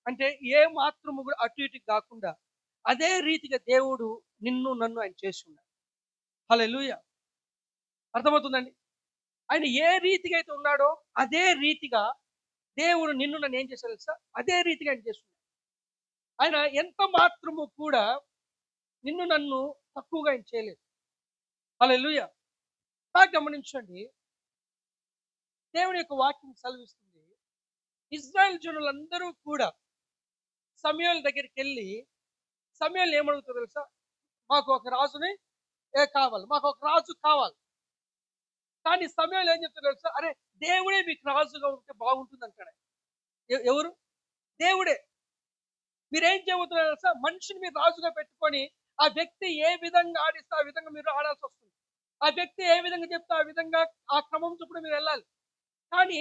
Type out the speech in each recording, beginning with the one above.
అంటే ఏ మాత్రము కూడా అటు ఇటు కాకుండా అదే రీతిగా దేవుడు నిన్ను నన్ను ఆయన చేసి ఉన్నాడు. హల్లెలూయా. అర్థమవుతుందండి? ఆయన ఏ రీతిగా అయితే ఉన్నాడో అదే రీతిగా దేవుడు నిన్ను నన్ను ఏం చేశాడు తెలుసా? అదే రీతిగా ఆయన చేస్తున్నాడు. ఆయన ఎంత మాత్రము కూడా నిన్ను నన్ను తక్కువగా ఆయన చేయలేదు. హల్లెలూయా. బాగా గమనించండి. దేవుని యొక్క వాక్యం సెలవిస్తుంది. ఇశ్రాయేల్ జనులందరూ కూడా సమూయేలు దగ్గరికెళ్ళి సమూయేలు ఏమడుగుతారో తెలుసా? మాకు ఒక రాజుని కావాలి. మాకు ఒక రాజు కావాలి. కానీ సమూయేలు ఏం చెప్తాడో తెలుసా? అరే దేవుడే మీకు రాజుగా ఉంటే బాగుంటుంది అంటాడు. ఎవరు? దేవుడే. మీరేం చేయబోతున్నారు తెలుసా? మనిషిని మీరు రాజుగా పెట్టుకొని ఆ వ్యక్తి ఏ విధంగా ఆడిస్తే ఆ విధంగా మీరు ఆడాల్సి వస్తుంది. ఆ వ్యక్తి ఏ విధంగా చెప్తే ఆ విధంగా ఆ క్రమం చొప్పున మీరు వెళ్ళాలి. కానీ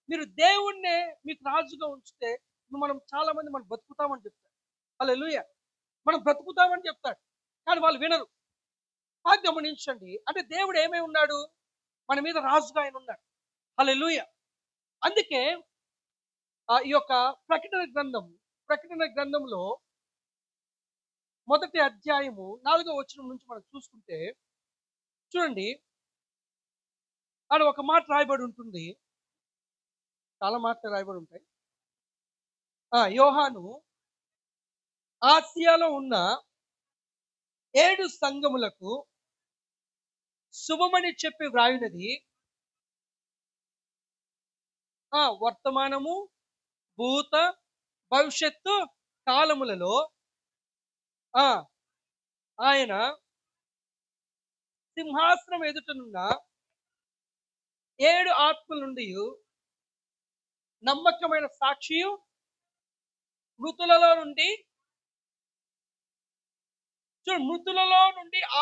మీరు దేవుణ్ణే మీకు రాజుగా ఉంచితే మనం చాలా మంది మనం బతుకుతామని చెప్తారు. హల్లెలూయా. మనం బ్రతుకుతామని చెప్తాడు. కానీ వాళ్ళు వినరు. బాగా గమనించండి. అంటే దేవుడు ఏమై ఉన్నాడు? మన మీద రాజుగా ఆయన ఉన్నాడు. హల్లెలూయా. అందుకే ఈ యొక్క ప్రకటన గ్రంథంలో మొదటి అధ్యాయము 4వ వచనం నుంచి మనం చూసుకుంటే చూడండి. ఆడ ఒక మాట రాయబడి ఉంటుంది. చాలా మాటలు రాయబడి ఉంటాయి. యోహాను ఆసియాలో ఉన్న 7 సంఘములకు శుభమని చెప్పి వ్రాయునది వర్తమానము, భూత, భవిష్యత్తు కాలములలో ఆయన సింహాసనం ఎదుటనున్న 7 ఆత్మల నుండి నమ్మకమైన సాక్షియు, మృతులలో నుండి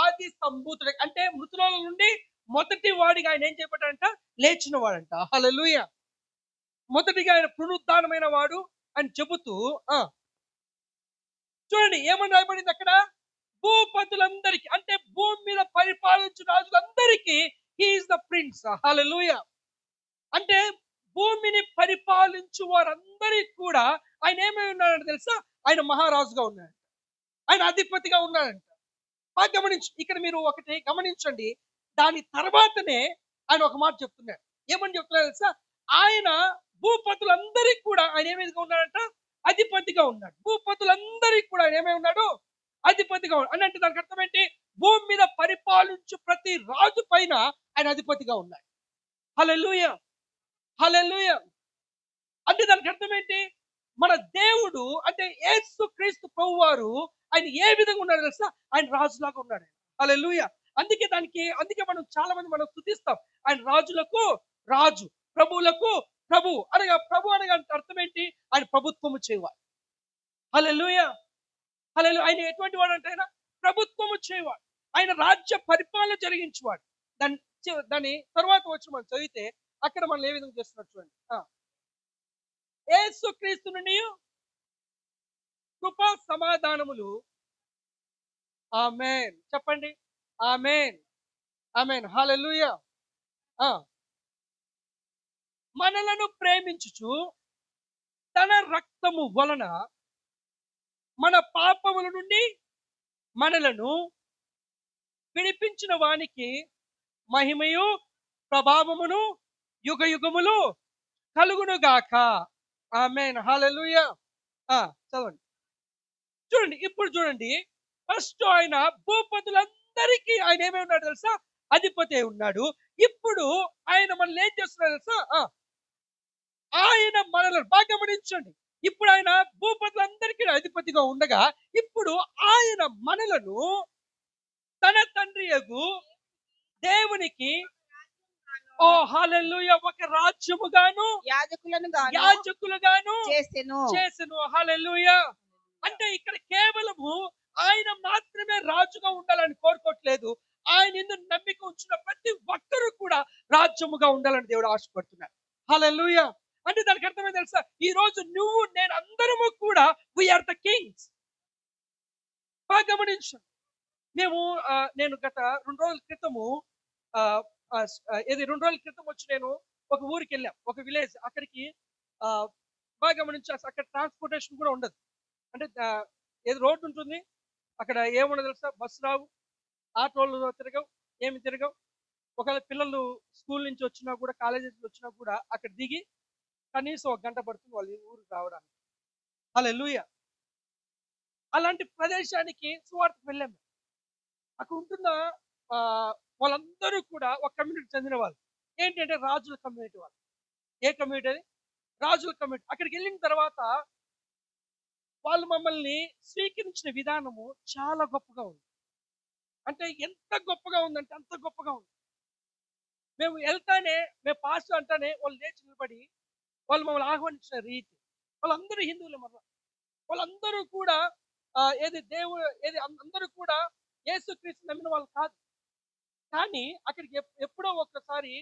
ఆది సంభూతుడు. అంటే మృతులలో నుండి మొదటి వాడిగా ఆయన ఏం చేయబడ్డాడంట? లేచిన వాడంట. హల్లెలూయా. మొదటిగా ఆయన పునరుద్ధానమైన వాడు అని చెబుతూ చూడండి ఏమని రాయబడింది అక్కడ? భూపతులందరికీ, అంటే భూమి మీద పరిపాలించు రాజులందరికీ హి ఈస్ ద ప్రిన్స్. హల్లెలూయా. అంటే భూమిని పరిపాలించు వారందరికీ కూడా ఆయన ఏమై ఉన్నాడంటే తెలుసా? ఆయన మహారాజుగా ఉన్నాడు. ఆయన అధిపతిగా ఉన్నాడంట. బాగా గమనించు. ఇక్కడ మీరు ఒకటి గమనించండి. దాని తర్వాతనే ఆయన ఒక మాట చెప్తున్నాడు. ఏమని చెప్తున్నాడు తెలుసా? ఆయన భూపతులందరికీ కూడా ఆయన ఏమైనా ఉన్నాడంట? అధిపతిగా ఉన్నాడు. భూపతులందరికీ కూడా ఆయన ఏమై ఉన్నాడు? అధిపతిగా ఉన్నాడు. అంటే దానికి అర్థం ఏంటి? భూమి మీద పరిపాలించు ప్రతి రాజు పైన ఆయన అధిపతిగా ఉన్నాడు. హల్లెలూయా. హల్లెలూయా. అంటే దానికి అర్థం ఏంటి? మన దేవుడు అంటే యేసు క్రీస్తు ప్రభువారు ఆయన ఏ విధంగా ఉన్నాడు తెలుసా? ఆయన రాజులాగా ఉన్నాడు. హల్లెలూయా. అందుకే మనం చాలా మంది మనం స్తుతిస్తాం. ఆయన రాజులకు రాజు, ప్రభువులకు ప్రభు అనగా అర్థం ఏంటి? ఆయన ప్రభుత్వము చేయవాడు. హల్లెలూయా. హల్లెలూయా. ఆయన ఎటువంటి వాడు అంటే ఆయన ప్రభుత్వము చేయవాడు. ఆయన రాజ్య పరిపాలన జరిగించేవాడు. దాని తర్వాత వచ్చి మనం చదివితే అక్కడ మనం ఏ విధంగా చేస్తున్నారు చూడండి. యేసు క్రీస్తు నుండి కృపా సమాధానములు. ఆమేన్. చెప్పండి. ఆమేన్. ఆమేన్. హల్లెలూయా. మనలను ప్రేమించుచు తన రక్తము వలన మన పాపముల నుండి మనలను విడిపించిన వానికి మహిమయు ప్రభావమును యుగయుగములు కలుగును గాక. ఆమేన్. హల్లెలూయా. చదవండి. చూడండి. ఇప్పుడు చూడండి. ఫస్ట్ ఆయన భూపతులందరికీ ఆయన ఏమై ఉన్నాడు తెలుసా? అధిపతి అయి ఉన్నాడు. ఇప్పుడు ఆయన మనల్ని ఏం చేస్తున్నాడు తెలుసా? ఆయన మనల్ని బాగా గమనించండి. ఇప్పుడు ఆయన భూపతులందరికీ అధిపతిగా ఉండగా ఇప్పుడు ఆయన మనలను తన తండ్రి యగు దేవునికి హల్లెలూయా ఒక రాజ్యముగాను యాజకులుగాను చేసెను. హల్లెలూయా. అంటే ఇక్కడ కేవలము ఆయన మాత్రమే రాజుగా ఉండాలని కోరుకోవట్లేదు. ఆయన యందు నమ్మిక ఉంచిన ప్రతి ఒక్కరూ కూడా రాజ్యముగా ఉండాలని దేవుడు ఆశపడుతున్నాడు. హల్లెలూయా. అంటే దానికి అర్థమే తెలుసా? ఈ రోజు నువ్వు నేను అందరము కూడా వీఆర్ ద కింగ్స్. బాగా గమనించు. నేను గత 2 రోజుల క్రితము 2 రోజుల క్రితం వచ్చి నేను ఒక ఊరికి వెళ్ళాం. ఒక విలేజ్. అక్కడికి బాగా గమనించి అక్కడ ట్రాన్స్పోర్టేషన్ కూడా ఉండదు. అంటే ఏది రోడ్డు ఉంటుంది, అక్కడ ఏముండదు తెలుసా, బస్సు రావు, ఆటోలు తిరగవు, ఏమి తిరగవు. ఒకవేళ పిల్లలు స్కూల్ నుంచి వచ్చినా కూడా, కాలేజీ నుంచి వచ్చినా కూడా అక్కడ దిగి కనీసం 1 గంట పడుతుంది వాళ్ళు ఊరికి రావడానికి. హల్లెలూయా. అలాంటి ప్రదేశానికి సువార్తకు వెళ్ళాం. అక్కడ ఉంటున్న ఆ, వాళ్ళందరూ కూడా ఒక కమ్యూనిటీ చెందిన వాళ్ళు. ఏంటంటే రాజుల కమ్యూనిటీ వాళ్ళు. ఏ కమ్యూనిటీ అది? రాజుల కమ్యూనిటీ. అక్కడికి వెళ్ళిన తర్వాత వాళ్ళు మమ్మల్ని స్వీకరించిన విధానము చాలా గొప్పగా ఉంది. అంటే ఎంత గొప్పగా ఉందంటే అంత గొప్పగా ఉంది. మేము వెళ్తానే, మేము పాస్ అంటానే వాళ్ళు లేచి నిలబడి వాళ్ళు మమ్మల్ని ఆహ్వానించిన రీతి, వాళ్ళందరూ హిందువులే మళ్ళా. వాళ్ళందరూ కూడా ఏది దేవుడు, ఏది అందరూ కూడా యేసుక్రీస్తు నమ్మిన వాళ్ళు కాదు. కానీ అక్కడికి ఎప్పుడో ఒక్కసారి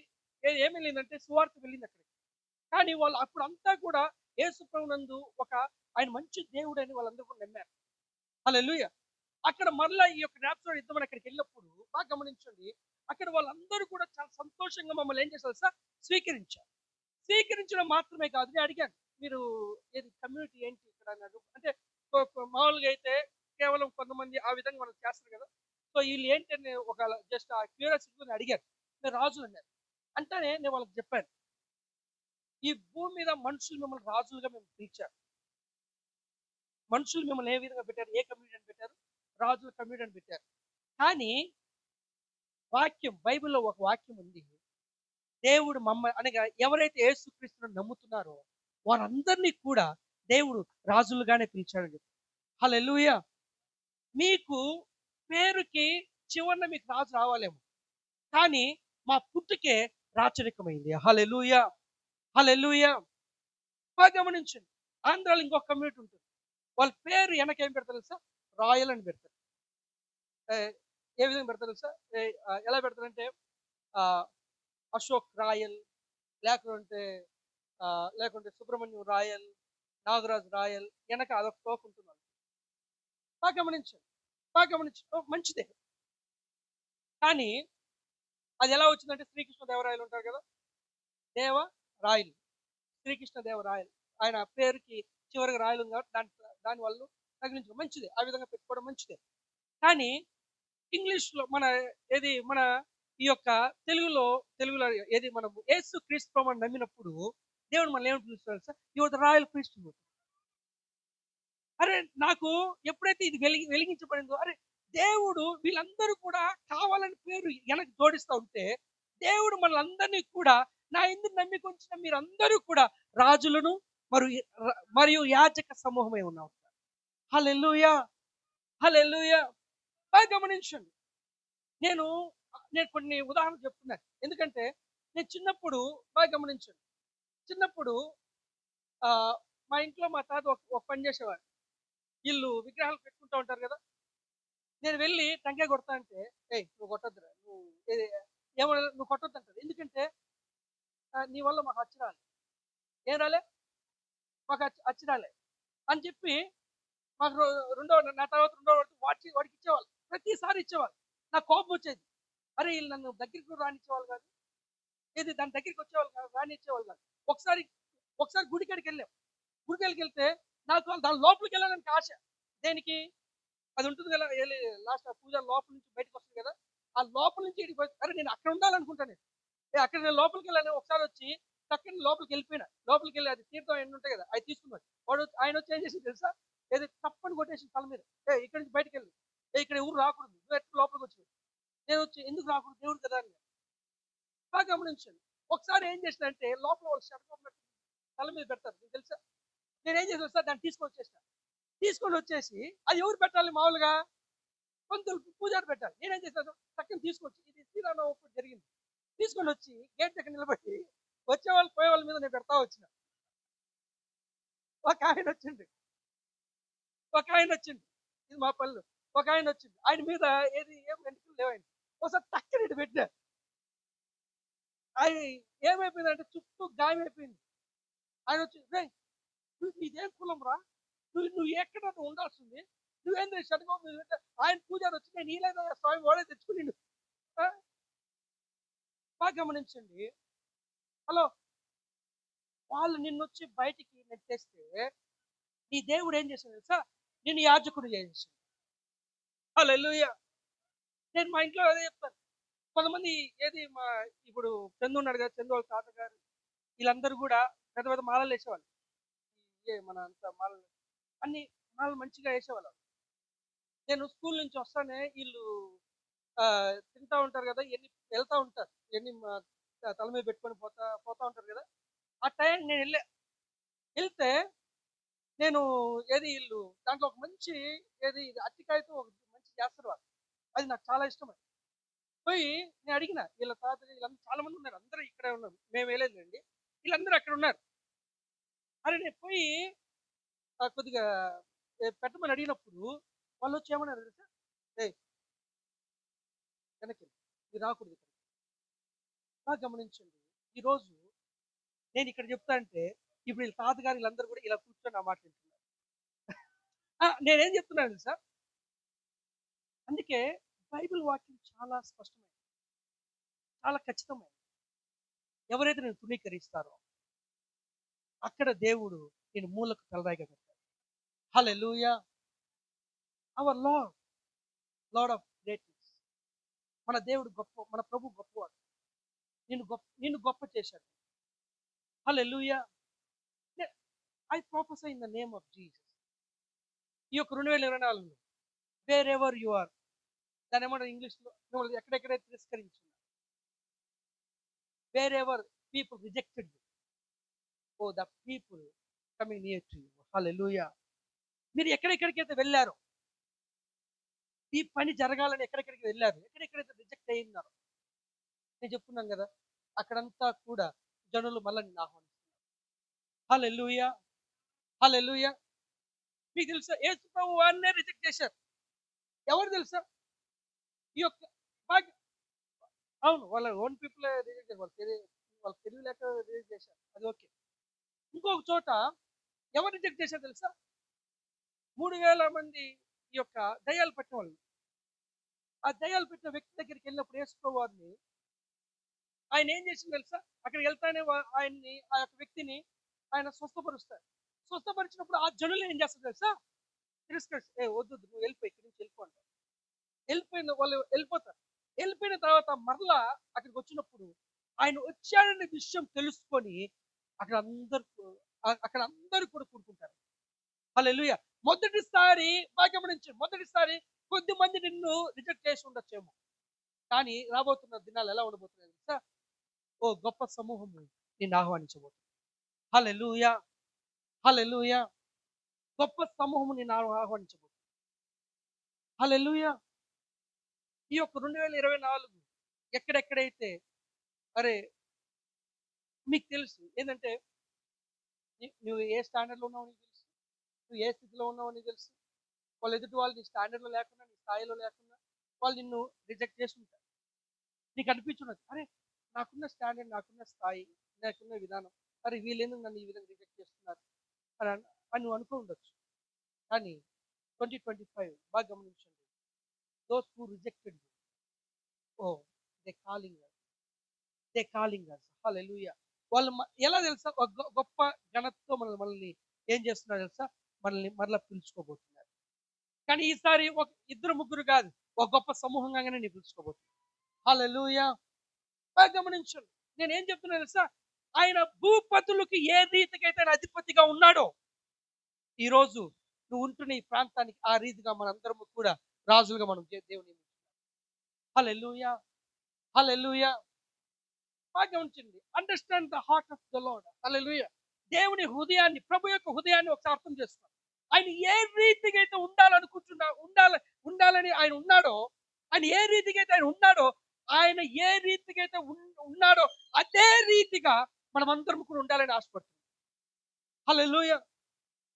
ఏమి వెళ్ళిందంటే సువార్త వెళ్ళింది అక్కడికి. కానీ వాళ్ళు అప్పుడు అంతా కూడా యేసు ప్రభునందు ఒక ఆయన మంచి దేవుడు అని వాళ్ళందరూ కూడా నమ్మారు. హల్లెలూయా. అక్కడ మరలా ఈ యొక్క జ్ఞాపకం యుద్ధం అక్కడికి వెళ్ళినప్పుడు బాగా గమనించండి, అక్కడ వాళ్ళందరూ కూడా చాలా సంతోషంగా మమ్మల్ని ఏం చేశారు సార్, స్వీకరించారు. స్వీకరించడం మాత్రమే కాదు, నేను అడిగాను, మీరు ఏది కమ్యూనిటీ ఏంటి ఇక్కడ అన్నాడు. అంటే మామూలుగా అయితే కేవలం కొంతమంది ఆ విధంగా మనం చేస్తారు కదా. సో వీళ్ళు ఏంటని ఒక జస్ట్ ఆ క్యూరియాసిటీ అడిగారు. మీరు రాజులు అన్నారు. అంటేనే నేను వాళ్ళకి చెప్పాను, ఈ భూమి మీద మనుషులు మిమ్మల్ని రాజులుగా మేము పిలిచారు. మనుషులు మిమ్మల్ని ఏ విధంగా పెట్టారు, ఏ కమ్యూనిటీ అని పెట్టారు, రాజుల కమ్యూనిటీ అని పెట్టారు. కానీ వాక్యం, బైబిల్లో ఒక వాక్యం ఉంది, దేవుడు మమ్మల్ని అనగా ఎవరైతే యేసుక్రీస్తును నమ్ముతున్నారో వారందరినీ కూడా దేవుడు రాజులుగానే పిలిచాడు. హల్లెలూయా. మీకు పేరుకి చివరన మీకు రాజు రావాలేమో, కానీ మా పుట్టుకే రాచరికమైంది. హల్లెలూయా. హల్లెలూయా. బాగా గమనించండి, ఆంధ్రాలో ఇంకొక కమ్యూనిటీ ఉంటుంది. వాళ్ళ పేరు వెనక ఏం పెడతారు తెలుసా, రాయల్ అని పెడతారు. ఏ విధంగా పెడతారు తెలుసా, ఎలా పెడతారంటే అశోక్ రాయల్, లేకుంటే లేకుంటే సుబ్రహ్మణ్యం రాయల్, నాగరాజు రాయల్, వెనక అదొక తోక ఉంటుంది. బాగా గమనించండి, బాగా గమనించండి, మంచిదే. కానీ అది ఎలా వచ్చిందంటే శ్రీకృష్ణ దేవరాయలు ఉంటారు కదా, దేవ రాయలు, శ్రీకృష్ణ దేవరాయలు, ఆయన పేరుకి చివరికి రాయలు ఉంది కాబట్టి దాని వల్ల తగిలించడం మంచిదే, ఆ విధంగా పెట్టుకోవడం మంచిదే. కానీ ఇంగ్లీష్లో మన మన ఈ యొక్క తెలుగులో ఏది మనం యేసు క్రీస్తు ప్రభువుని నమ్మినప్పుడు దేవుడు మనల్ని ఏమని పిలుస్తాడు sir, your the royal priest. అరే నాకు ఎప్పుడైతే ఇది వెలిగించబడిందో, అరే దేవుడు వీళ్ళందరూ కూడా కావాలని పేరు వెనక జోడిస్తూ ఉంటే, దేవుడు మనల్ని కూడా నా ఎందుకు నమ్మికొంచిన మీరందరూ కూడా రాజులను మరియు యాజక సమూహమై ఉన్నాం. హల్లెలూయా. హల్లెలూయా. బాగా గమనించండి, నేను కొన్ని ఉదాహరణలు చెప్తున్నాను. ఎందుకంటే నేను చిన్నప్పుడు బాగా గమనించండి, చిన్నప్పుడు మా ఇంట్లో మా తాత ఒక పని చేసేవాడు. వీళ్ళు విగ్రహాలు పెట్టుకుంటూ ఉంటారు కదా, నేను వెళ్ళి టంకాయ కొడతా అంటే, నువ్వు కొట్టొద్దురా, ఏమన్నా నువ్వు కొట్టొద్దు అంటారు. ఎందుకంటే నీ వల్ల మాకు అచ్చిరాలి, ఏం రాలే, మాకు అచ్చిరాలే అని చెప్పి మాకు నా తర్వాత వాడికి ఇచ్చేవాళ్ళు, ప్రతిసారి ఇచ్చేవాళ్ళు. నాకు కోపం వచ్చేది, అరే వీళ్ళు నన్ను దగ్గరికి రానిచ్చేవాళ్ళు కాదు, ఏది దాని దగ్గరికి వచ్చేవాళ్ళు కాదు, రానిచ్చేవాళ్ళు కాదు. ఒకసారి గుడికాడికి వెళ్ళాం. గుడికాడికి వెళ్తే నాకు దాని లోపలికి వెళ్ళాలని ఆశ. దేనికి? అది ఉంటుంది కదా, లాస్ట్ ఆ పూజ లోపల నుంచి బయటకు వస్తుంది కదా, ఆ లోపల నుంచి అరే నేను అక్కడ ఉండాలనుకుంటాను. అక్కడ నేను లోపలికి వెళ్ళాను. ఒకసారి వచ్చి చక్కని లోపలికి వెళ్ళిపోయినా, లోపలికి వెళ్ళి అది తీర్థం ఎన్ని ఉంటాయి కదా అవి తీసుకున్నాడు. ఆయన వచ్చి ఏం చేసి తెలుసా, ఏదో తప్పని కొట్టేసి తల మీద, ఇక్కడ నుంచి బయటకు వెళ్ళి, ఇక్కడ ఎవరు రాకూడదు, నువ్వు ఎట్లా లోపలికి వచ్చి. నేను వచ్చి ఎందుకు రాకూడదు, దేవుడు కదా అని బాగా గమనించండి. ఒకసారి ఏం చేసినంటే లోపల వాళ్ళు షర్ట్ తల మీద పెడతారు, నీకు తెలుసా. నేను ఏం చేసి వస్తా, దాన్ని తీసుకొని వచ్చేసి అది ఎవరు పెట్టాలి, మామూలుగా కొంచెం పూజారి పెట్టాలి. నేనేం చేశాను, చక్కని తీసుకొచ్చి, ఇది శ్రీరామనవమి జరిగింది, తీసుకొని వచ్చి గేట్ దగ్గర నిలబెట్టి వచ్చేవాళ్ళు పోయే వాళ్ళ మీద నేను పెడతా వచ్చిన. ఒక ఆయన వచ్చింది, ఇది మా పళ్ళు. ఒక ఆయన వచ్చింది, ఆయన మీద ఏం వెంట్రుకలు లేవండి. ఒకసారి టక్కని పెట్టా, ఆయన ఏమైపోయిందంటే చుట్టూ గాయమైపోయింది. ఆయన వచ్చి, రే ఇదేం కులం రా, నువ్వు ఎక్కడ ఉండాల్సింది, నువ్వేంద్ర షడ్గం. ఆయన పూజారి వచ్చి, నేను ఈలేదా స్వామి వాడే తెచ్చుకుని. బాగా గమనించండి. హలో, వాళ్ళు నిన్నొచ్చి బయటికి నెట్టేస్తే నీ దేవుడు ఏం చేశాడు తెలుసా? నేను యాజకుడు చేసేసాడు. హల్లెలూయా. నేను మా ఇంట్లో అదే చెప్తాను. కొంతమంది ఏది మా ఇప్పుడు చందు ఉన్నాడు కదా, చందు వాళ్ళ తాతగారు వీళ్ళందరూ కూడా పెద్ద పెద్ద మాలలు వేసేవాళ్ళు. మన అంత మాలలు అన్ని మాలలు మంచిగా వేసేవాళ్ళు. నేను స్కూల్ నుంచి వస్తానే వీళ్ళు ఆ, తింటా ఉంటారు కదా, ఎన్ని వెళ్తా ఉంటారు, ఎన్ని తల మీద పెట్టుకొని పోతా పోతా ఉంటారు కదా. ఆ టైం నేను వెళ్తే నేను ఏది వీళ్ళు దాంట్లో ఒక మంచి ఏది ఇది అట్టికాయతో ఒక మంచి చేస్తారు వాళ్ళు. అది నాకు చాలా ఇష్టం. అది పోయి నేను అడిగిన వీళ్ళ తాత వీళ్ళందరూ చాలా మంది ఉన్నారు, అందరూ ఇక్కడే ఉన్నారు, మేము వెళ్ళలేదండి, వీళ్ళందరూ అక్కడ ఉన్నారు. అరే నేను పోయి కొద్దిగా పెట్టమని అడిగినప్పుడు వాళ్ళు వచ్చి ఏమన్నారు తెలుసా? ఏ వెనక్కి ఇది రాకూడదు ఇక్కడ. బాగా గమనించండి, ఈరోజు నేను ఇక్కడ చెప్తా అంటే ఇప్పుడు వీళ్ళ తాతగారు వీళ్ళందరూ కూడా ఇలా కూర్చొని ఆ మాట వింటున్నారు. నేనేం చెప్తున్నాను తెలుసా? అందుకే బైబిల్ వాక్యం చాలా స్పష్టమైనది, చాలా ఖచ్చితమైనది. ఎవరైతే నేను తృణీకరిస్తారో అక్కడ దేవుడు నేను మూలకు తలరాయిగా పెడతాడు. Hallelujah. Our lord, lord of greatness. మన దేవుడు గొప్ప, మన ప్రభు గొప్పవాడు. నిన్ను గొప్ప చేశాడు. Hallelujah. I prophesy in the name of Jesus. ఈ యొక్క 2024 వేర్ ఎవర్ యు ఆర్, దాని ఏమన్నా ఇంగ్లీష్లో మిమ్మల్ని ఎక్కడెక్కడైతే తిరస్కరించింది, wherever people rejected you, all the people coming near to you. Hallelujah. మీరు ఎక్కడెక్కడికైతే వెళ్ళారో, ఈ పని జరగాలని ఎక్కడెక్కడికి వెళ్ళారు, ఎక్కడెక్కడైతే రిజెక్ట్ అయ్యిందారో నేను చెప్తున్నాను కదా, అక్కడంతా కూడా జనులు మళ్ళీ నిన్ను ఆహ్వానిస్తున్నారు. హల్లెలూయా. హల్లెలూయా. మీకు తెలుసా యేసు ప్రభు వారినే రిజెక్ట్ చేశారు. ఎవరు తెలుసా? ఈ యొక్క అవును, వాళ్ళ ఓన్ పీపుల్ రిజెక్ట్ చేశారు. వాళ్ళు తెలివి లేక రిజెక్ట్ చేశారు, అది ఓకే. ఇంకొక చోట ఎవరు రిజెక్ట్ చేశారు తెలుసా? 3000 మంది ఈ యొక్క దయ్యాలు పట్టిన వాళ్ళు. ఆ దయ్యాలు పెట్టిన వ్యక్తి దగ్గరికి వెళ్ళినప్పుడు యేసు ప్రభు వారిని ఆయన ఏం చేసింది తెలుసా? అక్కడికి వెళ్తానే ఆయన్ని, ఆ యొక్క వ్యక్తిని ఆయన స్వస్థపరుస్తారు. స్వస్థపరిచినప్పుడు ఆ జనులు ఏం చేస్తారు తెలుసా? తిరస్కరిస్తారు. వద్దు, నువ్వు వెళ్ళిపోయి ఇక్కడి నుంచి వెళ్ళిపోండి. వెళ్ళిపోయిన వాళ్ళు వెళ్ళిపోతారు. వెళ్ళిపోయిన తర్వాత మరలా అక్కడికి వచ్చినప్పుడు ఆయన వచ్చాడనే విషయం తెలుసుకొని అక్కడ అందరూ కూడా కూడుకుంటారు. హల్లెలూయా. మొదటిసారి బాగా గమనించండి, మొదటిసారి కొద్ది మంది నిన్ను రిజెక్ట్ చేసి ఉండొచ్చేమో, కానీ రాబోతున్న దినాలు ఎలా ఉండబోతున్నాయి తెలుసా? ఓ గొప్ప సమూహము నిన్ను ఆహ్వానించబోతుంది. హల్లెలూయా. హల్లెలూయా. గొప్ప సమూహము నిన్ను ఆహ్వానించబోతుంది. హల్లెలూయా. ఈ యొక్క 2024 ఎక్కడెక్కడైతే అరే మీకు తెలుసు ఏంటంటే నువ్వు ఏ స్టాండర్డ్లో ఉన్నావు నీకు తెలుసు, నువ్వు ఏ స్థితిలో ఉన్నావు నీకు తెలుసు. వాళ్ళు ఎదుటి వాళ్ళు నీ స్టాండర్డ్లో లేకుండా, నీ స్థాయిలో లేకుండా వాళ్ళు నిన్ను రిజెక్ట్ చేసి ఉంటారు. నీకు అనిపించున్నది, అరే నాకున్న స్టాండర్డ్, నాకున్న స్థాయి, నాకున్న విధానం, అరే వీళ్ళేందుకు నన్ను ఈ విధంగా రిజెక్ట్ చేస్తున్నారు అని నువ్వు అనుకో ఉండొచ్చు. కానీ 2025 బాగా గమనించండి, those who rejected oh they calling us. Hallelujah. వాళ్ళు ఎలా తెలుసా? ఒక గొప్ప ఘనతతో మనల్ని ఏం చేస్తున్నారు తెలుసా? మనల్ని మరలా పిలుచుకోబోతున్నారు. కానీ ఈసారి ఒక ఇద్దరు ముగ్గురు కాదు, ఒక గొప్ప సమూహంగానే నేను పిలుచుకోబోతున్నాను. హల్లెలూయా. బాగా గమనించండి, నేను ఏం చెప్తున్నా తెలుసా? ఆయన భూపతులకి ఏ రీతికైతే ఆయన అధిపతిగా ఉన్నాడో, ఈరోజు నువ్వు ఉంటున్న ఈ ప్రాంతానికి ఆ రీతిగా మనందరము కూడా రాజులుగా మనం దేవుని. హల్లెలూయా. హల్లెలూయా. బాగా ఉంచండి, understand the heart of the Lord. హల్లెలూయా. దేవుని హృదయాన్ని, ప్రభు యొక్క హృదయాన్ని ఒకసారి అర్థం చేసుకోండి. ఆయన ఏ రీతిగా అయితే ఉండాలని ఆయన ఉన్నాడో, ఆయన ఏ రీతిగా అయితే ఆయన ఉన్నాడో, ఆయన ఏ రీతిగా అయితే ఉన్నాడో అదే రీతిగా మనం అందరం కూడా ఉండాలని ఆశపడుతున్నాం. హల్లెలూయా.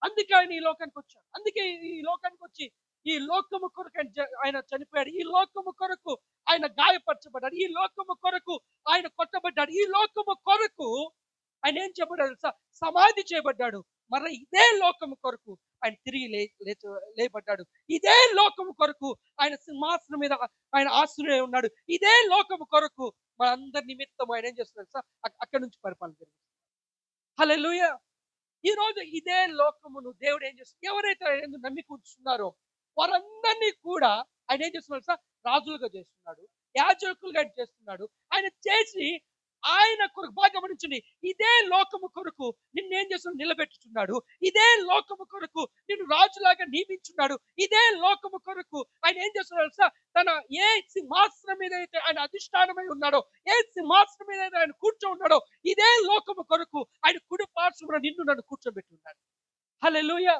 అందుకే ఆయన ఈ లోకానికి వచ్చాడు. అందుకే ఈ లోకానికి వచ్చి ఈ లోకము కొరకు ఆయన చనిపోయాడు. ఈ లోకము కొరకు ఆయన గాయపరచబడ్డాడు. ఈ లోకము కొరకు ఆయన కొట్టబడ్డాడు. ఈ లోకము కొరకు ఆయన ఏం చేయబడ్డాడు తెలుసా? సమాధి చేయబడ్డాడు. మరి ఇదే లోకము కొరకు ఆయన తిరిగి లేపడ్డాడు. ఇదే లోకము కొరకు ఆయన సింహాసనం మీద ఆయన ఆశ్రయ ఉన్నాడు. ఇదే లోకము కొరకు మనందరి నిమిత్తం ఆయన ఏం చేస్తున్నాడు తెలుసా? అక్కడి నుంచి పరిపాలన జరిగింది. హల్లెలూయా. ఈ రోజు ఇదే లోకమును దేవుడు ఏం చేస్తున్నారు, ఎవరైతే ఆయన నమ్మి కూర్చున్నారో వారందరినీ కూడా ఆయన ఏం చేస్తున్నాడు సార్, రాజులుగా చేస్తున్నాడు, యాజకులుగా చేస్తున్నాడు. ఆయన చేసి ఆయన కొరకు బాగా గమనించండి, ఇదే లోకము కొరకు నిన్ను ఏం చేస్తున్నాడు, నిలబెట్టుచున్నాడు. ఇదే లోకము కొరకు నిన్ను రాజులాగా నియమించున్నాడు. ఇదే లోకము కొరకు ఆయన ఏం చేస్తున్నాడు సార్, తన ఏ సింహాసనం మీద అయితే ఆయన అధిష్టానమై ఉన్నాడో, ఏ సింహాసనం మీద అయితే ఆయన కూర్చో ఉన్నాడో, ఇదే లోకము కొరకు ఆయన కుడి పార్శ్వమున నిన్ను నన్ను కూర్చోబెట్టి ఉన్నాడు. హల్లెలూయా.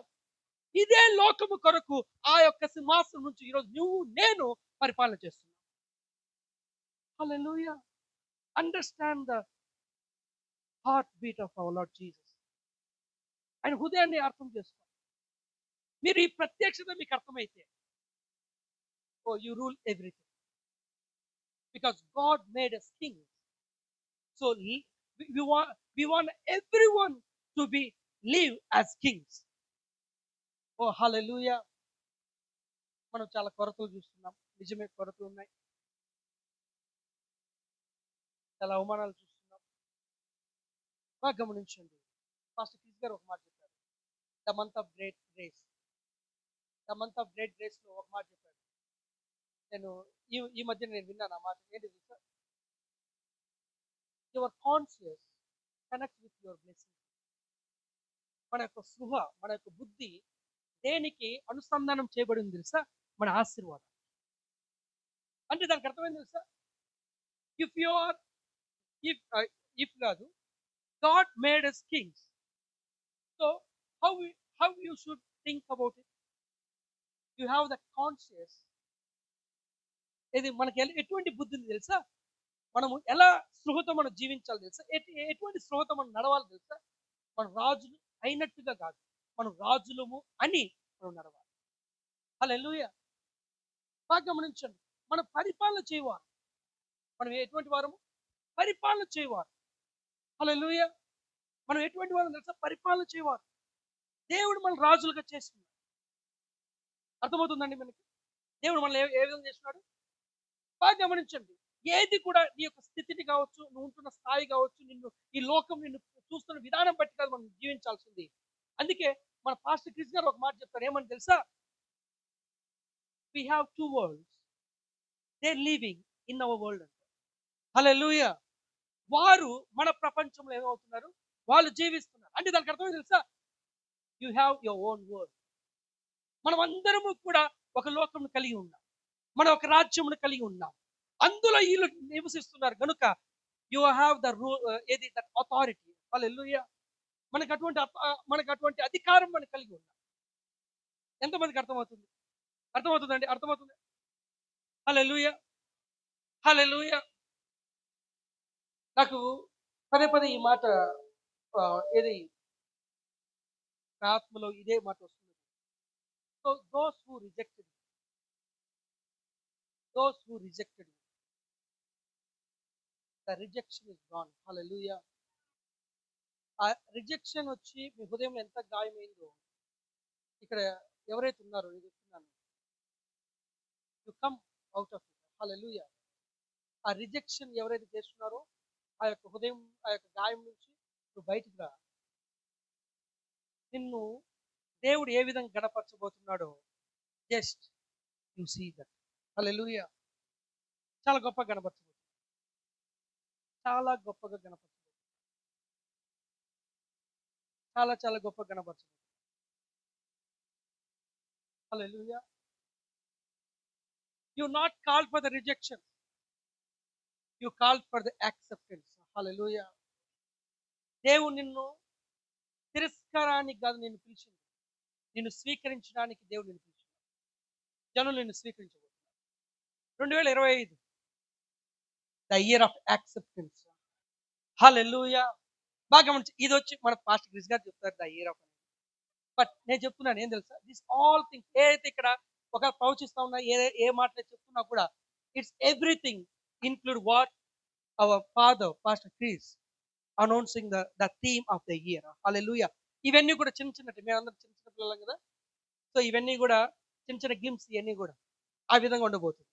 ఇదే లోకము కొరకు ఆ యొక్క సింహాసనం నుంచి ఈరోజు నువ్వు నేను పరిపాలన చేస్తున్నాం. హల్లెలూయా. Understand the heart beat of our Lord Jesus. ఆయన హృదయాన్ని అర్థం చేసుకో. మీరు ఈ ప్రత్యక్షత మీకు అర్థమైతే, oh you rule everything because God made us kings. So we want everyone to be live as kings. ఓ హల్లెలూయా. మనం చాలా కొరతలు చూస్తున్నాం, నిజమే కొరతలు ఉన్నాయి, చాలా అవమానాలు చూస్తున్నాం. బాగా గమనించండి, పాస్టర్ క్రిస్ గారు ఒక మాట చెప్పారు, the month of great grace. The month of great grace లో ఒక మాట చెప్పారు. నేను ఈ మధ్య నేను విన్నాను ఆ మాట. ఏంటి sir, your conscious connect with your blessing. మన యొక్క స్పృహ, మన యొక్క బుద్ధి దేనికి అనుసంధానం చేయబడింది తెలుసా, మన ఆశీర్వాదం. అంటే దానికి అర్థమైంది తెలుసా, ఇఫ్ యు ఆర్ ఇఫ్ కాదు, God made us kings. So how you should think about it, you have that conscious. ఇది మనకి ఎటువంటి బుద్ధి ఉంది తెలుసా, మనము ఎలా స్పృహతో మనం జీవించాలి తెలుసా, ఎటువంటి స్పృహతో మనం నడవాలి తెలుసా. మనం రాజులు అయినట్టుగా కాదు, మనం రాజులము అని మనం నడవాలి. హల్లెలూయా. బాగా గమనించండి, మనం పరిపాలన చేయవారు. మనం ఎటువంటి వారము, పరిపాలన చేయవారు. హల్లెలూయా. మనం ఎటువంటి వారు తెలుసా, పరిపాలన చేయవారు. దేవుడు మన రాజులుగా చేస్తున్నాడు. అర్థమవుతుందండి మనకి, దేవుడు మనల్ని ఏ విధంగా చేస్తున్నాడు. బాగా గమనించండి, ఏది కూడా నీ యొక్క స్థితిని కావచ్చు, నువ్వు ఉంటున్న స్థాయి కావచ్చు, నిన్ను ఈ లోకం నిన్ను చూస్తున్న విధానం బట్టి కాదు మనం జీవించాల్సింది. అందుకే మన పాస్టర్ క్రిస్ గారు ఒక మాట చెప్తారు, ఏమని తెలుసా, we have two worlds, they're living in our world. హల్లెలూయా. వారు మన ప్రపంచంలో ఏమవుతున్నారు, వాళ్ళు జీవిస్తున్నారు. అంటే దానికి అర్థం తెలుసా, you have your own world. మనం అందరము కూడా ఒక లోకం కలిగి ఉన్నాం, మనం ఒక రాజ్యమును కలిగి ఉన్నాం, అందులో వీళ్ళు నివసిస్తున్నారు కనుక యు హ్యావ్ ద రూల్, ఏది దట్ అథారిటీ. హల్లెలూయా. మనకు అటువంటి అధికారం మనం కలిగి ఉన్నాం. ఎంతమందికి అర్థమవుతుంది? అర్థమవుతుందండి, అర్థమవుతుంది. హల్లెలూయా. హల్లెలూయా. నాకు పదే పదే ఈ మాట ఏది నా ఆత్మలో ఇదే మాట వస్తుంది. So those who rejected the rejection is gone. Hallelujah. ఆ రిజెక్షన్ వచ్చి మీ హృదయంలో ఎంత గాయమైందో, ఇక్కడ ఎవరైతే ఉన్నారో నేను చెప్తున్నాను, you come out of it. హల్లెలూయా. ఆ రిజెక్షన్ ఎవరైతే చేస్తున్నారో ఆ యొక్క హృదయం, ఆ యొక్క గాయం నుంచి నువ్వు బయటికి రా. నిన్ను దేవుడు ఏ విధంగా గణపరచబోతున్నాడో జస్ట్ యు సీ దట్. హల్లెలూయా. చాలా గొప్పగా గణపరచబోతున్నాడు, చాలా గొప్పగా గణపరచబోతున్నాడు, చాలా గొప్పగా గణపరచబోతున్నాడు. హల్లెలూయా. You not called for the rejection, you called for the acceptance. Hallelujah. దేవుడు నిన్ను తిరస్కారానికి కాదు నిన్ను పిలిచింది, నిన్ను స్వీకరించడానికి దేవుడు నిన్ను పిలిచింది. జనులు నిన్ను స్వీకరించబోతున్నారు. 2025 ద ఇయర్ ఆఫ్ యాక్సెప్టెన్స్. హల్లెలూయా. బాగా గమనించి, ఇది వచ్చి మన పాస్టర్ క్రిస్ గారు చెప్తారు ద ఇయర్ ఆఫ్. బట్ నేను చెప్తున్నాను ఏం తెలుసా, దిస్ ఆల్ థింగ్స్ ఏదైతే ఇక్కడ ఒక ప్రవచిస్తా ఉన్నా, ఏ మాటలు చెప్తున్నా కూడా it's everything include what our father pastor Chris announcing the theme of the year. హల్లెలూయా. ఇవన్నీ కూడా చిన్న చిన్నటి, మేము అందరం చిన్న చిన్న పిల్లలం కదా, సో ఇవన్నీ కూడా చిన్న చిన్న గ్లిమ్స్, ఇవన్నీ కూడా ఆ విధంగా ఉండబోతుంది.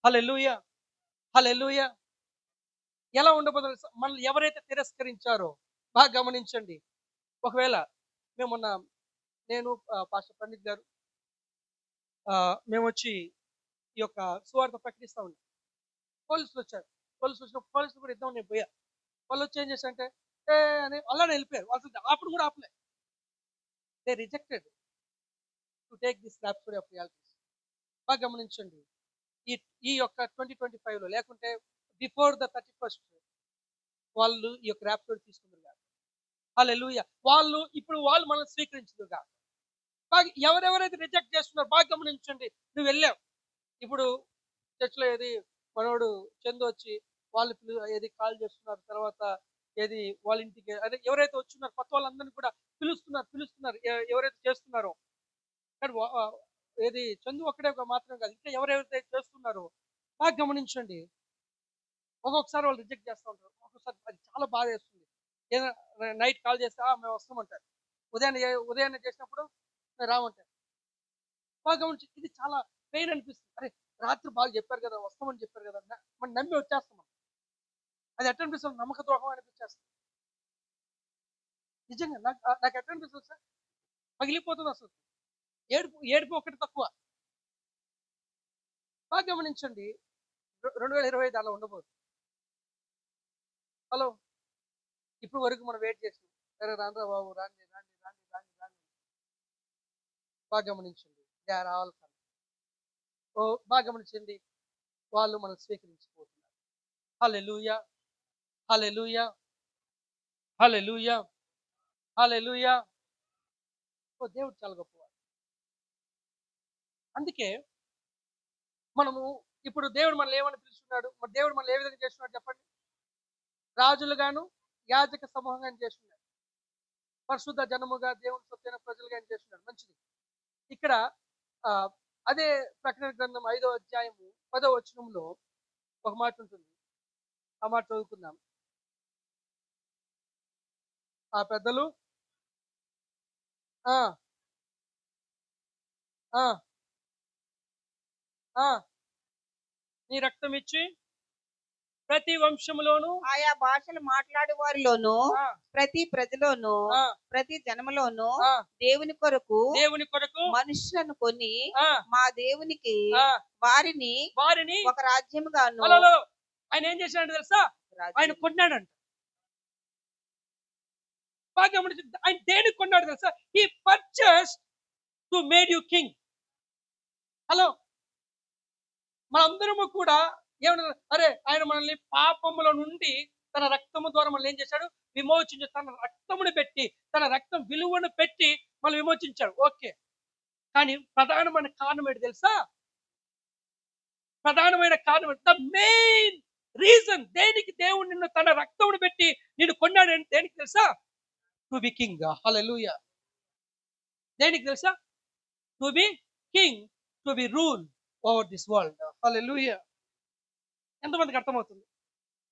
హల్లెలూయా. హల్లెలూయా. ఎలా ఉండబోతుంది, మనల్ని ఎవరైతే తిరస్కరించారో బాగా గమనించండి, ఒకవేళ మేము మొన్న నేను పాస్టర్ పండిత్ గారు మేము వచ్చి ఈ యొక్క సువార్త ప్రకటిస్తా ఉన్నాం. పోలీసులు వచ్చారు. పోలీసులు వచ్చినప్పుడు పోలీసులు కూడా ఇద్దాం నేను పోయా. వాళ్ళు వచ్చి ఏం చేశారంటే ఏ అని అలానే వెళ్ళిపోయారు. వాళ్ళు అప్పుడు కూడా ఆపలే. They rejected to take this rhapsody of realities. బాగా గమనించండి. ఈ ఈ యొక్క 2025లో లేకుంటే బిఫోర్ ద 31st వాళ్ళు ఈ యొక్క ర్యాప్సోడీ తీసుకుంటారు కాదు. హల్లెలూయా. ఇప్పుడు వాళ్ళు మనం స్వీకరించదు కాదు. బాగా ఎవరెవరైతే రిజెక్ట్ చేస్తున్నారో బాగా గమనించండి. నువ్వు వెళ్ళావు. ఇప్పుడు చర్చిలో ఏది మనోడు చందు వచ్చి వాళ్ళు ఏది కాల్ చేస్తున్నారు, తర్వాత ఏది వాళ్ళ ఇంటికి అదే ఎవరైతే వచ్చున్నారో కొత్త వాళ్ళందరినీ కూడా పిలుస్తున్నారు ఎవరైతే చేస్తున్నారో. కానీ ఏది చందు ఒక్కడే మాత్రమే కాదు, ఇంకా ఎవరెవరైతే చేస్తున్నారో బాగా గమనించండి. ఒక్కొక్కసారి వాళ్ళు రిజెక్ట్ చేస్తూ ఉంటారు. ఒక్కొక్కసారి అది చాలా బాధ వేస్తుంది. ఏదైనా నైట్ కాల్ చేస్తే మేము వస్తామంటారు. ఉదయాన్నే చేసినప్పుడు రామంటారు. బాగా గమనించి ఇది చాలా పెయిన్ అనిపిస్తుంది. అరే రాత్రి బాగా చెప్పారు కదా, వస్తామని చెప్పారు కదా, మనం నమ్మి వచ్చేస్తాం. అది ఎట్లా అనిపిస్తుంది? నమ్మక ద్రోహం అనిపించేస్తుంది. నిజంగా నాకు ఎట్లా అనిపిస్తుంది సార్? పగిలిపోతుంది అసలు. ఏడుపు ఒకటి తక్కువ. బాగా గమనించండి. 2025 అలా ఉండబోదు. హలో, ఇప్పుడు వరకు మనం వెయిట్ చేసినాం. సరే రాండ్రా బాబు, రాండి. బాగా గమనించండి. బాగా గమనించండి. వాళ్ళు మనం స్వీకరించిపోతున్నారు. హల్లెలూయా, హల్లెలూయా, హల్లెలూయా, హల్లెలూయా. దేవుడు చాలా గొప్పవాడు. అందుకే మనము ఇప్పుడు దేవుడు మనల్ని ఏమని పిలుస్తున్నాడు? మరి దేవుడు మనల్ని ఏ విధంగా చేస్తున్నాడు చెప్పండి? రాజులుగాను యాజక సమూహంగా చేస్తున్నాడు. పరిశుద్ధ జనముగా దేవుని సొత్తైన ప్రజలుగా చేస్తున్నాడు. మంచిది. ఇక్కడ అదే ప్రకటన గ్రంథం 5వ అధ్యాయము 10వ వచనంలో ఒక మాట ఉంటుంది. ఆ మాట చదువుకుందాం. ఆ పెద్దలు నీ రక్తం ఇచ్చి ప్రతి వంశములోను ఆయా భాషలు మాట్లాడే వారిలోను ప్రతి ప్రజలోను ప్రతి జనములోను దేవుని కొరకు మనుషులను కొని మా దేవునికి వారిని ఒక రాజ్యముగాను. ఆయన ఏం చేశాడు తెలుసా? ఆయన కొన్నాడంట. బాగా గమనించండి. ఆయన దేనికి కొన్నాడు తెలుసా? He purchase to made you king. Hello, మనందరము కూడా ఏమన్నా అరే ఆయన మనల్ని పాపముల నుండి తన రక్తము ద్వారా మనల్ని ఏం చేశాడు? విమోచించాడు. తన రక్తమును పెట్టి, తన రక్తం విలువను పెట్టి మనం విమోచించాడు. ఓకే, కానీ ప్రధానమైన కారణం ఏంటి తెలుసా? ప్రధానమైన కారణం ద మెయిన్ రీజన్ దేనికి దేవుడు నిన్ను తన రక్తమును పెట్టి నిన్ను కొన్నాడు దేనికి తెలుసా? To be king. హల్లెలూయా. దేనికి తెలుసా? To be king, to be rule over this world. హల్లెలూయా. ఎంతమందికి అర్థమవుతుంది?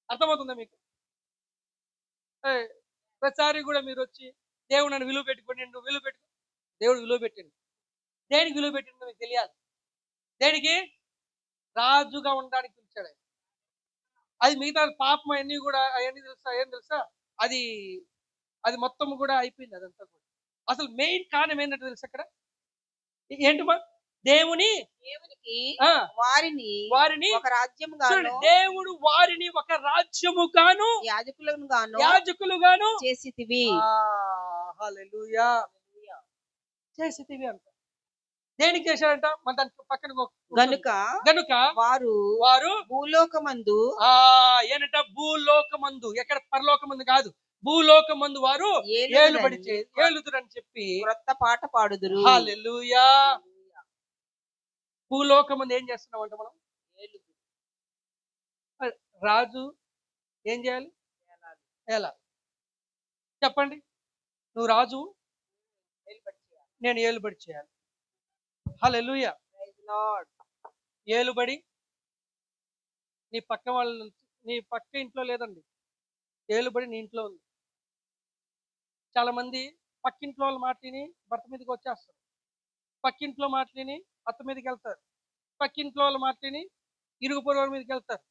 అర్థమవుతుందా మీకు? ప్రతిసారి కూడా మీరు వచ్చి దేవుడు నన్ను విలువ పెట్టుకోండి, నువ్వు విలువ పెట్టుకో. దేవుడు విలువ పెట్టిండు. దేనికి విలువ పెట్టిండో మీకు తెలియాలి. దేనికి? రాజుగా ఉండడానికి పిలిచాడు. అది మిగతా పాపం అవన్నీ కూడా అవన్నీ తెలుసా? ఏం తెలుసా? అది మొత్తం కూడా అయిపోయింది. అదంతా కూడా అసలు మెయిన్ కారణం ఏంటంటే తెలుసా? అక్కడ ఏంటమ్మా? దేవునికి వారిని ఒక రాజ్యముగాను, దేవుడు వారిని ఒక రాజ్యముగాను యాజకులుగాను చేసితివి. హల్లెలూయా. చేసితివి అంట. దేనికి చేశాడంట? మన దాని పక్కన గనుక వారు భూలోకమందు ఏంటంట? భూలోకమందు, ఎక్కడ పరలోకమందు కాదు, భూలోకమందు వారు ఏలుదురని చెప్పి క్రొత్త పాట పాడుదురు. హల్లెలూయా. భూలోకమందు ఏం చేస్తున్నామంట మనం? రాజు ఏం చేయాలి? ఎలా చెప్పండి? నువ్వు రాజు, నేను ఏలుబడి చేయాలి. హల్లెలూయా. ఏలుబడి నీ పక్క వాళ్ళ, నీ పక్క ఇంట్లో లేదండి. ఏలుబడి నీ ఇంట్లో ఉంది. చాలా మంది పక్కింట్లో వాళ్ళ మాటని భర్త మీదకి వచ్చేస్తారు. పక్కింట్లో మాటని అత్త మీదకి వెళ్తారు. పక్కింట్లో వాళ్ళ మాటని ఇరుగు పొరుగు వాళ్ళ మీదకి వెళ్తారు.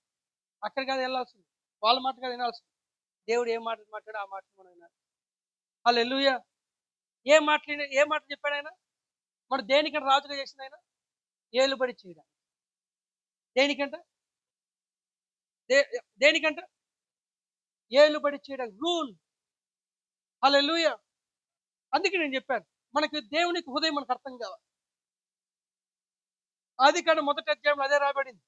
అక్కడ కాదు వెళ్ళాల్సింది, వాళ్ళ మాట కాదు వినాల్సింది. దేవుడు ఏం మాట మాట్లాడో ఆ మాట మనం వినాలి. హల్లెలూయా. ఏ మాట చెప్పాడు ఆయన? మరి దేనికంటే రాజుగా చేసింది ఆయన? ఏలుబడి చేయడం. దేనికంట? దేనికంట? ఏలుబడి చేయడం, రూల్. హల్లెలూయా. అందుకే నేను చెప్పాను, మనకి దేవునికి హృదయం మనకు అర్థం కావాలి. ఆదికాండం మొదటి అధ్యాయంలో అదే రాబడింది.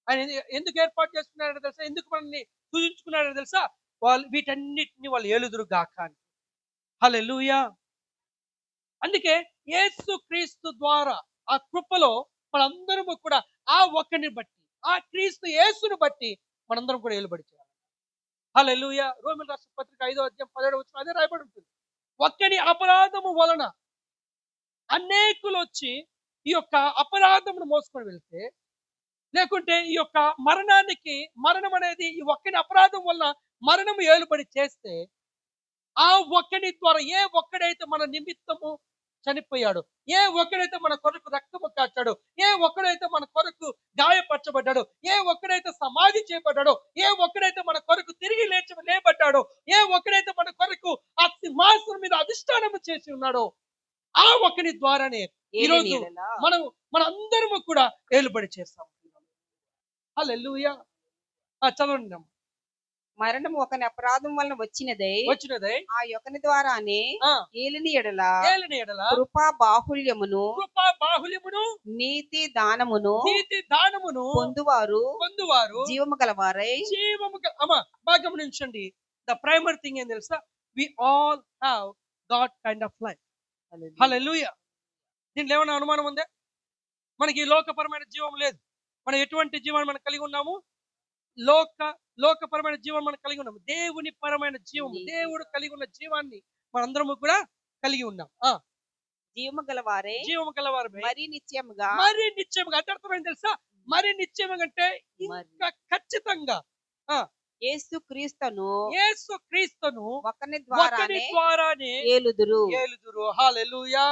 ఆయన ఎందుకు ఏర్పాటు చేసుకున్నాడో తెలుసా? ఎందుకు మనల్ని సూచించుకున్నాడో తెలుసా? వీటన్నిటిని వాళ్ళు ఏలుదురు గాక అని. హల్లెలూయా. అందుకే యేసు క్రీస్తు ద్వారా ఆ కృపలో మనందరము కూడా ఆ ఒక్కని బట్టి, ఆ క్రీస్తు యేసును బట్టి మనందరం కూడా ఏలుబడి చేయాలి. హల్లెలూయా. రోమన్ రాష్ట్ర పత్రిక 5వ అధ్యాయం 17వ వచనం అదే రాయబడి ఉంటుంది. ఒక్కని అపరాధము వలన అనేకులు వచ్చి ఈ యొక్క అపరాధమును మోసుకొని వెళ్తే, లేకుంటే ఈ యొక్క మరణం అనేది ఈ ఒక్కని అపరాధం వల్ల మరణము ఏలుబడి చేస్తే, ఆ ఒక్కడి ద్వారా ఏ ఒక్కడైతే మన నిమిత్తము చనిపోయాడు, ఏ ఒక్కడైతే మన కొరకు రక్తము కాచాడు, ఏ ఒక్కడైతే మన కొరకు గాయపరచబడ్డాడో, ఏ ఒక్కడైతే సమాధి చేయబడ్డాడో, ఏ ఒక్కడైతే మన కొరకు తిరిగి లేబడ్డాడో, ఏ ఒక్కడైతే మన కొరకు ఆ సింహాసనం మీద అధిష్టానము చేసి ఉన్నాడో, ఆ ఒక్కని ద్వారానే ఈరోజు మనందరము కూడా ఏలుబడి చేస్తాం. హల్లెలూయా. చదవండి. మరణం ఒకని అపరాధం వలన వచ్చినదై ఆ యొకని ద్వారానే ఏలిని ఎడల కృపా బాహుల్యమును నీతి దానమును పొందువారు జీవము గలవారై. బాగా గమనించండి. ద ప్రైమరీ థింగ్ ఏం తెలుసా? We all have God kind of life. హల్లెలూయా. దీంట్లో ఏమైనా అనుమానం ఉందా? మనకి లోకపరమైన జీవం లేదు. మనం ఎటువంటి జీవాన్ని మనం కలిగి ఉన్నాము? లోకపరమైన జీవం మనం కలిగి ఉన్నాము. దేవుని పరమైన జీవం, దేవుడు కలిగి ఉన్న జీవాన్ని మనందరము కూడా కలిగి ఉన్నాం. జీవము గలవారే మరి నిత్యముగా. అంటే అర్థమైంది తెలుసా? మరి నిత్యముగా అంటే ఇంకా ఖచ్చితంగా యేసు క్రీస్తును ఒకని ద్వారానే ఏలుదురు. హల్లెలూయా.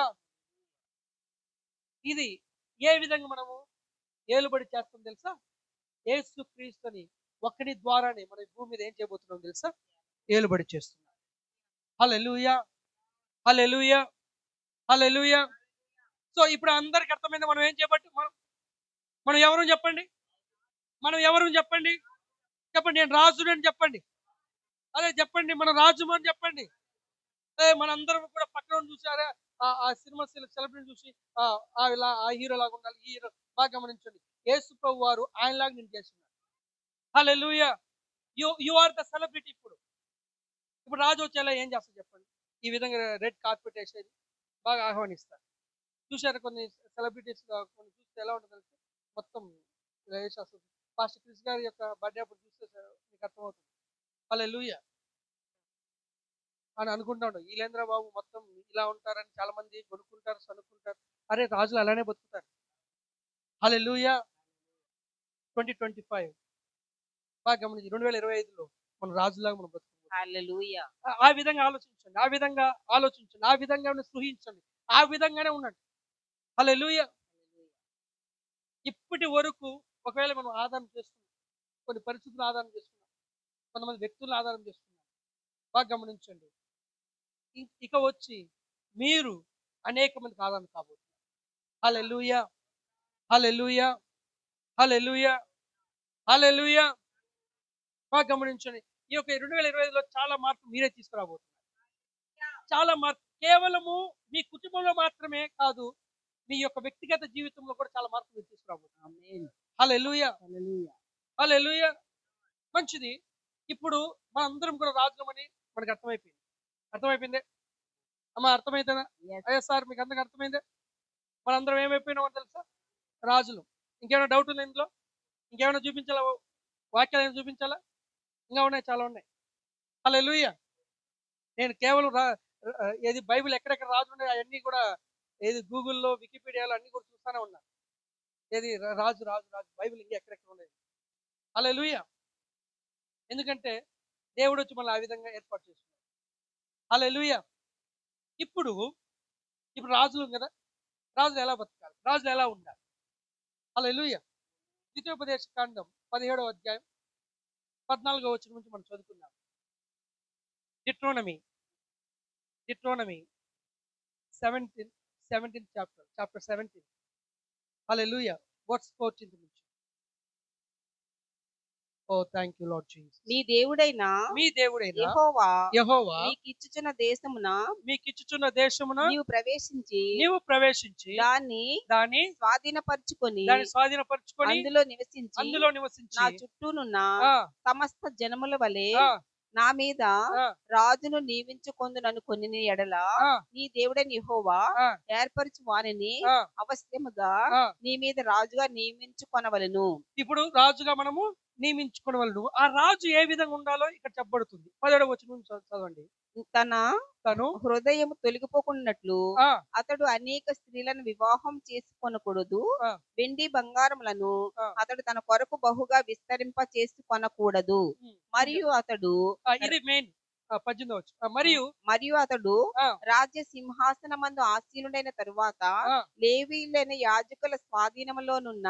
ఇది ఏ విధంగా మనము ఏలుబడి చేస్తాం తెలుసా? యేసు క్రీస్తుని ఒక్కడి ద్వారానే మన భూమి మీద ఏం చేయబోతున్నాం తెలుసా? ఏలుబడి చేస్తున్నాం. హల్లెలూయా. హల్లెలూయా. హల్లెలూయా. సో ఇప్పుడు అందరికి అర్థమైంది మనం ఏం చేయబట్టి మనం ఎవరు చెప్పండి? చెప్పండి. నేను రాజుని అని చెప్పండి. అదే చెప్పండి, మనం రాజు అని చెప్పండి. మనందరం కూడా పక్కన చూసారా ఆ సినిమా సెలబ్రిటీ చూసి ఇలా ఆ హీరో లాగా ఉండాలి, ఈ హీరో బాగా గమనించండి. యేసు ప్రభు వారు ఆయనలాగా నేను చేస్తున్నారు. హల్లెలూయా. You are the celebrity. ఇప్పుడు రాజు వచ్చేలా ఏం చేస్తారు చెప్పండి? ఈ విధంగా రెడ్ కార్పెట్ వేసేది బాగా ఆహ్వానిస్తారు. చూసారు కొన్ని సెలబ్రిటీస్ కొన్ని చూస్తే ఎలా ఉంటుంది మొత్తం వేసేస్తారు. పాస్టర్ క్రిస్ గారి యొక్క బర్త్డే అప్పుడు చూస్తే మీకు అర్థమవుతుంది. హల్లెలూయా అని అనుకుంటాడు. ఈలేంద్ర బాబు మొత్తం ఇలా ఉంటారని చాలా మంది కొనుక్కుంటారు, సనుక్కుంటారు. అరే రాజులు అలానే బతుకుతారు. హల్లెలూయా. 2025 బాగా గమనించి 2025లో మన రాజులాగా మనం బతుకుతాం. హల్లెలూయా. ఆ విధంగా ఆలోచించండి, ఆ విధంగా స్పృహించండి, ఆ విధంగానే ఉండండి. హల్లెలూయా. ఇప్పటి వరకు ఒకవేళ మనం ఆధారం చేస్తున్నాం, కొన్ని పరిస్థితులు ఆధారం చేస్తున్నాం, కొంతమంది వ్యక్తులను ఆధారం చేస్తున్నాం. బాగా గమనించండి. ఇక వచ్చి మీరు అనేక మందికి ఆధారం కాబోతున్నారు. హల్లెలూయా. హల్లెలూయా. హల్లెలూయా. హల్లెలూయా. బాగా గమనించండి. ఈ యొక్క 2025లో చాలా మార్పు మీరే తీసుకురాబోతున్నారు. చాలా మార్పు కేవలము మీ కుటుంబంలో మాత్రమే కాదు, మీ యొక్క వ్యక్తిగత జీవితంలో కూడా చాలా మార్పు మీరు తీసుకురాబోతున్నారు. హల్లెలూయా. హల్లెలూయా. మంచిది. ఇప్పుడు మనందరం కూడా రాజులమని మనకు అర్థమైపోయిందే అమ్మా? అర్థమైందా? అయ్యా సార్ మీకు అందరికి అర్థమైందే? మనందరం ఏమైపోయినామో తెలుసా? రాజులు. ఇంకేమైనా డౌట్ ఉంది ఇందులో? ఇంకేమైనా చూపించాలా? వాక్యాలు ఏమైనా చూపించాలా? ఇంకా ఉన్నాయి, చాలా ఉన్నాయి. హల్లెలూయా. నేను కేవలం ఏది బైబిల్ ఎక్కడెక్కడ రాజు ఉన్నాయి అవన్నీ కూడా ఏది గూగుల్లో, వికీపీడియాలో అన్ని కూడా చూస్తూనే ఉన్నాను. ఏది రాజు బైబిల్ ఇంకా ఎక్కడెక్కడ ఉన్నాయి. హల్లెలూయా. ఎందుకంటే దేవుడు వచ్చి మళ్ళీ ఆ విధంగా ఏర్పాటు చేస్తున్నాడు. హల్లెలూయా. ఇప్పుడు రాజులు కదా, రాజులు ఎలా బతకాలి, రాజులు ఎలా ఉండాలి? హల్లెలూయా. ద్వితీయోపదేశ కాండం 17వ అధ్యాయం 14వ వచనం నుంచి మనం చదువుకున్నాం. డిట్రోనమీ Deuteronomy 17th chapter 17. Hallelujah. What's 14th నుంచి? Oh, thank you, Lord Jesus. మీ దేవుడైన యెహోవా మీకిచ్చుచున్న దేశమున నీవు ప్రవేశించి దాన్ని స్వాధీనపరచుకొని అందులో నివసించి నా చుట్టూనున్న సమస్త జనముల వలె నా మీద రాజును నియమించుకొందునను కొన్ని ఎడల నీ దేవుడైన యెహోవా ఏర్పరచు వానిని అవశ్యముగా నీ మీద రాజుగా నియమించుకొనవలెను. ఇప్పుడు రాజుగా మనము నియమించుకోవలను. ఆ రాజు ఏ విధంగా ఉండాలో ఇక్కడ చెప్పబడుతుంది. 17వ వచనం చదవండి. తను హృదయం తొలగిపోకున్నట్లు అతడు అనేక స్త్రీలను వివాహం చేసుకొనకూడదు. వెండి బంగారములను అతడు తన కొరకు బహుగా విస్తరింప చేసుకొనకూడదు. మరియు అతడు ఇది మెయిన్ 18వ వచనం. మరియు అతడు రాజ్య సింహాసనమందు ఆసీనుడైన తరువాత లేవీయులైన యాజకుల స్వాధీనములోనున్న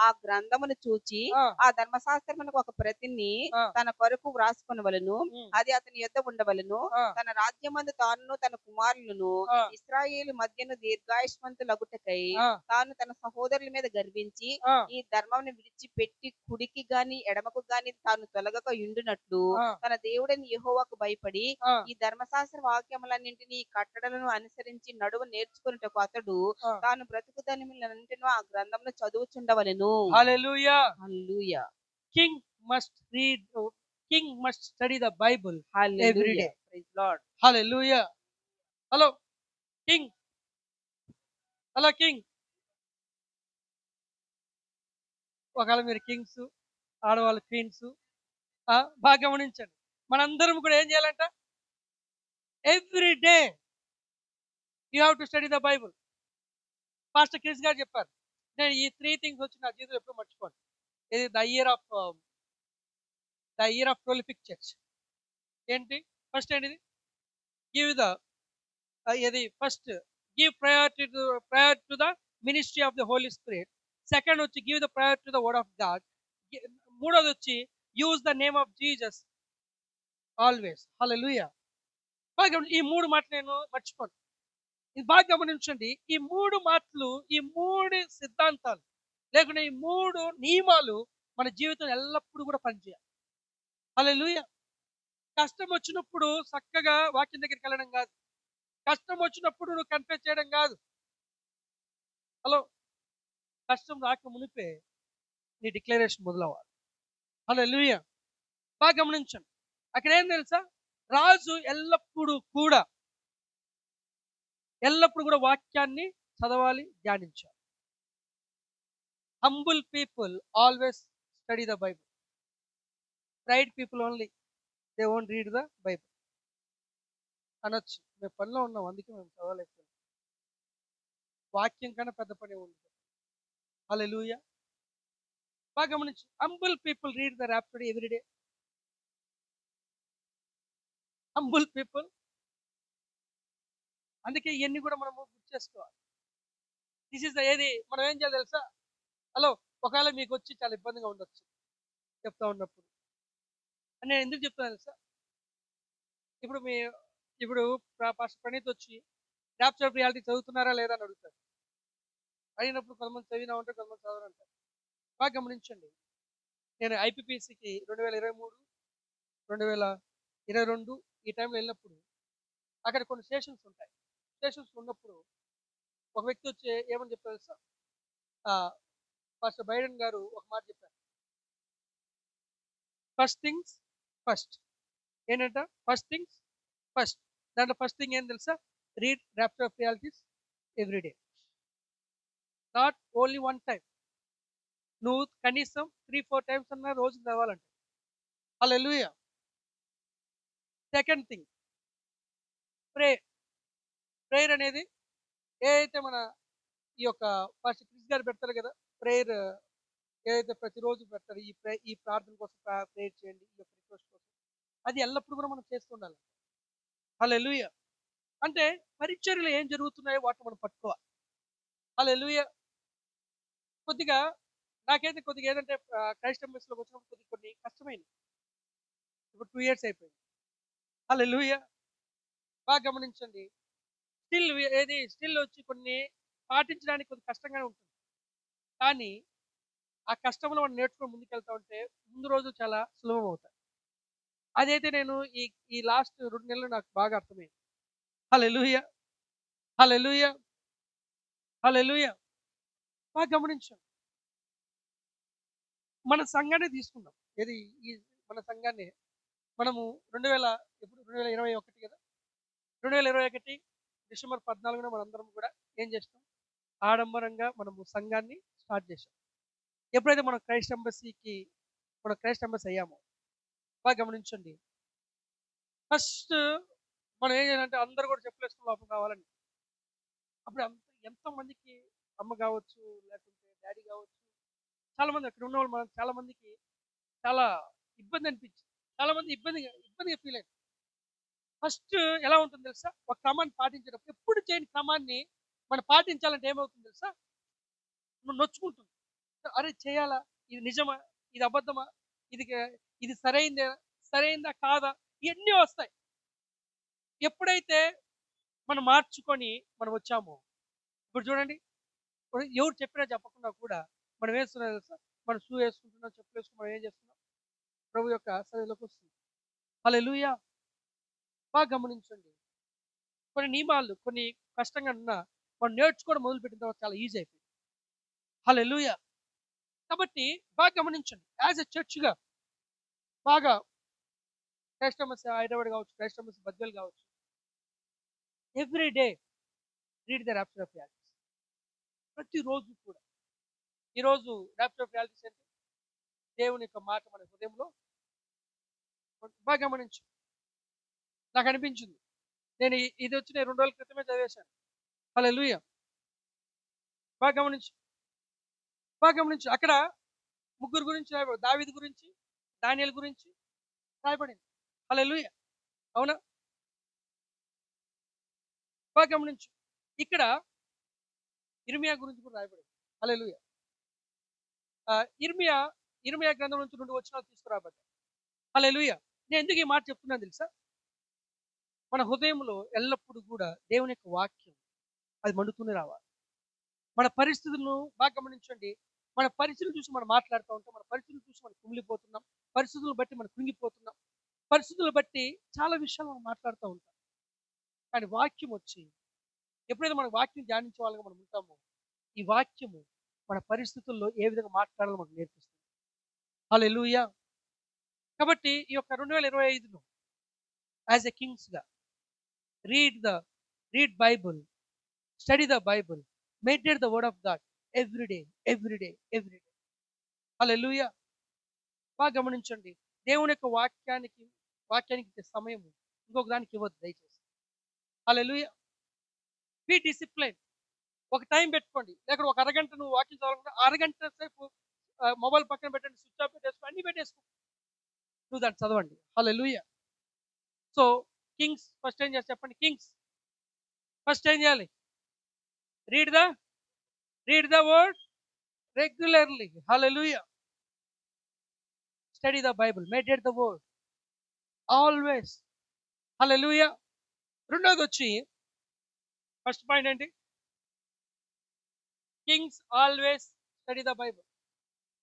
ఆ గ్రంథమును చూచి ఆ ధర్మశాస్త్రమునకు ఒక ప్రతిని తన కొరకు వ్రాసుకొనవలెను. అది అతని యొద్ద ఉండవలెను. తన రాజ్యమందు తాను తన కుమారులను ఇశ్రాయేలు మధ్యను దీర్ఘాయుష్మంతులగుటకై తాను తన సహోదరుల మీద గర్వించి ఈ ధర్మమును విడిచిపెట్టి కుడికి గాని ఎడమకు గాని తాను తొలగక ఉండునట్లు తన దేవుడైన యెహోవాకు భయపడి ఈ ధర్మశాస్త్ర వాక్యములన్నింటినీ ఈ కట్టడలను అనుసరించి నడువ నేర్చుకున్నటకు అతడు తాను బ్రతుకు దినములన్నిటిలో ఆ గ్రంథమును చదువుచుండవలెను. హల్లెలూయా. హల్లెలూయా. King must study the Bible every day. Praise Lord. Hallelujah. Hello king. ఒకవేళ మీరు కింగ్స్, ఆడవాళ్ళు క్వీన్స్, బాగా గమనించండి. మనందరం కూడా ఏం చేయాలంట? Every day you have to study the Bible. Pastor Chris గారు చెప్పారు. నేను ఈ 3 థింగ్స్ వచ్చి నా జీవితంలో ఎప్పుడు మర్చిపోను. ఇది the year of prolific church. ఏంటి? ఫస్ట్ ఏంటిది? Give priority to the ministry of the Holy Spirit. Second వచ్చి give the priority to the word of God. మూడోది వచ్చి use the name of Jesus always. హల్లెలూయా. ఈ 3 మాటలు నేను మర్చిపోను. ఇది బాగా గమనించండి. ఈ 3 మాటలు, ఈ 3 సిద్ధాంతాలు లేకుండా ఈ 3 నియమాలు మన జీవితం ఎల్లప్పుడూ కూడా పనిచేయాలి. హల్లెలూయా. కష్టం వచ్చినప్పుడు చక్కగా వాక్యం దగ్గరికి వెళ్ళడం కాదు. కష్టం వచ్చినప్పుడు నువ్వు కన్ఫెస్ చేయడం కాదు. కష్టం రాక మునిపే నీ డిక్లరేషన్ మొదలవ్వాలి. హల్లెలూయా. బాగా గమనించండి. అక్కడ ఏం తెలుసా? రాజు ఎల్లప్పుడూ కూడా వాక్యాన్ని చదవాలి, ధ్యానించాలి. Humble people always study the Bible. Pride people only they won't read the Bible అనొచ్చు. మేము పనిలో ఉన్నాం, అందుకే మేము చదవలేకపోయాం. వాక్యం కన్నా పెద్ద పని ఉంది. హల్లెలూయా. బాగా గమనించు. Humble people read the rhapsody every day. Humble people. అందుకే ఇవన్నీ కూడా మనము గుర్తు చేసుకోవాలి. దిస్ ఇస్ ద ఏది మనం ఏం చేయాలి తెలుసా? ఒకవేళ మీకు వచ్చి చాలా ఇబ్బందిగా ఉండొచ్చు చెప్తా ఉన్నప్పుడు. నేను ఎందుకు చెప్తాను తెలుసా? ఇప్పుడు పాస్టర్ ప్రణీత్ వచ్చి రాప్చర్ ఆఫ్ రియాలిటీ చదువుతున్నారా లేదా అని అడుగుతారు. అడిగినప్పుడు కొంతమంది చదివినా ఉంటారు, కొంతమంది చదవరంటారు. బాగా గమనించండి. నేను ఐపీపీసీకి 2023, 2022 ఈ టైంలో వెళ్ళినప్పుడు అక్కడ కొన్ని స్టేషన్స్ ఉంటాయి. స్టేషన్స్ ఉన్నప్పుడు ఒక వ్యక్తి వచ్చి ఏమని చెప్పారు తెలుసా? పాస్టర్ బైడెన్ గారు ఒక మాట చెప్పారు. First things first. ఏంటంట? First things first. దాంట్లో ఫస్ట్ థింగ్ ఏం తెలుసా? Read rapture of realities every day, not only 1 time. నువ్వు కనీసం 3-4 టైమ్స్ అన్నా రోజు చదవాలంట. హల్లెలూయా. సెకండ్ థింగ్ ప్రేయర్ అనేది ఏదైతే మన ఈ యొక్క పాస్టర్ క్రిస్ గారు పెడతారు కదా, ప్రేయర్ ఏదైతే ప్రతిరోజు పెడతారు, ఈ ప్రార్థన కోసం ప్రేయర్ చేయండి, ఈ యొక్క రిక్వెస్ట్ కోసం, అది ఎల్లప్పుడూ కూడా మనం చేస్తుండాలి. హల్లెలూయా. అంటే పరిచర్యలు ఏం జరుగుతున్నాయో వాటిని మనం పట్టుకోవాలి. హల్లెలూయా. నాకైతే కొద్దిగా ఏదంటే క్రైస్ట్ ఎంబసీలోకి వచ్చినప్పుడు కొన్ని కష్టమైంది. ఇప్పుడు 2 years అయిపోయింది. హల్లెలూయా. బాగా గమనించండి. స్టిల్ వచ్చి కొన్ని పాటించడానికి కొంచెం కష్టంగానే ఉంటుంది. కానీ ఆ కష్టంలో మనం నేర్చుకొని ముందుకెళ్తా ఉంటే ముందు రోజు చాలా సులభం అవుతాయి. అదైతే నేను ఈ ఈ లాస్ట్ 2 నెలలు నాకు బాగా అర్థమైంది. హల్లెలూయా! హల్లెలూయా! హల్లెలూయా! బాగా గమనించండి. మన సంఘాన్ని తీసుకుందాం. ఏది ఈ మన సంఘాన్ని మనము 2000 ఎప్పుడు 2021 కదా! 2021 డిసెంబర్ 14న మనందరం కూడా ఏం చేస్తాం? ఆడంబరంగా మనము సంఘాన్ని స్టార్ట్ చేసాం. ఎప్పుడైతే మనం క్రైస్ట్ ఎంబసీ అయ్యామో బాగా గమనించండి. ఫస్ట్ మనం ఏం చేయాలంటే అందరూ కూడా చెప్పులేసుకుని లోపల కావాలని. అప్పుడు ఎంతమందికి అమ్మ కావచ్చు, లేకుంటే డాడీ కావచ్చు, చాలా మంది అక్కడ ఉన్న వాళ్ళు మనం చాలా మందికి చాలా ఇబ్బంది అనిపించింది. చాలా మంది ఇబ్బందిగా ఫీల్ అయ్యారు. ఫస్ట్ ఎలా ఉంటుంది తెలుసా? ఒక క్రమాన్ని పాటించేటప్పుడు ఎప్పుడు చేయని క్రమాన్ని మనం పాటించాలంటే ఏమవుతుంది తెలుసా? నువ్వు నొచ్చుకుంటుంది. అరే చేయాలా? ఇది నిజమా? ఇది అబద్ధమా? ఇది ఇది సరైందా కాదా? ఇవన్నీ వస్తాయి. ఎప్పుడైతే మనం మార్చుకొని మనం వచ్చామో, ఇప్పుడు చూడండి, ఇప్పుడు ఎవరు చెప్పినా చెప్పకుండా కూడా మనం వేస్తున్నాం తెలుసా? మనం షూ వేసుకుంటున్నాం, చెప్పులు వేసుకుని మనం ఏం చేస్తున్నాం? ప్రభు యొక్క సన్నిధిలోకి వస్తుంది. హల్లెలూయా! బాగా గమనించండి. కొన్ని నియమాలు కొన్ని కష్టంగా ఉన్నా మనం నేర్చుకోవడం మొదలుపెట్టిన తర్వాత చాలా ఈజీ అయిపోయింది. హల్లెలూయా! కాబట్టి బాగా గమనించండి. యాజ్ ఎ చర్చ్‌గా బాగా క్రైస్తమస్ హైదరాబాద్ కావచ్చు, క్రైస్తమస్ బద్వేల్ కావచ్చు. Every day read the rapture of realities. ప్రతిరోజు కూడా. ఈరోజు రాప్చర్ ఆఫ్ రియాలిటీస్ అంటే దేవుని యొక్క మాట మన హృదయంలో బాగా గమనించు. నాకు అనిపించింది. ఇది వచ్చి నేను 2 రోజుల క్రితమే చదివేశాను. హల్లెలూయా! బాగా గమనించు. బాగా గమనించు. అక్కడ ముగ్గురు గురించి రాయబడింది. దావీదు గురించి, దానియేలు గురించి రాయబడింది. హల్లెలూయా! అవునా? బాగా గమనించు. ఇక్కడ ఇర్మియా గురించి కూడా రాయబడింది. హల్లెలూయా! ఇర్మియా ఇర్మియా గ్రంథం నుంచి 2 వచనాలు తీసుకురాబడ్డాయి. హల్లెలూయా! నేను ఎందుకు ఈ మాట చెప్తున్నాను తెలుసా? మన హృదయంలో ఎల్లప్పుడూ కూడా దేవుని యొక్క వాక్యం అది మండుతూనే రావాలి. మన పరిస్థితులను బాగా గమనించండి. మన పరిస్థితులు చూసి మనం మాట్లాడుతూ ఉంటాం. మన పరిస్థితులు చూసి మనం కుమిలిపోతున్నాం. పరిస్థితులను బట్టి మనం కృంగిపోతున్నాం. పరిస్థితులను బట్టి చాలా విషయాలు మనం మాట్లాడుతూ ఉంటాం. కానీ వాక్యం వచ్చి ఎప్పుడైతే మన వాక్యం ధ్యానించే వాళ్ళగా మనం ఉంటామో, ఈ వాక్యము మన పరిస్థితుల్లో ఏ విధంగా మాట్లాడాలో మనకు నేర్పిస్తుంది. హల్లెలూయా! కాబట్టి ఈ యొక్క 2025ను యాజ్ ఎ కింగ్స్‌గా read the read Bible, study the Bible, meditate the word of God every day, every day, every day. హల్లెలూయా! బాగా గమనించండి. దేవుని యొక్క వాక్యానికి ఇచ్చే సమయము ఇంకొక దానికి ఇవ్వద్దు దయచేసి. హల్లెలూయా! Be discipline. ఒక టైం పెట్టుకోండి. లేకపోతే ఒక అరగంట నువ్వు వాక్యం చదవాలనుకుంటే అరగంట సేపు మొబైల్ పక్కన పెట్టండి, స్విచ్ ఆఫ్ పెట్టేసుకో, అన్ని పెట్టేసుకో. నువ్వు దాన్ని చదవండి. హల్లెలూయా! సో కింగ్స్ ఫస్ట్ ఏం చేస్తారు చెప్పండి? కింగ్స్ ఫస్ట్ ఏం చేయాలి? Read the read the word regularly. హల్లెలూయా! Study the Bible, meditate the word always. హల్లెలూయా! రెండోది వచ్చి ఫస్ట్ పాయింట్ ఏంటి? Kings always study the Bible.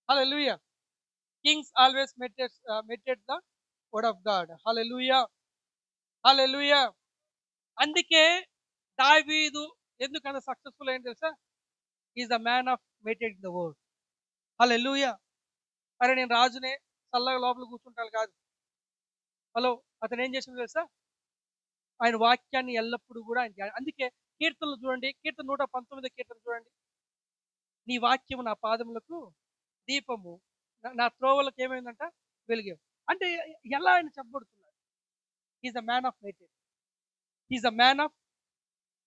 హల్లెలూయా! Kings always meditate the word of God. హల్లెలూయా! హల్లెలూయా! అందుకే దావీదు ఎందుకంత సక్సెస్ఫుల్ అయింది తెలుసా? Is the man of meditating the word. హల్లెలూయా! అరే నేను రాజునే, చల్లగా లోపల కూర్చుంటాను కాదు. హలో, అతను ఏం చేసిందో తెలుసా? ఆయన వాక్యాన్ని ఎల్లప్పుడూ కూడా అందుకే కీర్తనలు చూడండి. కీర్తన 119 కీర్తన చూడండి. నీ వాక్యము నా పాదములకు దీపము, నా త్రోవలకు ఏమైందంట? వెలుగు. అంటే ఎలా ఆయన చెప్పబడుతున్నాడు? Is the man of meditation. Is the man of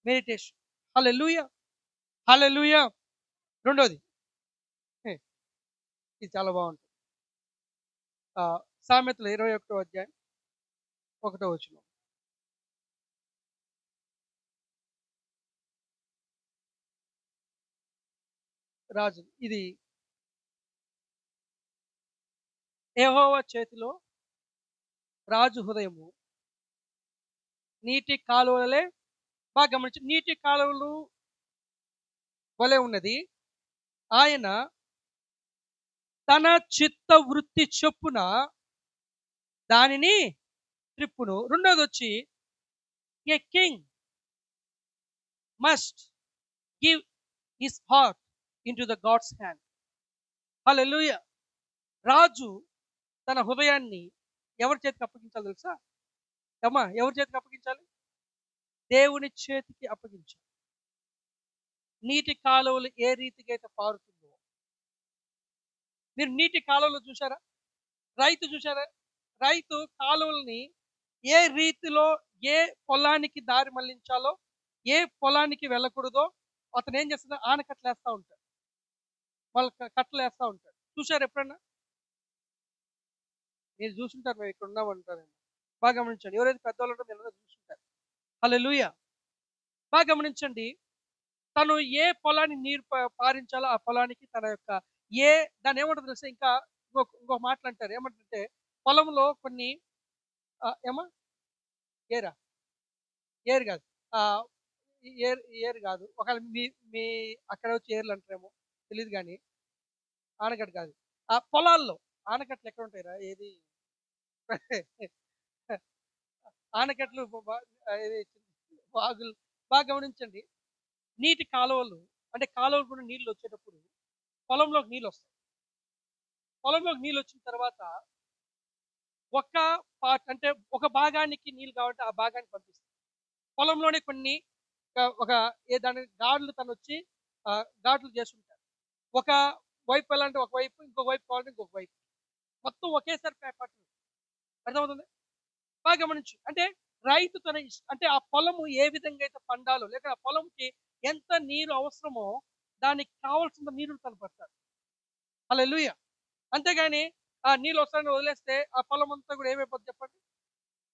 meditation. హల్లెలూయా! హల్లెలూయా! రెండోది ఇది చాలా బాగుంటుంది. సామెతలు 21వ అధ్యాయం 1వ వచనం. రాజు ఇది యెహోవా చేతిలో రాజు హృదయము నీటి కాలువలే, బాగా గమనించి, నీటి కాలువలు వలె ఉన్నది. ఆయన తన చిత్త వృత్తి చొప్పున దానిని త్రిప్పును. రెండోది వచ్చి, a king must give his heart into the God's hand. హల్లెలూయా. రాజు తన హృదయాన్ని ఎవరి చేతికి అప్పగించాలి తెలుసా? అమ్మా, ఎవరి చేతికి అప్పగించాలి? దేవుని చేతికి అప్పగించాలి. నీటి కాలువలు ఏ రీతిగా అయితే పారుతుందో, మీరు నీటి కాలువలు చూసారా? రైతు చూసారా? రైతు కాలువల్ని ఏ రీతిలో, ఏ పొలానికి దారి మళ్లించాలో, ఏ పొలానికి వెళ్ళకూడదో అతను ఏం చేస్తాడు? ఆనకట్టలు వేస్తూ ఉంటాడు, వాళ్ళ కట్టలు వేస్తూ ఉంటాడు. చూసారు ఎప్పుడన్నా? మీరు చూసుంటారు, మేము ఇక్కడ ఉన్నామంటారు. బాగా గమనించండి, ఎవరైతే పెద్దవాళ్ళు ఉంటారో మీరు చూసుంటారు. హల్లెలూయా. బాగా గమనించండి, తను ఏ పొలాన్ని నీరు పారించాలో ఆ పొలానికి తన యొక్క దాన్ని ఏమంటారు తెలుసా? ఇంకా ఇంకొక మాటలు అంటారు, ఏమంటే పొలంలో కొన్ని ఏమా ఏరా ఏరు కాదు, ఏరు కాదు, ఒకవేళ మీ మీ అక్కడ వచ్చి ఏర్లు అంటారేమో తెలియదు, కానీ ఆనకట్ట కాదు. ఆ పొలాల్లో ఆనకట్టలు ఎక్కడ ఉంటాయిరా? ఏది ఆనకట్టలు, వాగులు. బాగా గమనించండి, నీటి కాలువలు అంటే కాలువలు కూడా నీళ్ళు వచ్చేటప్పుడు పొలంలోకి నీళ్ళు వస్తాయి. పొలంలోకి నీళ్ళు వచ్చిన తర్వాత ఒక పార్ట్ అంటే ఒక భాగానికి నీళ్ళు కావాలంటే ఆ భాగానికి పంపిస్తాయి. పొలంలోనే కొన్ని ఒక దాని గాడులు తను వచ్చి గాడులు చేస్తుంటారు. ఒక వైపు వెళ్ళాలంటే ఒక వైపు, ఇంకొక వైపు కావాలంటే ఇంకొక వైపు, మొత్తం ఒకేసారి పట్టు. అర్థమవుతుంది? బాగా గమనించు. అంటే రైతు అంటే ఆ పొలము ఏ విధంగా అయితే పండాలో, లేక ఆ పొలంకి ఎంత నీరు అవసరమో దానికి కావాల్సిన నీరు తను పడతాడు. హల్లెలూయా. అంతేగాని ఆ నీళ్ళు వస్తాయని వదిలేస్తే ఆ పొలం అంతా కూడా ఏమైపోద్ది చెప్పండి?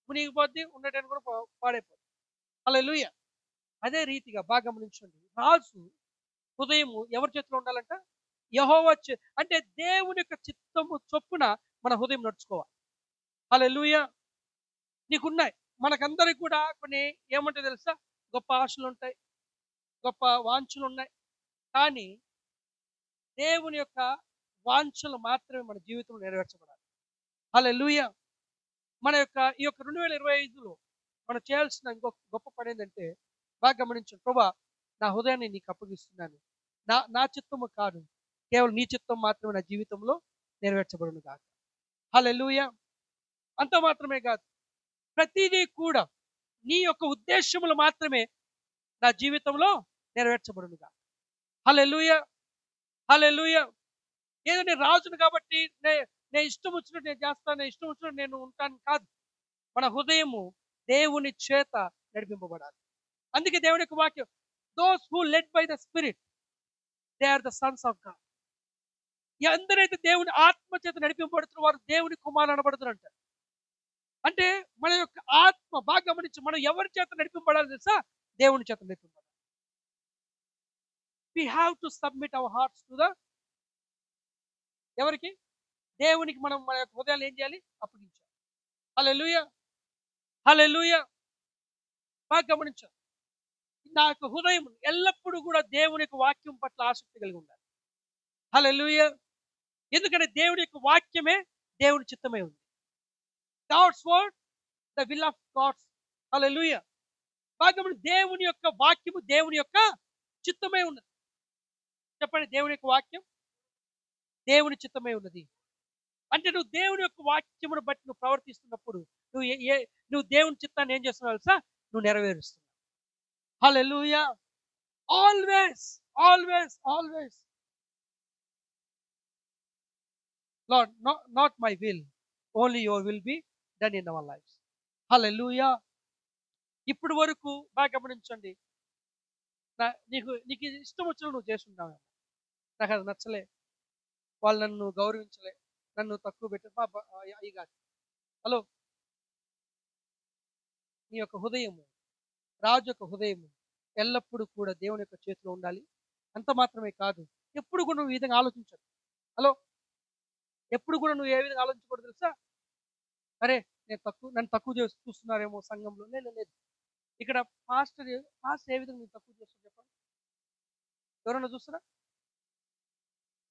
మునిగిపోద్ది, ఉండేటానికి కూడా పాడైపోద్ది. హల్లెలూయా. అదే రీతిగా బాగా గమనించండి, రాజు హృదయము ఎవరి చేతిలో ఉండాలంట? యెహోవా అంటే దేవుని యొక్క చిత్తము చొప్పున మన హృదయం నడుచుకోవాలి. హల్లెలూయా. నీకున్నాయి, మనకందరికి కూడా కొన్ని ఏమంటాయి తెలుసా? గొప్ప ఆశలు ఉంటాయి, గొప్ప వాంఛలు ఉన్నాయి. కానీ దేవుని యొక్క వాంఛలు మాత్రమే మన జీవితంలో నెరవేర్చబడాలి. హల్లెలూయా. మన యొక్క ఈ యొక్క 2025లో మనం చేయాల్సిన ఇంకొక గొప్ప పని ఏంటంటే, బాగా గమనించండి, ప్రభా నా హృదయాన్ని నీకు అప్పగిస్తున్నాను, నా చిత్తము కాదు, కేవలం నీ చిత్తం మాత్రమే నా జీవితంలో నెరవేర్చబడును కాక. హల్లెలూయా. అంత మాత్రమే కాదు, ప్రతిదీ కూడా నీ యొక్క ఉద్దేశములు మాత్రమే నా జీవితంలో నెరవేర్చబడును కాక. హల్లెలూయా. హల్లెలూయా. ఏదో నేను రాజును కాబట్టి నేను ఇష్టం వచ్చినట్టు నేను చేస్తాను, నేను ఇష్టం వచ్చినట్టు నేను ఉంటాను కాదు. మన హృదయము దేవుని చేత నడిపింపబడాలి. అందుకే దేవుని యొక్క వాక్యం, those who led by the spirit they are the sons of God. ఎందరైతే దేవుని ఆత్మ చేత నడిపింపబడుతున్న వారు దేవుని కుమారులు అనబడుతున్నారు. అంటే మన యొక్క ఆత్మ, బాగా గమనించి, మనం ఎవరి చేత నడిపింపబడాలి తెలుసా? దేవుని చేత నడిపింపబడాలి. we have to submit our hearts to the ఎవరికి? దేవునికి. మనం మన యొక్క హృదయాలు ఏం చేయాలి? అప్పగించాలి. హల్లెలూయా. హల్లెలూయా. బాగా గమనించాలి, నా యొక్క హృదయం ఎల్లప్పుడూ కూడా దేవుని యొక్క వాక్యం పట్ల ఆసక్తి కలిగి ఉండాలి. హల్లెలూయా. ఎందుకంటే దేవుని యొక్క వాక్యమే దేవుని చిత్తమై ఉంది. God's word the will of God's. హల్లెలూయా. బాగా గమనించి, దేవుని యొక్క వాక్యము దేవుని యొక్క చిత్తమై ఉన్నది. చెప్పండి, దేవుని యొక్క వాక్యం దేవుని చిత్తమై ఉన్నది. అంటే నువ్వు దేవుని యొక్క వాక్యమును బట్టి నువ్వు ప్రవర్తిస్తున్నప్పుడు నువ్వు దేవుని చిత్తాన్ని ఏం చేస్తున్నావు తెలుసా? నువ్వు నెరవేరుస్తున్నావు. హల్లెలూయా. Always always always Lord, not my will, only your will be done in our lifes. హల్లెలూయా. ఇప్పుడు వరకు బాగా గమనించండి, నీకు ఇష్టం వచ్చిన నువ్వు చేస్తున్నావు, నాకు అది నచ్చలే, వాళ్ళు నన్ను గౌరవించలే, నన్ను తక్కువ పెట్టి అయ్యి కాదు. హలో, నీ యొక్క హృదయము, రాజు యొక్క హృదయము ఎల్లప్పుడూ కూడా దేవుని యొక్క చేతిలో ఉండాలి. అంత మాత్రమే కాదు, ఎప్పుడు కూడా నువ్వు ఈ విధంగా ఆలోచించదు. హలో, ఎప్పుడు కూడా నువ్వు ఏ విధంగా ఆలోచించకూడదు తెలుసా? అరే నన్ను తక్కువ చూస్తున్నారేమో సంఘంలో. లేదు, ఇక్కడ పాస్టర్ ఏ విధంగా నేను తక్కువ చేస్తాను చెప్పండి? ఎవరైనా చూస్తారా?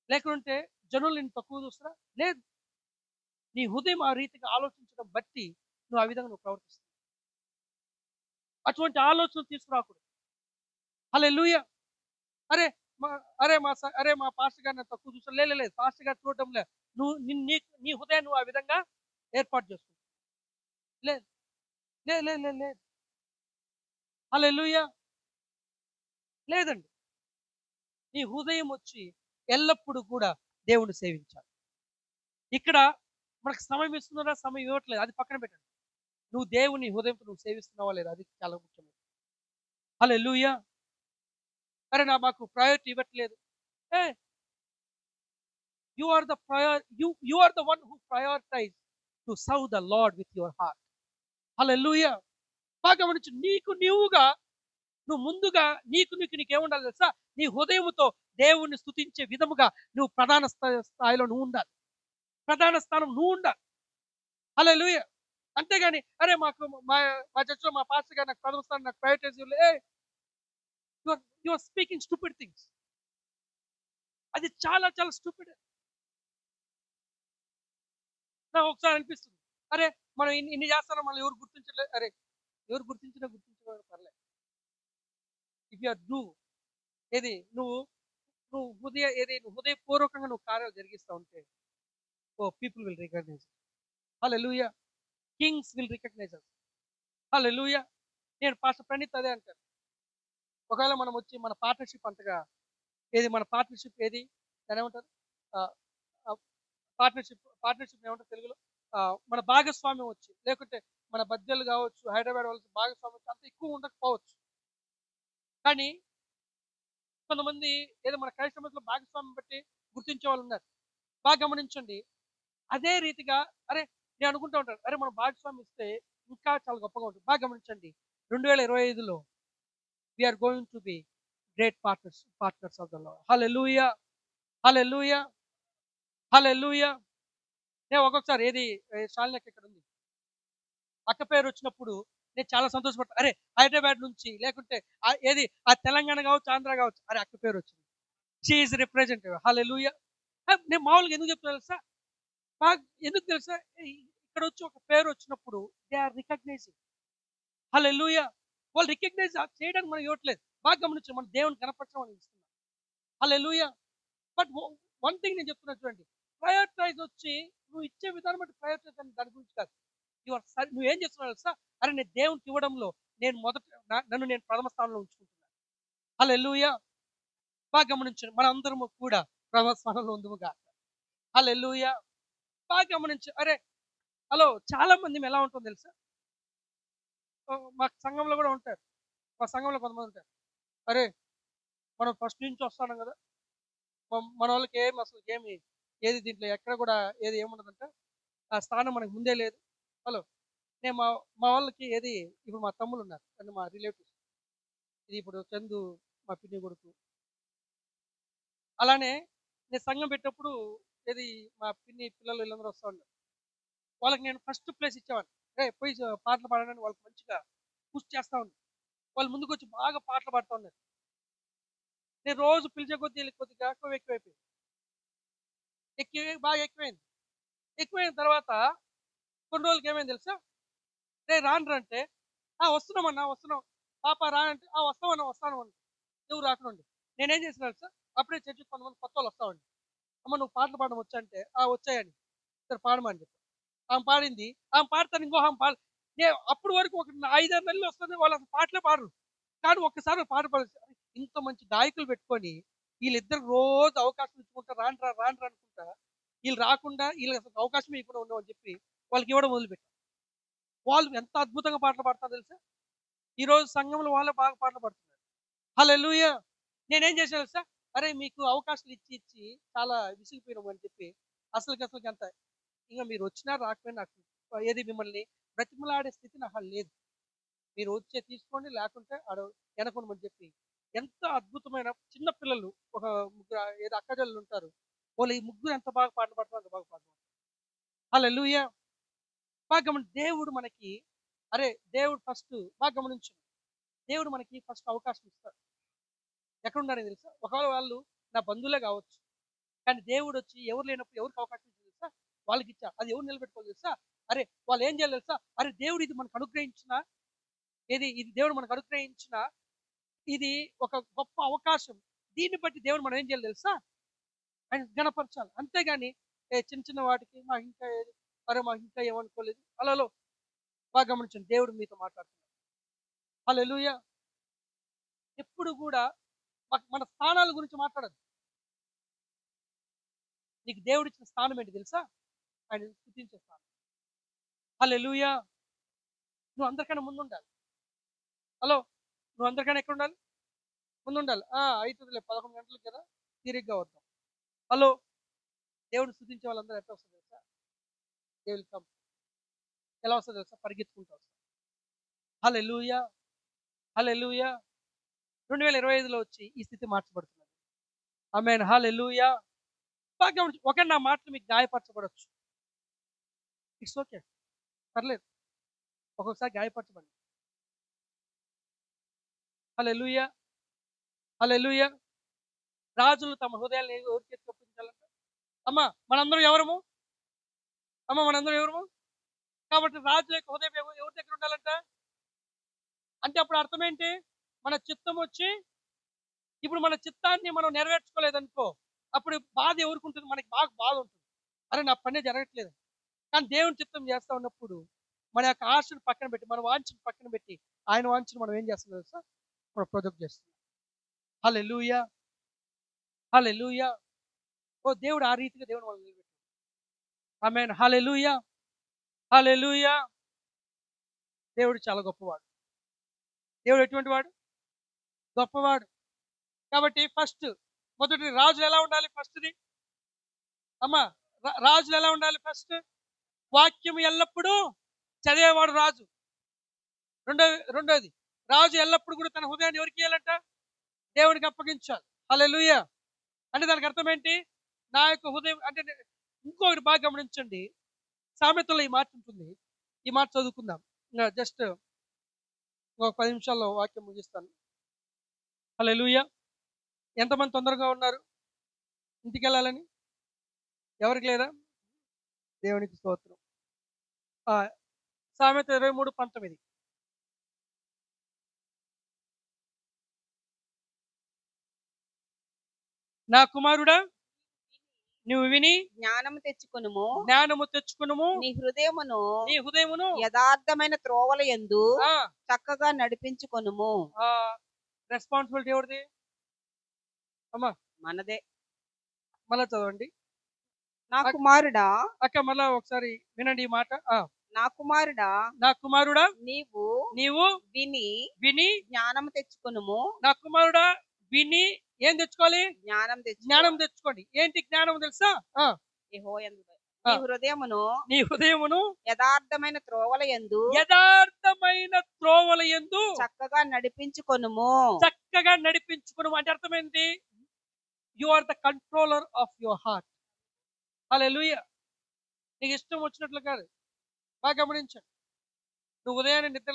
లేకుంటే జనులు నేను తక్కువ చూస్తారా? లేదు. నీ హృదయం ఆ రీతిగా ఆలోచించడం బట్టి నువ్వు ఆ విధంగా నువ్వు ప్రవర్తిస్తావు. అటువంటి ఆలోచన తీసుకురాకూడదు. హల్లెలూయా. అరే మా అరే మా పాస్టర్ గారు నన్ను తక్కువ చూస్తాడు. లేదు పాస్టర్ గారు చూడటం లేదు. నువ్వు నీ హృదయం నువ్వు ఆ విధంగా ఏర్పాటు చేసుకో. లేదు లేదు లేదు లేదు లేదు. హల్లెలూయా. లేదండి. నీ హృదయం వచ్చి ఎల్లప్పుడూ కూడా దేవుణ్ణి సేవించాలి. ఇక్కడ మనకు సమయం ఇస్తున్నారా, సమయం ఇవ్వట్లేదు, అది పక్కన పెట్టండి. నువ్వు దేవుని హృదయంతో నువ్వు సేవిస్తున్నావా లేదా, అది చాలా ముఖ్యమైనది. హల్లెలూయా. అరే మాకు ప్రయారిటీ ఇవ్వట్లేదు. ఏ you are the you are the one who prioritize to serve the Lord with your heart. హల్లెలూయా. బాగా గమనించు, నువ్వు ముందుగా నీకేముండాలి తెలుసా? నీ హృదయముతో దేవుణ్ణి స్తుతించే విధముగా నువ్వు ప్రధాన స్థాయిలో నువ్వు ఉండాలి. ప్రధాన స్థానం నువ్వు ఉండాలి. హల్లెలూయా. అంతేగాని అరే మాకు మా చర్చిలో మా పాస్టర్ గారు నాకు ప్రథమ స్థానం, నాకు prioritize you are speaking stupid things. అది చాలా చాలా స్టూపిడ్. నాకు ఒకసారి అనిపిస్తుంది, అరే మనం ఇన్ని చేస్తారా, మనం ఎవరు గుర్తించలేదు. అరే ఎవరు గుర్తించడం పర్లేదు. ఇఫ్ యు ఆర్ ఏది నువ్వు హృదయపూర్వకంగా నువ్వు కార్యాలు జరిగిస్తూ ఉంటే, ఓ పీపుల్ విల్ రికగ్నైజ్. హల్లెలూయా. Kings will recognize us. హల్లెలూయా. నేను పాస్టర్ ప్రణీత్ అదే అంటాను. ఒకవేళ మనం వచ్చి మన పార్ట్నర్షిప్ అంతగా మన పార్ట్నర్షిప్ దాని ఏమంటారు, పార్ట్నర్షిప్ ఏమంటారు తెలుగులో, మన భాగస్వామ్యం వచ్చి, లేకుంటే మన బద్దెలు కావచ్చు, హైదరాబాద్ వాళ్ళకి భాగస్వామ్యం అంత ఎక్కువ ఉండకపోవచ్చు. కానీ కొంతమంది మన క్రైస్తవంలో భాగస్వామ్యం బట్టి గుర్తించే వాళ్ళు ఉన్నారు. బాగా గమనించండి. అదే రీతిగా అరే నేను అనుకుంటూ ఉంటాను, అరే మనం భాగస్వామ్యం ఇస్తే ఇంకా చాలా గొప్పగా ఉంటుంది. బాగా గమనించండి. 2025లో we're going to be great partners of the Lord. హల్లెలూయా. హల్లెలూయా. హల్లెలూయా. నేను ఒక్కొక్కసారి శాలినకి ఇక్కడ ఉంది, అక్క పేరు వచ్చినప్పుడు నేను చాలా సంతోషపడతాను. అరే హైదరాబాద్ నుంచి, లేకుంటే ఆ తెలంగాణ కావచ్చు, ఆంధ్ర కావచ్చు, అరే అక్క పేరు వచ్చింది, షీ ఈజ్ రిప్రజెంటేటివ్. హల్లెలూయా. నేను మామూలుగా ఎందుకు చెప్తున్నా తెలుసా? ఎందుకు తెలుసా? ఇక్కడ వచ్చి ఒక పేరు వచ్చినప్పుడు దే ఆర్ రికగ్నైజింగ్. హల్లెలూయా. వాళ్ళు రికగ్నైజ్ చేయడానికి మనం ఇవ్వట్లేదు. బాగా గమనించు, మన దేవుని కనపరచడం మనం ఇస్తున్నాం. హల్లెలూయా. బట్ వన్ థింగ్ నేను చెప్తున్నా చూడండి, ప్రయారిటైజ్ వచ్చి నువ్వు ఇచ్చే విధానం బట్టి ప్రయారిటైజ్ అని దాని గురించి కాదు. నువ్వు ఏం చేస్తున్నావు తెలుసా? అరే నేను దేవునికి ఇవ్వడంలో నన్ను నేను ప్రథమ స్థానంలో ఉంచుకుంటున్నాను. హల్లెలూయా. బాగా గమనించండి, మన అందరము కూడా ప్రథమ స్థానంలో ఉందుముగా. హల్లెలూయా. బాగా గమనించు. అరే హలో, చాలా మంది ఎలా ఉంటుంది తెలుసా? మా సంఘంలో కూడా ఉంటారు. మా సంఘంలో కొంతమంది ఉంటారు, అరే మనం ఫస్ట్ నుంచి వస్తాను కదా, మన వాళ్ళకి ఏది దీంట్లో ఎక్కడ కూడా ఏముండదంట, ఆ స్థానం మనకు ముందే లేదు. హలో, నేను మా వాళ్ళకి ఇప్పుడు మా తమ్ముళ్ళు ఉన్నారు అంటే మా రిలేటివ్స్, ఇప్పుడు చందు మా పిన్ని కొడుకు. అలానే నేను సంఘం పెట్టినప్పుడు మా పిన్ని పిల్లలు వీళ్ళందరూ వస్తూ ఉన్నారు. వాళ్ళకి నేను ఫస్ట్ ప్లేస్ ఇచ్చేవాడిని. పోయి పాటలు పాడడానికి వాళ్ళకి మంచిగా పుష్ చేస్తా ఉన్నాను. వాళ్ళు ముందుకు వచ్చి బాగా పాటలు పాడుతూ ఉన్నారు. నేను రోజు పిలిచే కొద్దిగా ఎక్కువైపోయింది. బాగా ఎక్కువైన తర్వాత కొన్ని రోజులకి ఏమైంది తెలుసా? రానంటే వస్తున్నామన్నా వస్తున్నాం, పాప రానంటే వస్తాను అండి. నువ్వు రాకుండా నేనేం చేసిన సార్, అప్పుడే చర్చికి కొంతమంది కొత్త వాళ్ళు వస్తామండి. అమ్మ నువ్వు పాటలు పాడడం వచ్చంటే వచ్చాయండి, సరే పాడమని చెప్పి ఆమె పాడింది. ఆమె పాడతాను, ఇంకో ఆమె నేను అప్పటి వరకు ఒక 5-6 నెలలు వస్తుంది, వాళ్ళు అసలు పాటలే పాడరు. కానీ ఒక్కసారి పాట పాడు, ఇంత మంచి గాయకులు పెట్టుకొని వీళ్ళిద్దరు రోజు అవకాశం ఇచ్చుకుంటా రాను అనుకుంటా, వీళ్ళు రాకుండా వీళ్ళకి అసలు అవకాశం ఇవ్వకుండా ఉండమని చెప్పి వాళ్ళకి ఇవ్వడం మొదలుపెట్టారు. వాళ్ళు ఎంత అద్భుతంగా పాటలు పాడతారో తెలుసా? ఈ రోజు సంఘంలో వాళ్ళే బాగా పాటలు పాడుతున్నారు. హల్లెలూయా. నేనేం చేశాను తెలుసా? అరే మీకు అవకాశాలు ఇచ్చి చాలా విసిగిపోయినాం అని చెప్పి అసలుకి అంత ఇంకా మీరు వచ్చినా రాకపోయినా నాకు మిమ్మల్ని బ్రతిమలాడే స్థితి నాకు లేదు. మీరు వచ్చే తీసుకోండి, లేకుంటే వెనకొండమని చెప్పి ఎంత అద్భుతమైన చిన్న పిల్లలు ఒక ముగ్గురు అక్కజల్లు ఉంటారు, వాళ్ళు ఈ ముగ్గురు ఎంత బాగా పాటలు పాడతారు, అంత బాగా పాడతారు. హల్లెలూయా. బాగా దేవుడు మనకి దేవుడు ఫస్ట్ బాగా గమనించు, దేవుడు మనకి ఫస్ట్ అవకాశం ఇస్తాడు. ఎక్కడున్నారని తెలుసా? ఒకవేళ వాళ్ళు నా బంధువులే కావచ్చు, కానీ దేవుడు వచ్చి ఎవరు లేనప్పుడు ఎవరికి అవకాశం ఇచ్చింది తెలుసా? వాళ్ళకి ఇచ్చా. అది ఎవరు నిలబెట్టుకోవాలి తెలుసా? అరే వాళ్ళు ఏం చేయాలి తెలుసా? అరే దేవుడు ఇది మనకు అనుగ్రహించిన ఇది దేవుడు మనకు అనుగ్రహించిన ఇది ఒక గొప్ప అవకాశం. దీన్ని బట్టి దేవుడు మనం ఏం చేయాలి తెలుసా? ఆయన గణపరచాలి. అంతేగాని చిన్న చిన్న వాటికి మాకు ఇంకా అరే మాకు ఇంకా ఏమనుకోలేదు అలా బాగా గమనించండి. దేవుడు మీతో మాట్లాడుతున్నాడు. హల్లెలూయా. ఎప్పుడు కూడా మన స్థానాల గురించి మాట్లాడదు. నీకు దేవుడు ఇచ్చిన స్థానం ఏంటి తెలుసా? ఆయన స్తుతించే స్థానం. హల్లెలూయా. నువ్వు అందరికన్నా ముందు ఉండాలి. హలో, నువ్వు అందరికన్నా ఎక్కడ ఉండాలి? ముందు ఉండాలి. అవుతుందిలే 11 గంటలకు కదా, తిరిగ్గా వద్దాం. హలో, దేవుడు స్తుతించే వాళ్ళందరూ ఎట్లా వస్తుంది తెలుసా? దేవుడు కమ్ ఎలా వస్తుంది తెలుసా? పరిగెత్తుకుంటూ వస్తుంది. హల్లెలూయా, హల్లెలూయా. 2025లో వచ్చి ఈ స్థితి మార్చబడుతున్నది. ఆమేన్. హల్లెలూయా. బాగా ఒక నా మాటలు మీకు గాయపరచబడవచ్చు. ఇట్స్ ఓకే, పర్లేదు. ఒక్కొక్కసారి గాయపరచబడి. హల్లెలూయా, హల్లెలూయా. రాజులు తమ హృదయాలను ఎవరికి చొప్పించాలంట? అమ్మ మనందరం ఎవరము? అమ్మ మనందరం ఎవరము? కాబట్టి రాజుల యొక్క హృదయం ఎవరి దగ్గర ఉండాలంట? అంటే అప్పుడు అర్థం ఏంటి? మన చిత్తం వచ్చి ఇప్పుడు మన చిత్తాన్ని మనం నెరవేర్చుకోలేదనుకో, అప్పుడు బాధ ఎవరికి ఉంటుంది? మనకి బాగా బాధ ఉంటుంది. అరే నా పనే జరగట్లేదు. కానీ దేవుని చిత్తం చేస్తా ఉన్నప్పుడు మన యొక్క ఆశను పక్కన పెట్టి, మన వాంఛను పక్కన పెట్టి, ఆయన వాంఛను మనం ఏం చేస్తాం తెలుసా? మనం ప్రొజెక్ట్ చేస్తున్నాం. హల్లెలూయా, హల్లెలూయా. ఓ దేవుడు ఆ రీతిగా దేవుడు మనం నిలబెట్టాడు. ఆమేన్. హల్లెలూయా, హల్లెలూయా. దేవుడు చాలా గొప్పవాడు. దేవుడు ఎటువంటి వాడు? గొప్పవాడు. కాబట్టి మొదటి రాజులు ఎలా ఉండాలి? ఫస్ట్ది అమ్మా, రాజులు ఎలా ఉండాలి? ఫస్ట్ వాక్యం ఎల్లప్పుడూ చదివేవాడు రాజు. రెండోది రాజు ఎల్లప్పుడు కూడా తన హృదయాన్ని ఎవరికి ఇవ్వాలంట? దేవునికి అప్పగించాలి. హల్లెలూయా. అంటే దానికి అర్థం ఏంటి? నా యొక్క హృదయం అంటే ఇంకొకటి బాగా గమనించండి. సామెతల్లో ఈ మాట ఉంటుంది. ఈ మాట చదువుకుందాం. జస్ట్ ఒక 10 నిమిషాల్లో వాక్యం ముగిస్తాను. హల్లెలూయా. ఎంతమంది తొందరగా ఉన్నారు ఇంటికి వెళ్ళాలని? ఎవరికి లేదా? దేవునికి స్తోత్రం. సామెత 23:19. నా కుమారుడా నువ్వు విని జ్ఞానము తెచ్చుకొనుము. నీ హృదయమును యథార్థమైన త్రోవల యందు చక్కగా నడిపించుకొనుము. రెస్పాన్సిబిలిటీ ఎవరిది? అమ్మా మనదే. మళ్ళా చదవండి. నా కుమారుడా, అక్క మళ్ళా ఒకసారి వినండి ఈ మాట. నా కుమారుడా నీవు విని జ్ఞానము తెచ్చుకొనుము. నా కుమారుడా విని ఏం తెచ్చుకోవాలి? జ్ఞానం తెచ్చుకోండి. ఏంటి జ్ఞానం తెలుసా? యెహోవాయందు నీ హృదయమును యథార్థమైన త్రోవల యందు చక్కగా నడిపించుకొనుము. అంటే అర్థమైంది, you are the controller of your heart. హల్లెలూయా. నీకు ఇష్టం వచ్చినట్లు కాదు. బాగా గమనించండి. నువ్వు ఉదయాన్నే నిద్ర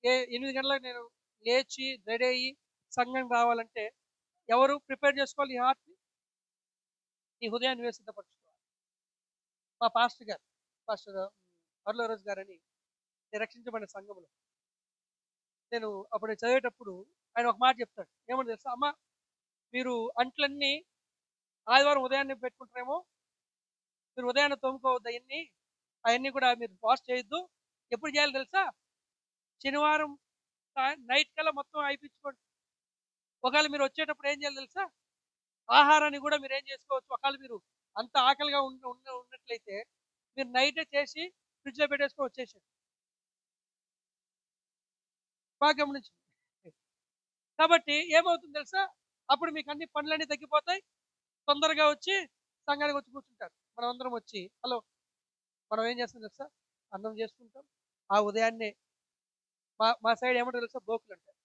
8 గంటలకు నేను లేచి రెడీ అయ్యి సంఘం రావాలంటే ఎవరు ప్రిపేర్ చేసుకోవాలి? నీ హార్ట్ని, నీ హృదయాన్ని వేసి సిద్ధపరచుకోవాలి. మా పాస్టర్ అరుళరాజు గారని రక్షించబడిన సంఘంలో నేను అప్పుడు చదివేటప్పుడు ఆయన ఒక మాట చెప్తాడు. ఏమని తెలుసా? అమ్మ మీరు అంట్లన్నీ ఆదివారం ఉదయాన్నే పెట్టుకుంటారేమో, మీరు ఉదయాన్నే తోముకోవద్దు అవన్నీ కూడా మీరు వాష్ చేయొద్దు. ఎప్పుడు చేయాలి తెలుసా? శనివారం నైట్ కల్లా మొత్తం అయిపించుకోండి. ఒకవేళ మీరు వచ్చేటప్పుడు ఏం చేయాలి తెలుసా? ఆహారాన్ని కూడా మీరు ఏం చేసుకోవచ్చు. ఒకవేళ మీరు అంత ఆకలిగా ఉన్నట్లయితే మీరు నైటే చేసి ఫ్రిడ్జ్లో పెట్టేసుకొని వచ్చేసారు. బాగా గమనించండి. కాబట్టి ఏమవుతుంది తెలుసా? అప్పుడు మీకు అన్ని పనులన్నీ తగ్గిపోతాయి. తొందరగా వచ్చి సంఘానికి వచ్చి కూర్చుంటారు. మనం అందరం వచ్చి మనం ఏం చేస్తాం తెలుసా? అన్నం చేసుకుంటాం. ఆ ఉదయాన్నే మా సైడ్ ఏమంటారు తెలుసా? బోకులు అంటారు.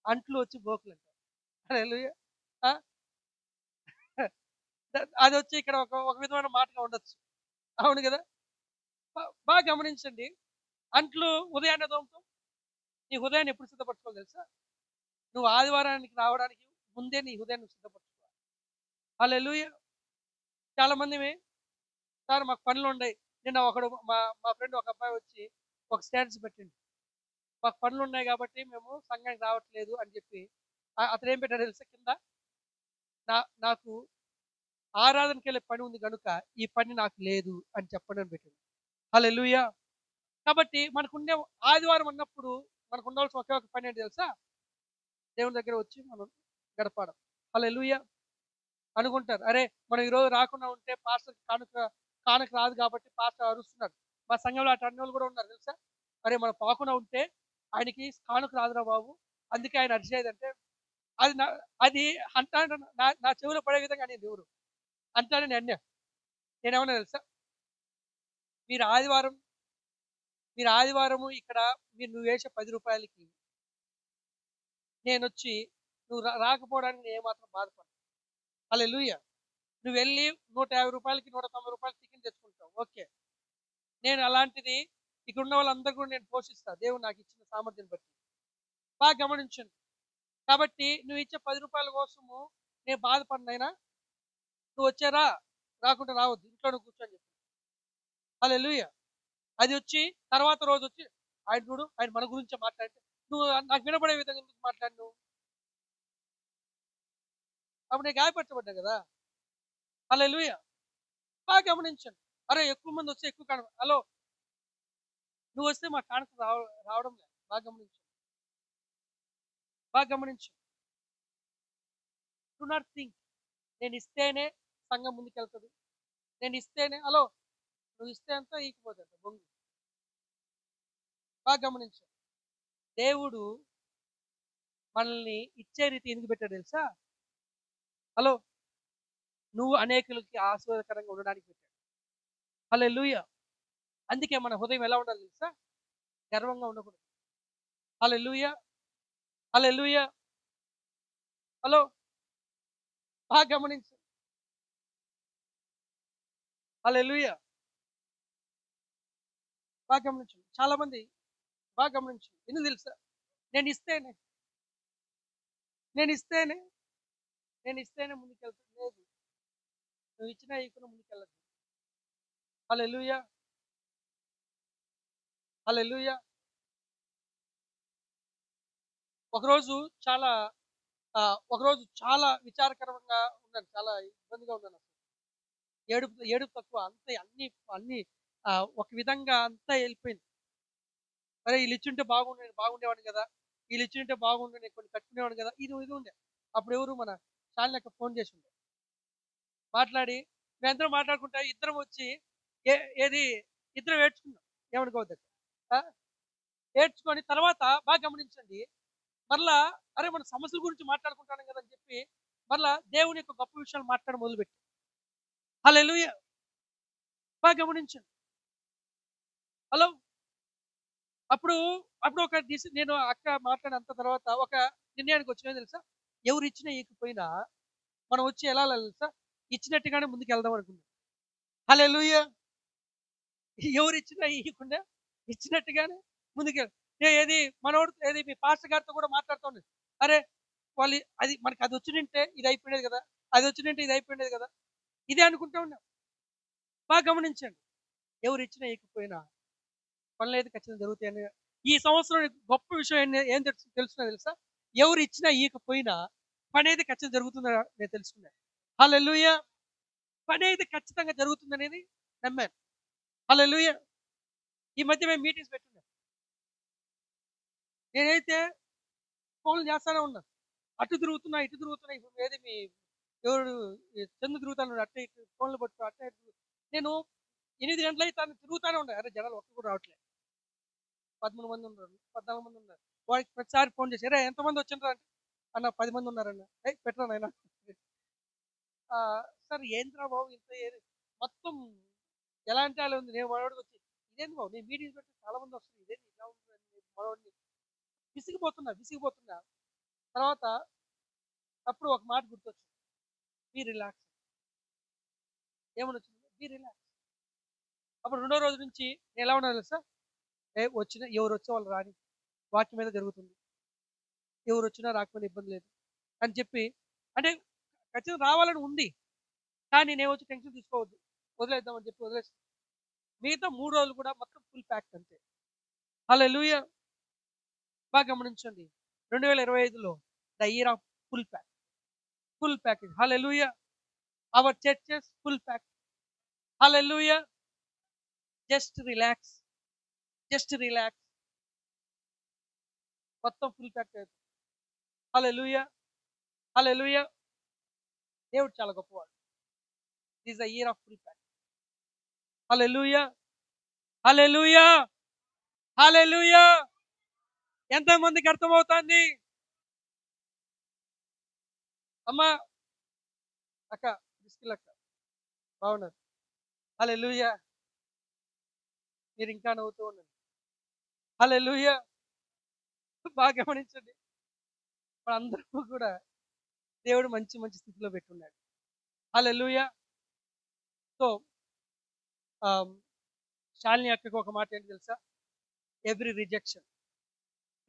అంట్లు వచ్చి బోకులు అంటారు. హల్లెలూయా. అది వచ్చి ఇక్కడ ఒక విధమైన మాటగా ఉండొచ్చు. అవును కదా? బాగా గమనించండి. అంట్లు ఉదయాన్నే తోముతాం. నీ హృదయాన్ని ఎప్పుడు సిద్ధపరచుకోవాలి తెలుసా? నువ్వు ఆదివారానికి రావడానికి ముందే నీ హృదయాన్ని సిద్ధపరచుకోవాలి. హల్లెలూయా. చాలా మంది సార్ మాకు పనులు ఉన్నాయి. నిన్న ఒకడు మా మా ఫ్రెండ్ ఒక అబ్బాయి వచ్చి ఒక స్టేటస్ పెట్టిండు. మాకు పనులు ఉన్నాయి కాబట్టి మేము సంఘానికి రావట్లేదు అని చెప్పి అతను ఏం పెట్టాడు తెలుసా కింద? నాకు ఆరాధనకి వెళ్ళే పని ఉంది కనుక ఈ పని నాకు లేదు అని చెప్పండి అని పెట్టిండు. హల్లెలూయా. కాబట్టి మనకుండే ఆదివారం అన్నప్పుడు మనకు ఉండవలసిన ఒకే ఒక పని ఏంటి తెలుసా? దేవుని దగ్గర వచ్చి మనం గడపడం. హల్లెలూయా. అనుకుంటారు, అరే మనం ఈరోజు రాకుండా ఉంటే పాస్టర్ కానుక రాదు కాబట్టి పాస్టర్ అరుస్తున్నాడు. మా సంఘంలో అటు వాళ్ళు కూడా ఉన్నారు తెలుసా? అరే మనం పోకుండా ఉంటే ఆయనకి కానుక రాదురా బాబు, అందుకే ఆయన అరిచేదంటే అది అది అంటాడు. నా చెవిలో పడే విధంగా నేను దేవుడు అంటాడు. నేనేమన్నా తెలుసా? మీరు ఆదివారము ఇక్కడ నువ్వు వేసే 10 రూపాయలకి నేను వచ్చి నువ్వు రాకపోవడానికి నేను ఏమాత్రం బాధపడను. హల్లెలూయా. నువ్వు వెళ్ళి 150 రూపాయలకి 190 రూపాయలకి చికెన్ తెచ్చుకుంటావు, ఓకే. నేను అలాంటిది ఇక్కడ ఉన్న వాళ్ళందరూ కూడా నేను పోషిస్తా దేవుడు నాకు ఇచ్చిన సామర్థ్యం బట్టి. బాగా గమనించండి. కాబట్టి నువ్వు ఇచ్చే 10 రూపాయల కోసము నేను బాధపడినైనా నువ్వు వచ్చారా, రాకుండా రావద్దు, ఇంట్లో కూర్చొని చెప్పి. హల్లెలూయా. అది వచ్చి తర్వాత రోజు వచ్చి ఆయన చూడు ఆయన మన గురించి మాట్లాడితే నువ్వు నాకు వినపడే విధంగా ఎందుకు మాట్లాడు నువ్వు? అప్పుడు నేను గాయపరచబడ్డా కదా. హల్లెలూయా. బాగా గమనించండి. అరే ఎక్కువ మంది వస్తే ఎక్కువ కానుక, హలో నువ్వు వస్తే మా కానుక రావడం లేదు. బాగా గమనించు. డు నాట్ థింక్ నేను ఇస్తేనే సంఘం ముందుకెళ్తుంది, నేను ఇస్తేనే, హలో నువ్వు ఇస్తే అంతా ఈకిపోతుంది బొంగు. బాగా గమనించు. దేవుడు మనల్ని ఇచ్చే రీతి ఎందుకు పెట్టాడు తెలుసా? హలో నువ్వు అనేకులకి ఆశీర్వాదకరంగా ఉండడానికి పెట్టాడు. హల్లెలూయా. అందుకే మన హృదయం ఎలా ఉండాలి తెలుసా? గర్వంగా ఉండకూడదు. హల్లెలూయా. హల్లెలూయా. హలో బాగా గమనించు. హల్లెలూయా. బాగా గమనించు. చాలా మంది బాగా గమనించు. ఎందుకు తెలుసా? నేను ఇస్తేనే ముందుకెళ్తాను. లేదు, నువ్వు ఇచ్చినా ఇవ్వకుండా ముందుకెళ్ళదు. హల్లెలూయా. హల్లెలూయా. ఒకరోజు చాలా ఒకరోజు చాలా విచారకరంగా ఉన్నాను, చాలా ఇబ్బందిగా ఉన్నాను. ఏడుపు తక్కువ, అంతే అన్ని అన్ని ఒక విధంగా అంతా వెళ్ళిపోయింది. అరే వీళ్ళు ఇచ్చుంటే బాగుండేవాడిని కదా, వీళ్ళు ఇచ్చుంటే బాగుండే, నేను కొన్ని కట్టుకునేవాడు కదా, ఇది ఉండే. అప్పుడు ఎవరు మన శాలినక్క ఫోన్ చేసి ఉండే, మాట్లాడి మేమందరం మాట్లాడుకుంటా ఇద్దరం వచ్చి ఏది ఇద్దరం ఏడ్చుకున్నాం. ఏమనుకోవద్దు. ఏడ్చుకొని తర్వాత బాగా గమనించండి, మరలా అరే మన సమస్యల గురించి మాట్లాడుకుంటాను కదా అని చెప్పి మరలా దేవుని యొక్క గొప్ప విషయాలు మాట్లాడడం మొదలుపెట్టి. హల్లెలూయా. బాగా గమనించండి. హలో అప్పుడు ఒక నేను అక్క మాట్లాడినంత తర్వాత ఒక నిర్ణయానికి వచ్చినా తెలుసా? ఎవరు ఇచ్చినా ఇవ్వకపోయినా మనం వచ్చి ఎలా తెలుసా? ఇచ్చినట్టుగానే ముందుకు వెళ్దాం అనుకున్నాం. హల్లెలూయా. ఎవరు ఇచ్చినా ఇవ్వకుండా ఇచ్చినట్టుగానే ముందుకు ఏది మనోడు ఏది మీ పాస్టర్ గారితో కూడా మాట్లాడుతూ ఉండేది, అరే వాళ్ళు అది మనకి అది వచ్చినంటే ఇది అయిపోయినది కదా, అది వచ్చినంటే ఇది అయిపోయినది కదా, ఇదే అనుకుంటూ ఉన్నాం. బాగా గమనించండి. ఎవరు ఇచ్చినా ఇవ్వకపోయినా పనులు అయితే ఖచ్చితంగా జరుగుతాయని ఈ సంవత్సరం గొప్ప విషయం ఏం తెలుసా? ఎవరు ఇచ్చినా ఇవ్వకపోయినా పని అయితే ఖచ్చితంగా జరుగుతుందని నేను తెలుసుకున్నాను. హల్లెలూయా. పని అయితే ఖచ్చితంగా జరుగుతుందనేది నమ్మాను. హల్లెలూయా. ఈ మధ్య మేము మీటింగ్స్ పెట్టున్నాం. నేనైతే ఫోన్లు చేస్తానే ఉన్నాను, అటు తిరుగుతున్నా ఇటు తిరుగుతున్నా. ఇప్పుడు ఏది మీ ఎవరు చందు తిరుగుతాను, అట్టే ఇటు ఫోన్లు పట్టుకో అట్టే. నేను 8 గంటలు అయితే తిరుగుతానే ఉన్నాయి. అరే జనాలు ఒక్క కూడా రావట్లేదు. 13 మంది ఉన్నారు, 14 మంది ఉన్నారు. వాడికి ప్రతిసారి ఫోన్ చేసి అరే ఎంతమంది వచ్చిండ్రా అంటే అన్న 10 మంది ఉన్నారన్న. పెట్టరా నాయన. సార్ ఏంద్రా బాబు ఇంత మొత్తం ఎలా అంటే అలా ఉంది. నేను మనవాడికి వచ్చి ఇదేంది బాబు నేను మీటింగ్స్ పెట్టి చాలా మంది వస్తుంది, ఇదేంటి ఇలా ఉంటుంది మనవాడిని విసిగిపోతున్నా. తర్వాత అప్పుడు ఒక మాట గుర్తొచ్చింది, బీ రిలాక్స్. ఏమని వచ్చింది? Be relax. అప్పుడు రెండో రోజు నుంచి నేను ఎలా ఉన్నాను సార్, ఎవరు వచ్చే వాళ్ళు రాని, వాక్యం మీద జరుగుతుంది, ఎవరు వచ్చినా రాకపోయినా ఇబ్బంది లేదు అని చెప్పి, అంటే ఖచ్చితంగా రావాలని ఉంది, కానీ నేను వచ్చి టెన్షన్ తీసుకోవద్దు, వదిలేద్దామని చెప్పి వదిలేస్తాను. మిగతా 3 రోజులు కూడా మొత్తం ఫుల్ ప్యాక్ అంతే. హల్లెలూయా. బాగా గమనించండి, 2025లో the year of full pack, full package. హల్లెలూయా. Our churches full pack. హల్లెలూయా. జస్ట్ రిలాక్స్, జస్ట్ రిలాక్స్, మొత్తం ఫుల్ ప్యాక్. హల్లెలూయా. హల్లెలూయా. దేవుడు చాలా గొప్పవాడు. This the year of full pack. హల్లెలూయా. హల్లెలూయా. హల్లెలూయా. ఎంతమందికి అర్థమవుతుంది? అమ్మా, అక్క, బిస్కిల్ అక్క, బాగున్నారు. హల్లెలూయా. మీరు ఇంకా నవ్వుతూ ఉండండి. హల్లెలూయా. బాగా గమనించండి, మనందరూ కూడా దేవుడు మంచి మంచి స్థితిలో పెట్టున్నాడు. హల్లెలూయా. సో శాలిని అక్కకు ఒక మాట ఏంటి తెలుసా? Every rejection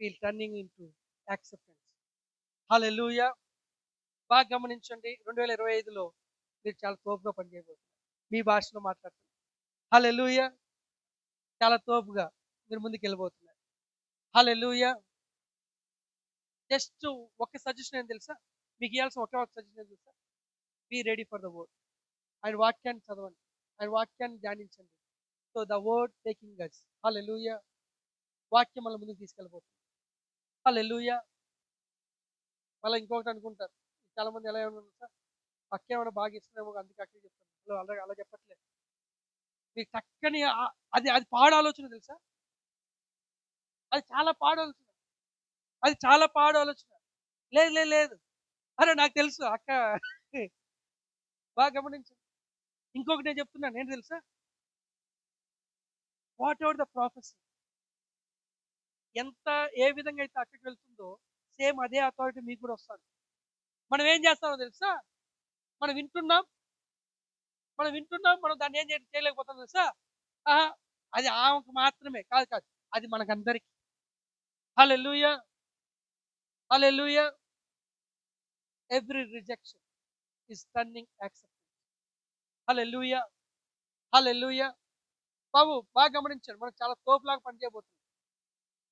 will turning in to acceptance. హల్లెలూయా. బాగా గమనించండి, 2025లో మీరు చాలా తోపుగా పనిచేయబోతున్నారు. మీ భాషలో మాట్లాడుతున్నారు. హల్లెలూయా. చాలా తోపుగా మీరు ముందుకు వెళ్ళిపోతున్నారు. హల్లెలూయా. జస్ట్ ఒక సజెషన్ ఏం తెలుసా? మీకు ఇవ్వాల్సిన ఒక సజెషన్ ఏం తెలుసా? Be ready for the word. ఆయన వాక్యాన్ని చదవండి, ఆయన వాక్యాన్ని ధ్యానించండి. సో ద వర్డ్ టేకింగ్ గస్. హల్లెలూయా. వాక్యం మళ్ళీ ముందుకు తీసుకెళ్ళిపోతుంది. హల్లెలూయా. మళ్ళీ ఇంకొకటి అనుకుంటారు చాలా మంది, ఎలా ఏమన్నా సార్ అక్క ఏమైనా బాగా ఇస్తున్నామో అందుకే అక్కడికి చెప్తాను. అలా అలా చెప్పట్లేదు. మీకు చక్కని అది అది పాడు ఆలోచన తెలుసా? అది చాలా పాడు ఆలోచన, అది చాలా పాడు ఆలోచన. లేదు లేదు లేదు, అరే నాకు తెలుసు అక్క. బాగా గమనించండి. ఇంకొకటి నేను చెప్తున్నాను ఏంటి తెలుసా? వాట్ ఎవర్ ద ప్రాఫెసీ, ఎంత ఏ విధంగా అయితే అక్కడికి వెళ్తుందో సేమ్ అదే అథారిటీ మీకు కూడా వస్తుంది. మనం ఏం చేస్తామో తెలుసా? మనం వింటున్నాం, మనం దాన్ని ఏం చేయలేకపోతాం తెలుసా? అది ఆమెకు మాత్రమే కాదు, కాదు, అది మనకందరికి. హల్లెలూయా. హల్లెలూయా. Every rejection is turning acceptance. హల్లెలూయా. హల్లెలూయా. బాబు బాగా గమనించండి, మనం చాలా తోపులాగా పనిచేయబోతున్నాం.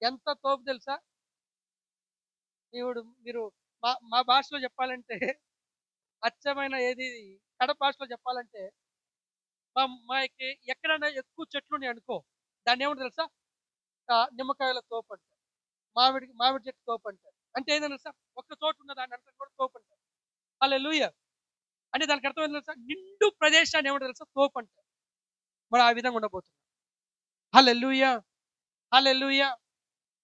ఎంత తోపు తెలుసా? మీరు మా భాషలో చెప్పాలంటే, అచ్చమైన ఏది కడప భాషలో చెప్పాలంటే, మాకి ఎక్కడైనా ఎక్కువ చెట్లు ఉన్నాయి అనుకో, దాన్ని ఏమంటారు తెలుసా? నిమ్మకాయల తోపు అంటారు, మామిడి చెట్టు తోపు అంటారు. అంటే ఏంటంటే సార్, ఒక్క చోటు ఉన్న దాన్ని అంతా కూడా తోపు అంటారు. హల్లెలూయా. అంటే దానికి అర్థం ఏంటంటే సార్, నిండు ప్రదేశాన్ని ఏమంటారు తెలుసా? తోపు అంటారు. మనం ఆ విధంగా ఉండబోతున్నాం. హల్లెలూయా. హల్లెలూయా.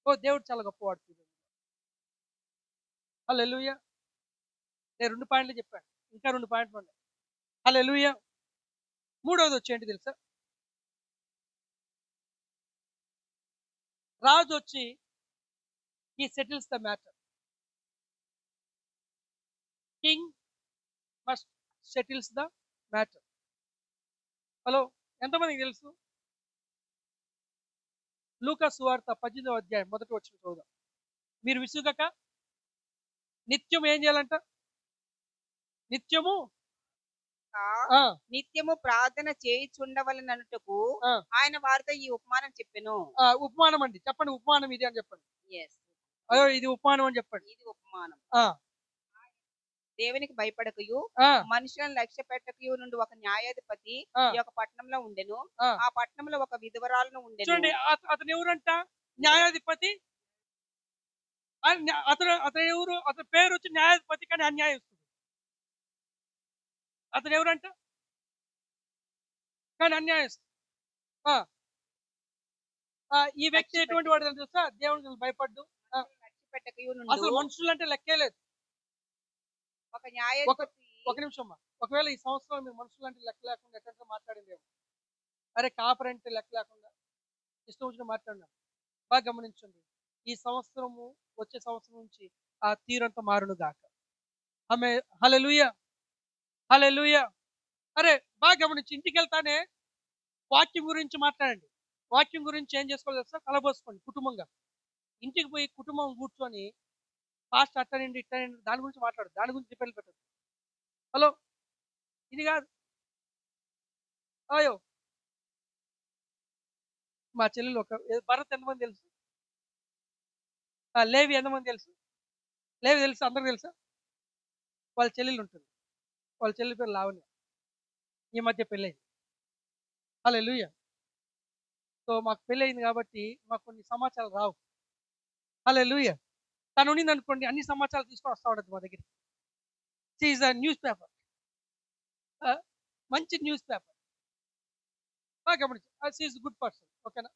ఓ దేవుడు చాలా గొప్పవాడు. హల్లెలూయా. నేను 2 పాయింట్లు చెప్పాను, ఇంకా 2 పాయింట్లు ఉన్నాయి. హల్లెలూయా. మూడవది వచ్చేంటి తెలుసా? రాజు వచ్చి he settles the matter. King must settles the matter. Hello, ఎంతమందికి తెలుసు? లూకా సువార్త 18వ అధ్యాయం మొదటి వచనం చూద్దాం. మీరు విసుగక నిత్యం ఏం చేయాలంట? నిత్యము నిత్యము ప్రార్థన చేయుచుండవలననుటకు ఆయన వారితో ఈ ఉపమానం చెప్పెను. ఉపమానం అండి, చెప్పండి. ఉపమానం ఇది అని చెప్పండి. అయ్యో, ఇది ఉపమానం అని చెప్పండి. ఇది ఉపమానం. దేవునికి భయపడకయు మనుషులను లక్ష్య పెట్టకయు నుండి ఒక న్యాయాధిపతి ఈ యొక్క పట్టణంలో ఉండెను. ఆ పట్టణంలో ఒక విధవరాలను ఉండెను. చూడండి, అతను ఎవరంట? న్యాయాధిపతి. అతను ఎవరు? అతని పేరు వచ్చి న్యాయాధిపతి, కానీ అన్యాయస్తుడు. అతను ఎవరంట? కానీ అన్యాయస్తుడు. ఈ వ్యక్తి ఎటువంటి వాడు తెలుసా? దేవునికి భయపడ్డు, అసలు మనుషులు అంటే లెక్కే లేదు. ఒక న్యాయాధిపతి. ఒక నిమిషం అమ్మా, ఒకవేళ ఈ సంవత్సరం మీరు మనుషులు అంటే లెక్క లేకుండా ఎక్కడ మాట్లాడిందేమో, అరే కాపరంటే లెక్క లేకుండా ఇష్టం వచ్చిన మాట్లాడినాం. బాగా గమనించండి, ఈ సంవత్సరము వచ్చే సంవత్సరం నుంచి ఆ తీరంతా మారును గాక. ఆమె హల్లెలూయా. హల్లెలూయా. అరే బాగా గమనించి, ఇంటికి వెళ్తానే వాక్యం గురించి మాట్లాడండి. వాక్యం గురించి ఏం చేసుకోవాలి తెలుసా? కలబోసుకోండి కుటుంబంగా. ఇంటికి పోయి కుటుంబం కూర్చొని పాస్ట్ అట్టనండి ఇట్టనండి దాని గురించి మాట్లాడు, దాని గురించి డిపెండ్ పెట్టదు. హలో, ఇది కాదు. అయ్యో, మా చెల్లెలు ఒక భరత్ ఎంతమంది తెలుసు, లేవి ఎంతమంది తెలుసు, లేవి తెలుసు, అందరికి తెలుసా? వాళ్ళ చెల్లెలు ఉంటుంది, వాళ్ళ చెల్లెలి పేరు లావణ్య. ఈ మధ్య పెళ్ళయింది. హల్లెలూయా. సో మాకు పెళ్ళయింది కాబట్టి మాకు కొన్ని సమాచారాలు రావు. హల్లెలూయా. తను ఉన్నింది అనుకోండి, అన్ని సమాచారాలు తీసుకొని వస్తా ఉండదు మా దగ్గర. ఈజ్ అ న్యూస్ పేపర్, మంచి న్యూస్ పేపర్. బాగా గమనించు, ఈజ్ గుడ్ పర్సన్. ఓకేనా.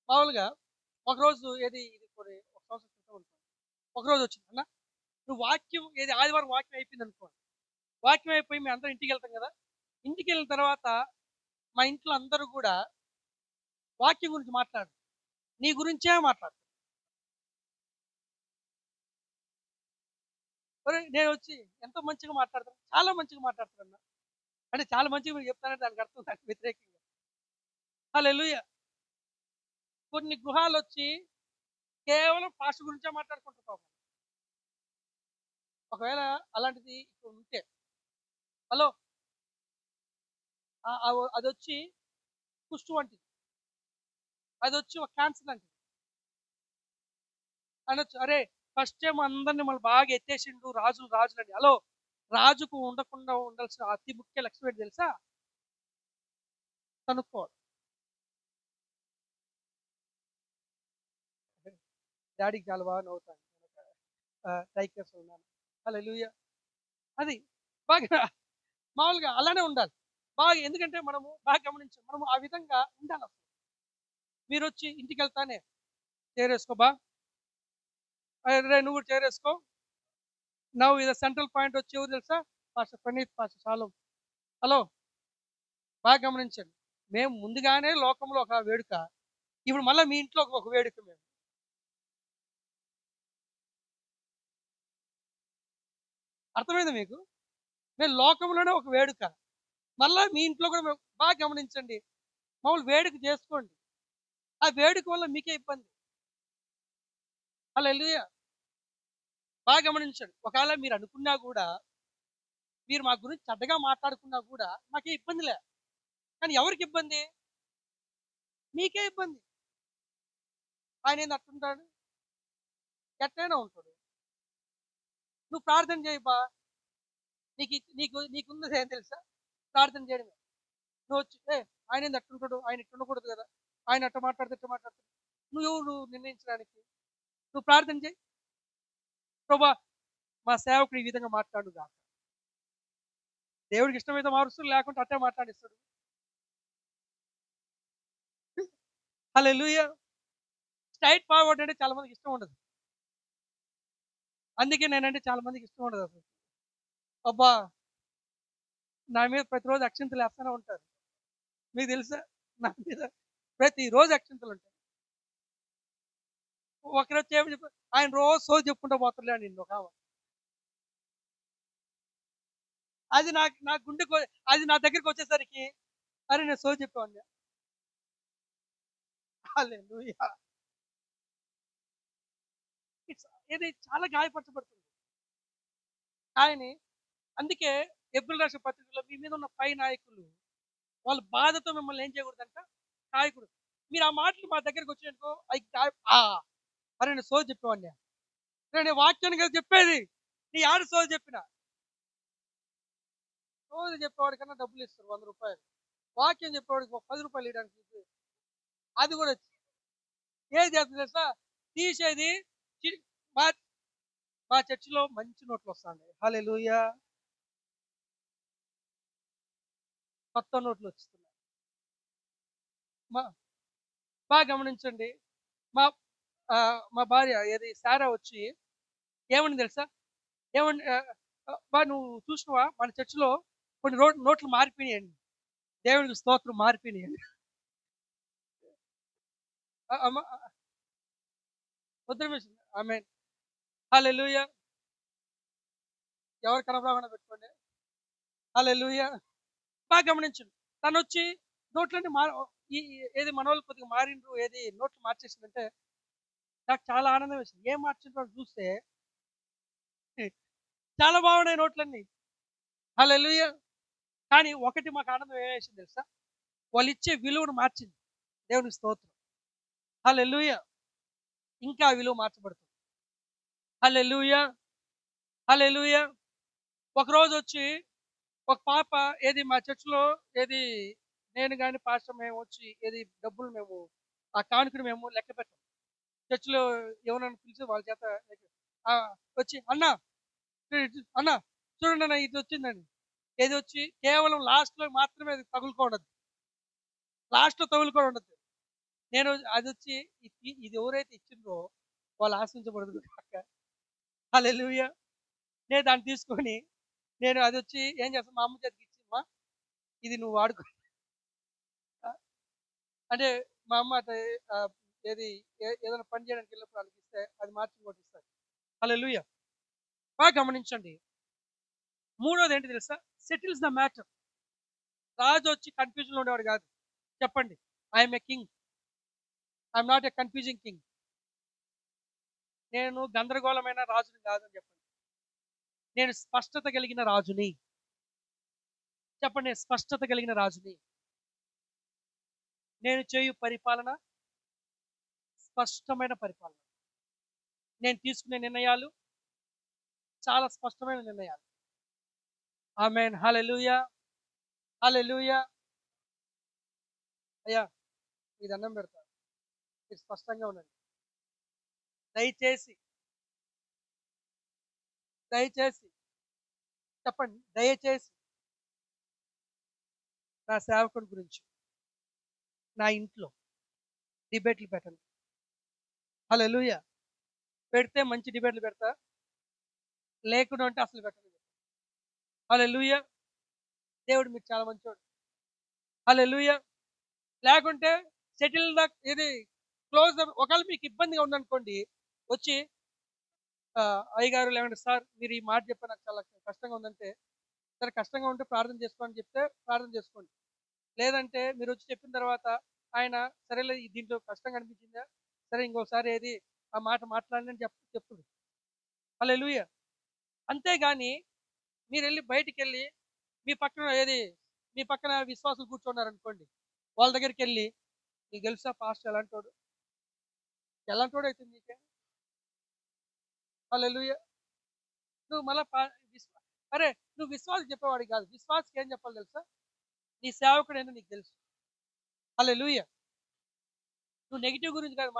మామూలుగా ఒకరోజు ఏది ఇది కొన్ని ఒక సంవత్సరం క్రితం అనుకో, ఒకరోజు వచ్చింది అన్న, నువ్వు వాక్యం ఏది ఆదివారం వాక్యం అయిపోయింది అనుకో, వాక్యం అయిపోయి మేము అందరం ఇంటికి వెళ్తాం కదా, ఇంటికి వెళ్ళిన తర్వాత మా ఇంట్లో అందరూ కూడా వాక్యం గురించి మాట్లాడు, నీ గురించే మాట్లాడు. నేను వచ్చి ఎంతో మంచిగా మాట్లాడతాను, చాలా మంచిగా మాట్లాడతాను అంటే చాలా మంచిగా మీరు చెప్తానంటే దానికి అర్థం నాకు వ్యతిరేకంగా. హల్లెలూయా. కొన్ని గృహాలు వచ్చి కేవలం పాస్ గురించే మాట్లాడుకుంటున్నాం. ఒకవేళ అలాంటిది ఇప్పుడు ఉంటే, హలో, అది వచ్చి కుష్టు వంటిది, అది వచ్చి ఒక క్యాన్సర్ లాంటిది అనొచ్చు. అరే ఫస్ట్ టైం అందరిని మళ్ళీ బాగా ఎత్తేసిండు రాజులు అని. హలో, రాజుకు ఉండకుండా ఉండాల్సిన అతి ముఖ్య లక్ష్యం ఏంటి తెలుసా? కనుక్కోవడం. డాడీకి చాలా బాగా నవ్వుతాను, టైకర్స్ ఉన్నాను. హల్లెలూయా. అది బాగా మామూలుగా అలానే ఉండాలి బాగా. ఎందుకంటే మనము బాగా గమనించాం, మనము ఆ విధంగా ఉండాలి. అసలు మీరు వచ్చి ఇంటికి వెళ్తానే చేరేసుకో బా, నువ్వు కూడా చేరేసుకో. నవ్వు ఇది సెంట్రల్ పాయింట్ వచ్చి ఎవరు తెలుసా? పాస్టర్ ప్రణీత్, పాస్టర్ చాలు. హలో, బాగా గమనించండి, మేము ముందుగానే లోకంలో ఒక వేడుక, ఇప్పుడు మళ్ళీ మీ ఇంట్లో ఒక వేడుక. మేము అర్థమైంది మీకు? మేము లోకంలోనే ఒక వేడుక, మళ్ళీ మీ ఇంట్లో కూడా మేము బాగా గమనించండి. మామూలు వేడుక చేసుకోండి, ఆ వేడుక వల్ల మీకే ఇబ్బంది. హల్లెలూయా. బాగా గమనించండి, ఒకవేళ మీరు అనుకున్నా కూడా, మీరు మా గురించి చెడ్డగా మాట్లాడుకున్నా కూడా మాకే ఇబ్బంది లే. కానీ ఎవరికి ఇబ్బంది? మీకే ఇబ్బంది. ఆయన ఏంది అట్టుంటాడు, ఎట్టైనా ఉంటాడు. నువ్వు ప్రార్థన చేయి బా, నీకున్నది ఏం తెలుసా? ప్రార్థన చేయడమే. నువ్వు వచ్చి ఆయన ఏంది అట్టుంటాడు, ఆయన ఇట్టు ఉండకూడదు కదా, ఆయన అట్ట మాట్లాడితే ఇట్ట మాట్లాడతాడు. నువ్వు నిర్ణయించడానికి నువ్వు ప్రార్థన చేయి. ప్రభా, మా సేవకుడు ఈ విధంగా మాట్లాడుగా, దేవుడికి ఇష్టమైతే మారుస్తాడు, లేకుంటే అట్టే మాట్లాడిస్తాడు. హల్లెలూయా. స్ట్రైట్ ఫార్వర్డ్ అంటే చాలా మందికి ఇష్టం ఉండదు. అందుకే నేనంటే చాలా మందికి ఇష్టం ఉండదు అసలు. అబ్బా, నా మీద ప్రతిరోజు అక్షింతలు వేస్తూనే ఉంటారు. మీకు తెలుసా, నా మీద ప్రతిరోజు అక్షింతలు ఉంటాయి. ఒకరోజు చెప్పి ఆయన రోజు సోది చెప్పుకుంటూ పోతాడులే అని ఒక ఆమె. అది నా గుండెకు, అది నా దగ్గరికి వచ్చేసరికి అరే నేను సోది చెప్పేవాడిని. హల్లెలూయా. ఇది చాలా గాయపరచబడుతుంది. కానీ అందుకే ఏప్రిల్ రాష్ట్ర పత్రికలో మీ మీద ఉన్న పై నాయకులు వాళ్ళ బాధతో మిమ్మల్ని ఏం చేయకూడదంట, కాయకూడదు. మీరు ఆ మాటలు మా దగ్గరికి వచ్చినట్టుకో అరే నేను సోది చెప్పేవాడిని, నేను వాక్యాన్ని కదా చెప్పేది, నీ ఆడు సోది చెప్పిన. సోది చెప్పేవాడి కన్నా డబ్బులు ఇస్తారు 100 రూపాయలు, వాక్యం చెప్పేవాడికి 10 రూపాయలు ఇవ్వడానికి అది కూడా ఏది చేస్తుంది తెలుసా? తీసేది. మా మా చర్చిలో మంచి నోట్లు వస్తాయి. హల్లెలూయా. కొత్త నోట్లు వస్తున్నాయి. బాగా గమనించండి, మా మా భార్య ఏది సారా వచ్చి ఏమని తెలుసా? ఏమని బా నువ్వు చూసినవా మన చర్చిలో కొన్ని నోట్లు మారిపోయినాయండి, దేవుడికి స్తోత్రం మారిపోయినాయండి. ఆమె హల్లెలూయా. ఎవరు కనపడకుండా పెట్టుకోండి. హల్లెలూయా. బాగా గమనించండి, తను వచ్చి నోట్లన్నీ ఏది మనోళ్ళు కొద్దిగా మారిండ్రు, ఏది నోట్లు మార్చేసిందంటే నాకు చాలా ఆనందం వేసింది. ఏం మార్చిండ్రు అని చూస్తే చాలా బాగున్నాయి నోట్లన్నీ. హల్లెలూయా. కానీ ఒకటి మాకు ఆనందం ఏమేసింది తెలుసా? వాళ్ళు ఇచ్చే విలువను మార్చింది. దేవునికి స్తోత్రం. హల్లెలూయా. ఇంకా ఆ విలువ మార్చబడుతుంది. హల్లెలూయా. హల్లెలూయా. ఒకరోజు వచ్చి ఒక పాప ఏది మా చర్చిలో ఏది నేను కానీ పాస్టర్ మేము వచ్చి ఏది డబ్బులు మేము ఆ కానుకను మేము లెక్క పెట్టాం. చర్చిలో ఎవరైనా పిలిచి వాళ్ళ చేత ఆ, వచ్చి అన్న అన్న చూడండి అన్న ఇది వచ్చిందండి. ఏది వచ్చి కేవలం లాస్ట్లో మాత్రమే అది తగులుకోండదు. లాస్ట్లో తగులుకొని ఉండదు. నేను అది వచ్చి ఇది ఎవరైతే ఇచ్చిందో వాళ్ళు ఆశించబడదు కాక. హల్లెలూయా. నేను దాన్ని తీసుకొని నేను అది వచ్చి ఏం చేస్తాను, మా అమ్మ చేతికి ఇచ్చిమ్మా ఇది నువ్వు వాడుకో. ఆ, అంటే మా అమ్మ అట్లా ఆ, ఏది ఏదైనా పని చేయడానికి వెళ్ళినప్పుడు వాళ్ళకి ఇస్తే అది మార్చి కొట్టిస్తారు. హల్లెలూయా. బాగా గమనించండి. మూడోది ఏంటి తెలుసా? Settles the matter. రాజు వచ్చి కన్ఫ్యూజన్లో ఉండేవాడు కాదు. చెప్పండి, I'm a king, I'm not a confusing king. నేను గందరగోళమైన రాజుని కాదని చెప్పండి. నేను స్పష్టత కలిగిన రాజుని. చెప్పండి, నేను స్పష్టత కలిగిన రాజుని. నేను చేయు పరిపాలన స్పష్టమైన పరిపాలన. నేను తీసుకునే నిర్ణయాలు చాలా స్పష్టమైన నిర్ణయాలు. ఆమేన్. హల్లెలూయా. హల్లెలూయా. అయ్యా మీ దండం పెడతా, మీరు స్పష్టంగా ఉండండి దయచేసి. దయచేసి చెప్పండి, దయచేసి నా సేవకుని గురించి నా ఇంట్లో డిబేట్లు పెట్టండి. హల్లెలూయా. పెడితే మంచి డిబేట్లు పెడతా, లేకుండా ఉంటే అసలు పెట్టండి. హల్లెలూయా. దేవుడు మీరు చాలా మంచివాడు. హల్లెలూయా. లేకుంటే సెటిల్ ద ఇది క్లోజ్. ఒకవేళ మీకు ఇబ్బందిగా ఉందనుకోండి, వచ్చి అయ్యగారు లేకుంటే సార్ మీరు ఈ మాట చెప్పి నాకు చాలా కష్టంగా ఉందంటే, సరే కష్టంగా ఉంటే ప్రార్థన చేసుకోండి చెప్తే ప్రార్థన చేసుకోండి. లేదంటే మీరు వచ్చి చెప్పిన తర్వాత ఆయన సరేలే దీంట్లో కష్టంగా అనిపించిందా, సరే ఇంకోసారి ఏది ఆ మాట మాట్లాడండి అని చెప్తుంది. హల్లెలూయా. అంతేగాని మీరు వెళ్ళి బయటికి వెళ్ళి మీ పక్కన విశ్వాసులు కూర్చున్నారనుకోండి, వాళ్ళ దగ్గరికి వెళ్ళి నీకు తెలుసా పాస్టర్ ఎలాంటోడు, ఎలాంటోడు అవుతుంది నీకే. హల్లెలూయా. నువ్వు మళ్ళా అరే నువ్వు విశ్వాసం చెప్పేవాడికి కాదు, విశ్వాసకి ఏం చెప్పాలి తెలుసా? నీ సేవకుడు ఏంటో నీకు తెలుసు. హల్లెలూయా. నువ్వు నెగిటివ్ గురించి కాదు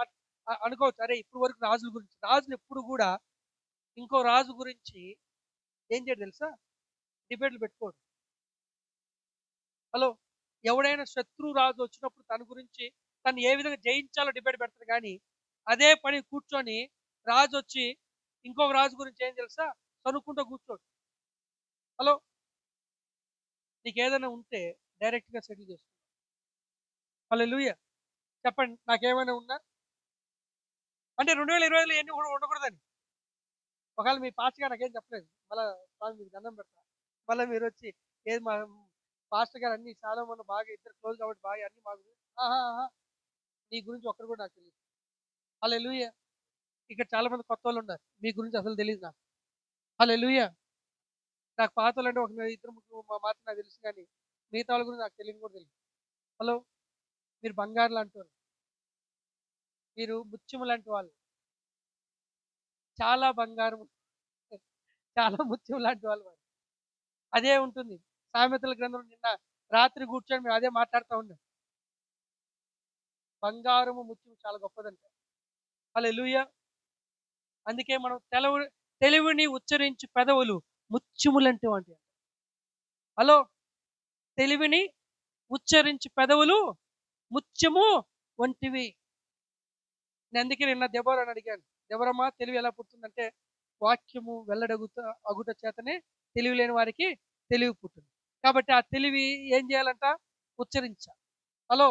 అనుకోవచ్చు. అరే ఇప్పుడు వరకు రాజుల గురించి, రాజులు ఎప్పుడు కూడా ఇంకో రాజు గురించి ఏం చేయడు తెలుసా? డిబేట్లు పెట్టుకోడు. హలో, ఎవడైనా శత్రు రాజు వచ్చినప్పుడు తన గురించి తను ఏ విధంగా జయించాలో డిబేట్ పెడతాడు. కానీ అదే పని కూర్చొని రాజు వచ్చి ఇంకొక రాజు గురించి ఏం తెలుసా కనుక్కుంటూ కూర్చోడు. హలో, నీకు ఏదైనా ఉంటే డైరెక్ట్గా సెటిల్ చేసుకో. హల్లెలూయా. చెప్పండి, నాకేమైనా ఉన్నా అంటే 2020లో ఎన్ని ఉండకూడదని. ఒకవేళ మీ పాస్టర్ గారు నాకేం చెప్పలేదు, మళ్ళీ స్వామి మీకు దండం పెడతా, మళ్ళీ మీరు వచ్చి ఏది మా పాస్టర్ గారు అన్ని చాలా మంది బాగా ఇద్దరు క్లోజ్ కాబట్టి బాగా అన్ని మాకు నీ గురించి ఒక్కరు కూడా నాకు తెలియదు. హల్లెలూయా. ఇక్కడ చాలా మంది కొత్త వాళ్ళు ఉన్నారు, మీ గురించి అసలు తెలియదు నాకు. హల్లెలూయా. నాకు పాత వాళ్ళు అంటే ఒక ఇద్దరు ముగ్గురు మాత్రం నాకు తెలుసు, కానీ మిగతా వాళ్ళ గురించి నాకు తెలియదు కూడా తెలియదు. హలో, మీరు బంగారు లాంటి వాళ్ళు, మీరు ముత్యము లాంటి వాళ్ళు, చాలా బంగారం, చాలా ముత్యం లాంటి వాళ్ళు. అదే ఉంటుంది సామెతల గ్రంథం. నిన్న రాత్రి కూర్చొని మేము అదే మాట్లాడుతూ ఉన్నాం. బంగారము ముత్యం చాలా గొప్పదంట. హల్లెలూయా. అందుకే మనం తెలివిని ఉచ్చరించి పెదవులు ముత్యములంటే అంటే. హలో, తెలివిని ఉచ్చరించి పెదవులు ముత్యము వంటివి. నేను అందుకే నిన్న దెబోరాని అడిగాను, దెబోరమ్మ తెలివి ఎలా పుట్టిందంటే వాక్యము అగుట చేతనే తెలివి లేని వారికి తెలివి పుట్టింది. కాబట్టి ఆ తెలివి ఏం చేయాలంట? ఉచ్చరించాలి. హలో,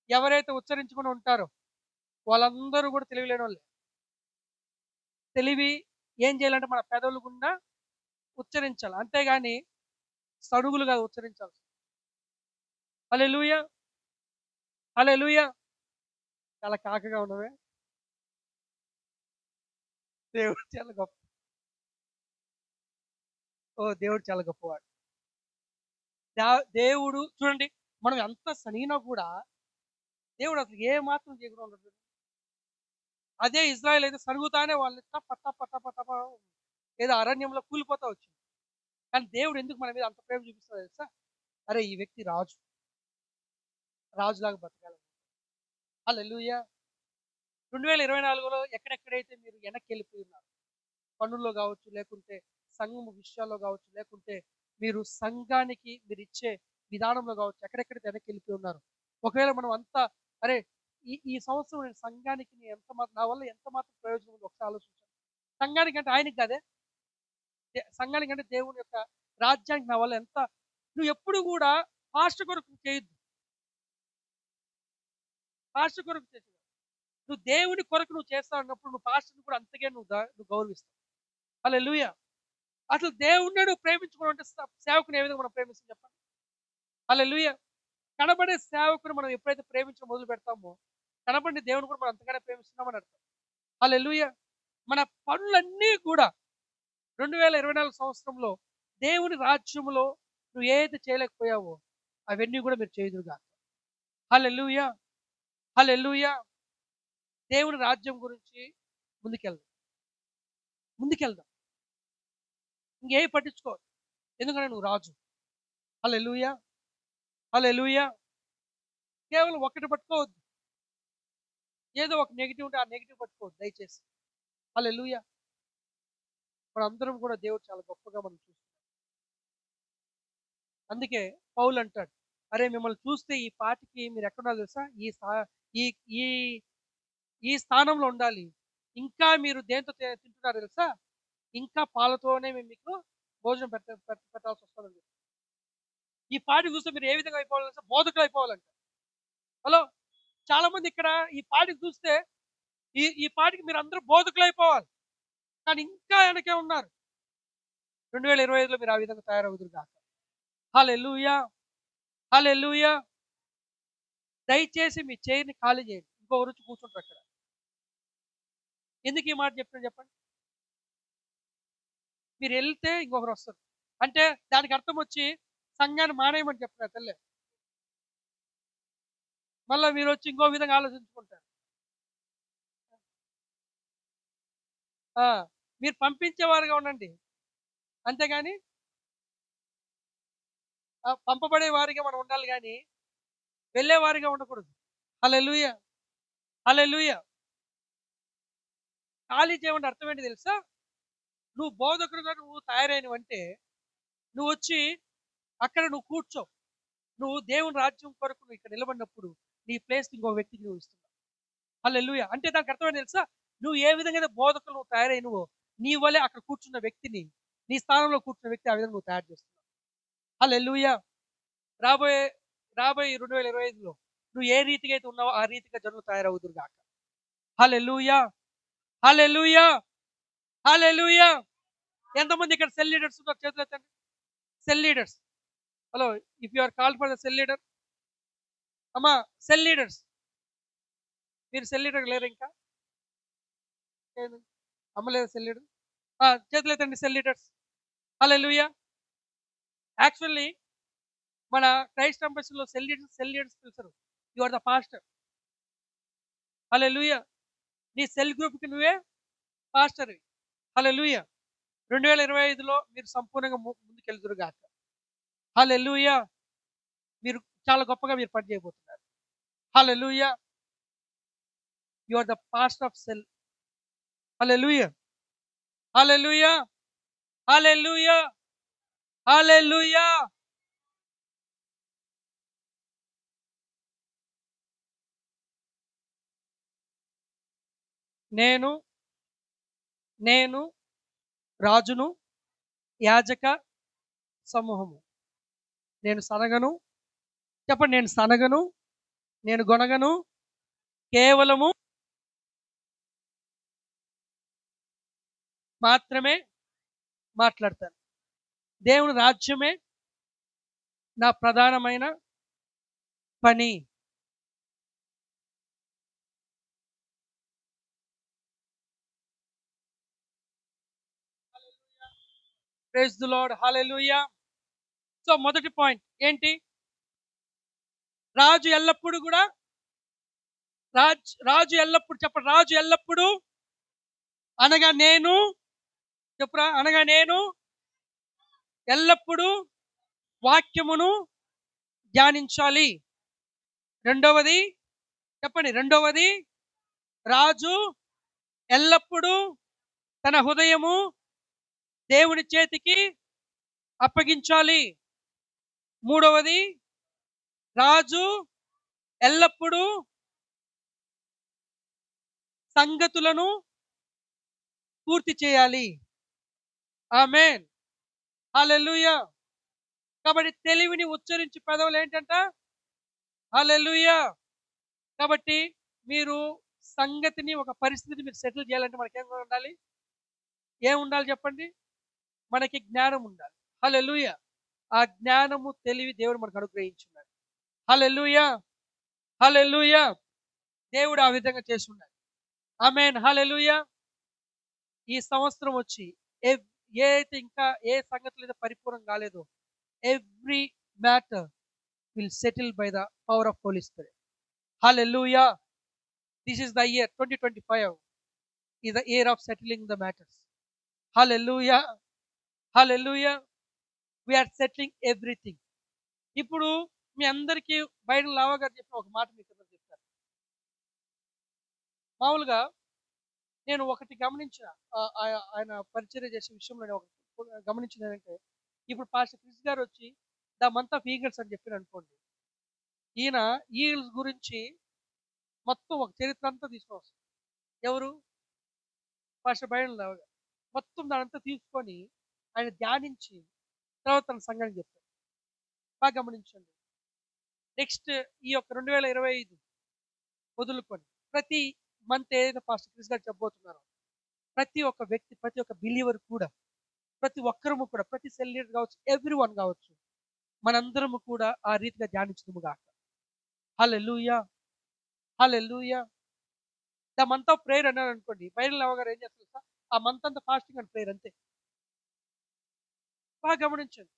ఎవరైతే ఉచ్చరించకుండా ఉంటారో వాళ్ళందరూ కూడా తెలివి లేని వాళ్ళే. తెలివి ఏం చేయాలంటే మన పెదవులు గుండా ఉచ్చరించాలి, అంతేగాని సడుగులుగా ఉచ్చరించాలి. హల్లెలూయా. హల్లెలూయా. చాలా కాకగా ఉన్నవే. దేవుడు చాలా గొప్ప. ఓ దేవుడు చాలా గొప్పవాడు. దేవుడు చూడండి, మనం ఎంత సనిగినా కూడా దేవుడు అసలు ఏ మాత్రం చేయకుండా ఉండదు. అదే ఇజ్రాయెల్ అయితే సరుగుతానే వాళ్ళు టప టప టప టప ఏదో అరణ్యంలో కూలిపోతా వచ్చింది. కానీ దేవుడు ఎందుకు మన మీద అంత ప్రేమ చూపిస్తాడో తెలుసా? అరే ఈ వ్యక్తి రాజులాగా బతకాలి. హల్లెలూయా. 2024లో ఎక్కడెక్కడైతే మీరు వెనక్కి వెళ్ళిపోయి ఉన్నారు, పనుల్లో కావచ్చు, లేకుంటే సంఘం విషయాల్లో కావచ్చు, లేకుంటే మీరు సంఘానికి మీరు ఇచ్చే విధానంలో కావచ్చు, ఎక్కడెక్కడైతే వెనక్కి వెళ్ళిపోయి ఉన్నారు, ఒకవేళ మనం అంతా అరే ఈ ఈ సంవత్సరం నేను సంఘానికి నేను ఎంత మాత్రం నా వల్ల ఎంత మాత్రం ప్రయోజనం ఉందో ఒకసారి ఆలోచించాను. సంఘానికి అంటే ఆయనకి కాదే, సంఘానికి అంటే దేవుని యొక్క రాజ్యానికి నా వల్ల ఎంత. నువ్వు ఎప్పుడు కూడా పాస్టర్ కొరకు చేయొద్దు, పాస్టర్ కొరకు చేసి నువ్వు దేవుని కొరకు నువ్వు చేస్తా ఉన్నప్పుడు నువ్వు పాస్టర్ని కూడా అంతగా నువ్వు గౌరవిస్తావు. హల్లెలూయా. అసలు దేవుణ్ణి నువ్వు ప్రేమించుకోవడం అంటే సేవకుని ఏ విధంగా మనం ప్రేమిస్తాం చెప్పండి. హల్లెలూయా. కనబడే సేవకుని మనం ఎప్పుడైతే ప్రేమించడం మొదలు పెడతామో కనబడి దేవుని కూడా మనం అంతగానే ప్రేమిస్తున్నామని అర్థం. హల్లెలూయా. మన పనులన్నీ కూడా 2024 సంవత్సరంలో దేవుని రాజ్యంలో నువ్వు ఏదైతే చేయలేకపోయావో అవన్నీ కూడా మీరు చేయుదురుగా. హల్లెలూయా. హల్లెలూయా. దేవుని రాజ్యం గురించి ముందుకెళ్దాం. ఇంకేం పట్టించుకోవద్దు, ఎందుకంటే నువ్వు రాజు. హల్లెలూయా. హల్లెలూయా. కేవలం ఒకటి పట్టుకోవద్దు, ఏదో ఒక నెగిటివ్ ఉంటే ఆ నెగిటివ్ పట్టుకోవద్దు దయచేసి. హల్లెలూయా. మనందరం కూడా దేవుడు చాలా గొప్పగా మనం చూస్తున్నాం. అందుకే పౌలు అంటాడు, అరే మిమ్మల్ని చూస్తే ఈ పాటికి మీరు ఎక్కడున్నారు తెలుసా, ఈ ఈ ఈ స్థానంలో ఉండాలి. ఇంకా మీరు దేంతో తింటున్నారు తెలుసా, ఇంకా పాలతోనే మేము మీకు భోజనం పెట్టాల్సి వస్తుందండి. ఈ పాటి చూస్తే మీరు ఏ విధంగా అయిపోవాలి తెలుసా, బోధకులు అయిపోవాలంట. హలో, చాలా మంది ఇక్కడ ఈ పాటికి చూస్తే ఈ పాటికి మీరు అందరూ బోధకులు అయిపోవాలి, కానీ ఇంకా వెనకే ఉన్నారు. 2025లో మీరు ఆ విధంగా తయారవుదురు కాక. హల్లెలూయా. హల్లెలూయా. దయచేసి మీ చైర్ని ఖాళీ చేయండి, ఇంకొకరు వచ్చి కూర్చుంటారు అక్కడ. ఎందుకు ఈ మాట చెప్తున్నా చెప్పండి. మీరు వెళ్తే ఇంకొకరు వస్తారు అంటే దానికి అర్థం వచ్చి సంఘాన్ని మానేయమని చెప్తున్నారు తల్లే. మళ్ళీ మీరు వచ్చి ఇంకో విధంగా ఆలోచించుకుంటారు. మీరు పంపించేవారుగా ఉండండి, అంతేగాని పంపబడే వారిగా మనం ఉండాలి, కానీ వెళ్ళేవారిగా ఉండకూడదు. హల్లెలూయా. హల్లెలూయా. ఖాళీ చేయమంటే అర్థం ఏంటి తెలుసా, నువ్వు బోధకుడుగా నువ్వు తయారైనవంటే నువ్వు వచ్చి అక్కడ నువ్వు కూర్చో. నువ్వు దేవుని రాజ్యం కొరకు నువ్వు ఇక్కడ నిలబడినప్పుడు నీ ప్లేస్ ఇంకో వ్యక్తికి నువ్వు ఇస్తున్నావు. హల్లెలూయా. అంటే దానికి అర్థం ఏంటి తెలుసా, నువ్వు ఏ విధంగా బోధకులు నువ్వు తయారైనవో నీ వల్లే అక్కడ కూర్చున్న వ్యక్తిని, నీ స్థానంలో కూర్చున్న వ్యక్తి ఆ విధంగా నువ్వు తయారు చేస్తున్నావు. హల్లెలూయా. రాబోయే 2025లో నువ్వు ఏ రీతిగా అయితే ఉన్నావో ఆ రీతిగా జనులు తయారవుదురు గాక. హల్లెలూయా. హల్లెలూయా. హల్లెలూయా. ఎంతమంది ఇక్కడ సెల్ లీడర్స్ ఉన్నారు చేతులు ఎత్తండి. Cell leaders, hello, if you are called for the cell leader, అమ్మా సెల్ లీడర్స్, మీరు సెల్ లీడర్ లేరు ఇంకా అమ్మలేదు సెల్ లీడర్, చేతులు ఎత్తండి సెల్ లీడర్స్. హల్లెలూయా. యాక్చువల్లీ మన క్రైస్ట్ అంబెసిడర్లో సెల్ లీడర్స్ పిలుస్తారు. You are the pastor. హల్లెలూయా. నీ సెల్ గ్రూప్కి నువ్వే పాస్టర్. హల్లెలూయా. 2025లో మీరు సంపూర్ణంగా ముందుకెళ్తురు గాక. హల్లెలూయా. మీరు చాలా గొప్పగా మీరు పని చేయబోతున్నారు. హల్లెలూయా. You are the pastor of cell. హల్లెలూయా. హల్లెలూయా. హల్లెలూయా. హల్లెలూయా. నేను రాజును, యాజక సమూహము. నేను సనగను, చెప్పండి, నేను సనగను, నేను గొనగను, కేవలము మాత్రమే మాట్లాడతాను. దేవుని రాజ్యమే నా ప్రధానమైన పని. Praise the Lord. Hallelujah. So మొదటి పాయింట్ ఏంటి? రాజు ఎల్లప్పుడు కూడా రాజు ఎల్లప్పుడు చెప్పండి. రాజు ఎల్లప్పుడు అనగా నేను చెప్పురా, అనగా నేను ఎల్లప్పుడూ వాక్యమును ధ్యానించాలి. రెండవది చెప్పండి, రెండవది రాజు ఎల్లప్పుడూ తన హృదయము దేవుని చేతికి అప్పగించాలి. మూడవది రాజు ఎల్లప్పుడూ సంగతులను పూర్తి చేయాలి. ఆమేన్. హల్లెలూయా. కాబట్టి తెలివిని ఉచ్చరించి పెదవులు ఏంటంట? హల్లెలూయా. కాబట్టి మీరు సంగతిని, ఒక పరిస్థితిని మీరు సెటిల్ చేయాలంటే మనకేం ఉండాలి? ఏం ఉండాలి చెప్పండి? మనకి జ్ఞానం ఉండాలి. హల్లెలూయా. ఆ జ్ఞానము, తెలివి దేవుడు మనకు అనుగ్రహించున్నాడు. హల్లెలూయా. హల్లెలూయా. దేవుడు ఆ విధంగా చేస్తున్నాడు. ఆమేన్. హల్లెలూయా. ఈ సంవత్సరం వచ్చి ఏ అయితే ఇంకా ఏ సంగతులు అయితే పరిపూర్ణం కాలేదో, every matter will settle by the power of Holy Spirit. హల్లెలూయా. This is the year 2025 is the year of settling the matters. Hallelujah. Hallelujah. We are settling everything. ఇప్పుడు మీ అందరికీ బైబిల్ లావా గారు చెప్పిన ఒక మాట మీకు చెప్తాను. మామూలుగా నేను ఒకటి గమనించిన, ఆయన పరిచర్య చేసే విషయంలో నేను ఒకటి గమనించింది ఏంటంటే, ఇప్పుడు పాస్టర్ క్రిస్ గారు వచ్చి ద మంత్ ఆఫ్ ఈగల్స్ అని చెప్పిన అనుకోండి, ఈయన ఈగల్స్ గురించి మొత్తం ఒక చరిత్ర అంతా తీసుకొని వస్తారు. ఎవరు? పాస్టర్ బైబిల్ లావా గారు మొత్తం దానంతా తీసుకొని ఆయన ధ్యానించి తర్వాత తన సంఘానికి చెప్తారు. బాగా గమనించండి. నెక్స్ట్ ఈ యొక్క 2025 వదులుకొని ప్రతి మంత్ ఏదైతే పాస్టర్ క్రిస్ గారు చెప్పబోతున్నారో, ప్రతి ఒక్క వ్యక్తి, ప్రతి ఒక్క బిలీవర్ కూడా, ప్రతి ఒక్కరము కూడా, ప్రతి సెల్ లీడర్ కావచ్చు, ఎవ్రీ వన్ కావచ్చు, మనందరము కూడా ఆ రీతిగా ధ్యానించదుము గాక. హల్లెలూయా. హల్లెలూయా. ద మంత్ ఆఫ్ ప్రేయర్ అన్నారు అనుకోండి, బైబిల్ లావా గారు ఏం చేస్తారు సార్? ఆ మంత్ అంతా ఫాస్టింగ్ అండ్ ప్రేయర్ అంతే. బాగా గమనించండి.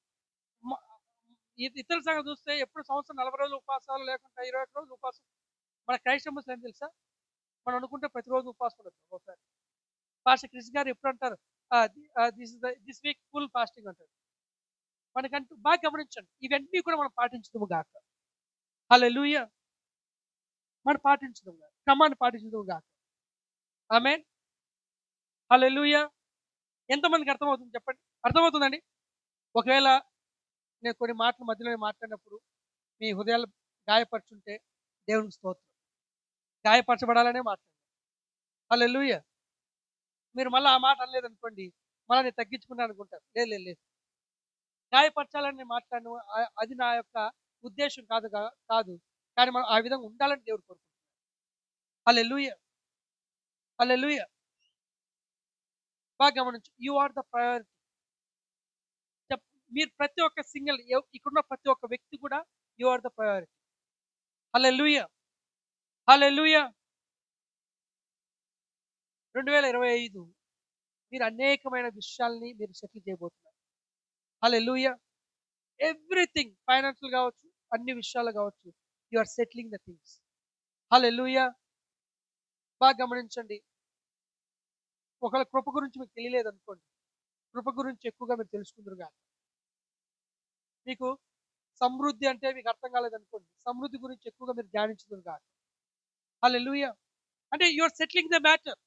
ఇతర సంగతి చూస్తే ఎప్పుడు సంవత్సరం 40 రోజులు ఉపవాసాలు, లేకుండా 21 రోజులు ఉపవాసం. మన క్రైస్తవులు ఏం తెలుసా? మనం అనుకుంటే ప్రతిరోజు ఉపవాసం ఉండదు. ఒకసారి పాస్టర్ క్రిస్ గారు ఎప్పుడు అంటారు, దిస్ వీక్ ఫుల్ ఫాస్టింగ్ అంటారు. మనకంటూ బాగా గమనించండి, ఇవన్నీ కూడా మనం పాటించదుము గాక. హల్లెలూయా. మనం పాటించదుము గాక, క్రమాన్ని పాటించదుము గాక. ఆమేన్. హల్లెలూయా. ఎంతమందికి అర్థమవుతుంది చెప్పండి? అర్థమవుతుందండి? ఒకవేళ నేను కొన్ని మాటలు మధ్యలో మాట్లాడినప్పుడు మీ హృదయాలు గాయపరుచుంటే దేవునికి స్తోత్రం. గాయపరచబడాలనే మాట్లాడాను. హల్లెలూయా. మీరు మళ్ళీ ఆ మాట అనలేదు అనుకోండి, మళ్ళీ నేను తగ్గించుకున్నాను అనుకుంటారు. లేదు లేదు లేదు, గాయపరచాలని నేను మాట్లాడను. అది నా యొక్క ఉద్దేశం కాదు. కానీ మనం ఆ విధంగా ఉండాలని దేవుడు కోరుకుంటున్నాడు. హల్లెలూయా. హల్లెలూయా. బాగా గమనించు. You are the priority. మీరు ప్రతి ఒక్క సింగిల్, ఇక్కడున్న ప్రతి ఒక్క వ్యక్తి కూడా you are the priority. Hallelujah. Hallelujah. 2025 మీరు అనేకమైన విషయాల్ని మీరు సెటిల్ చేయబోతున్నారు. హల్లెలూయా. ఎవ్రీథింగ్, ఫైనాన్షియల్ కావచ్చు, అన్ని విషయాలు కావచ్చు, you are settling the things. హల్లెలూయా. బాగా గమనించండి. ఒకవేళ కృప గురించి మీకు తెలియలేదు అనుకోండి, కృప గురించి ఎక్కువగా మీరు తెలుసుకుందరు కాదు. మీకు సమృద్ధి అంటే మీకు అర్థం కాలేదనుకోండి, సమృద్ధి గురించి ఎక్కువగా మీరు ధ్యానించుదురు కాదు. హల్లెలూయా. అంటే you are settling the matter.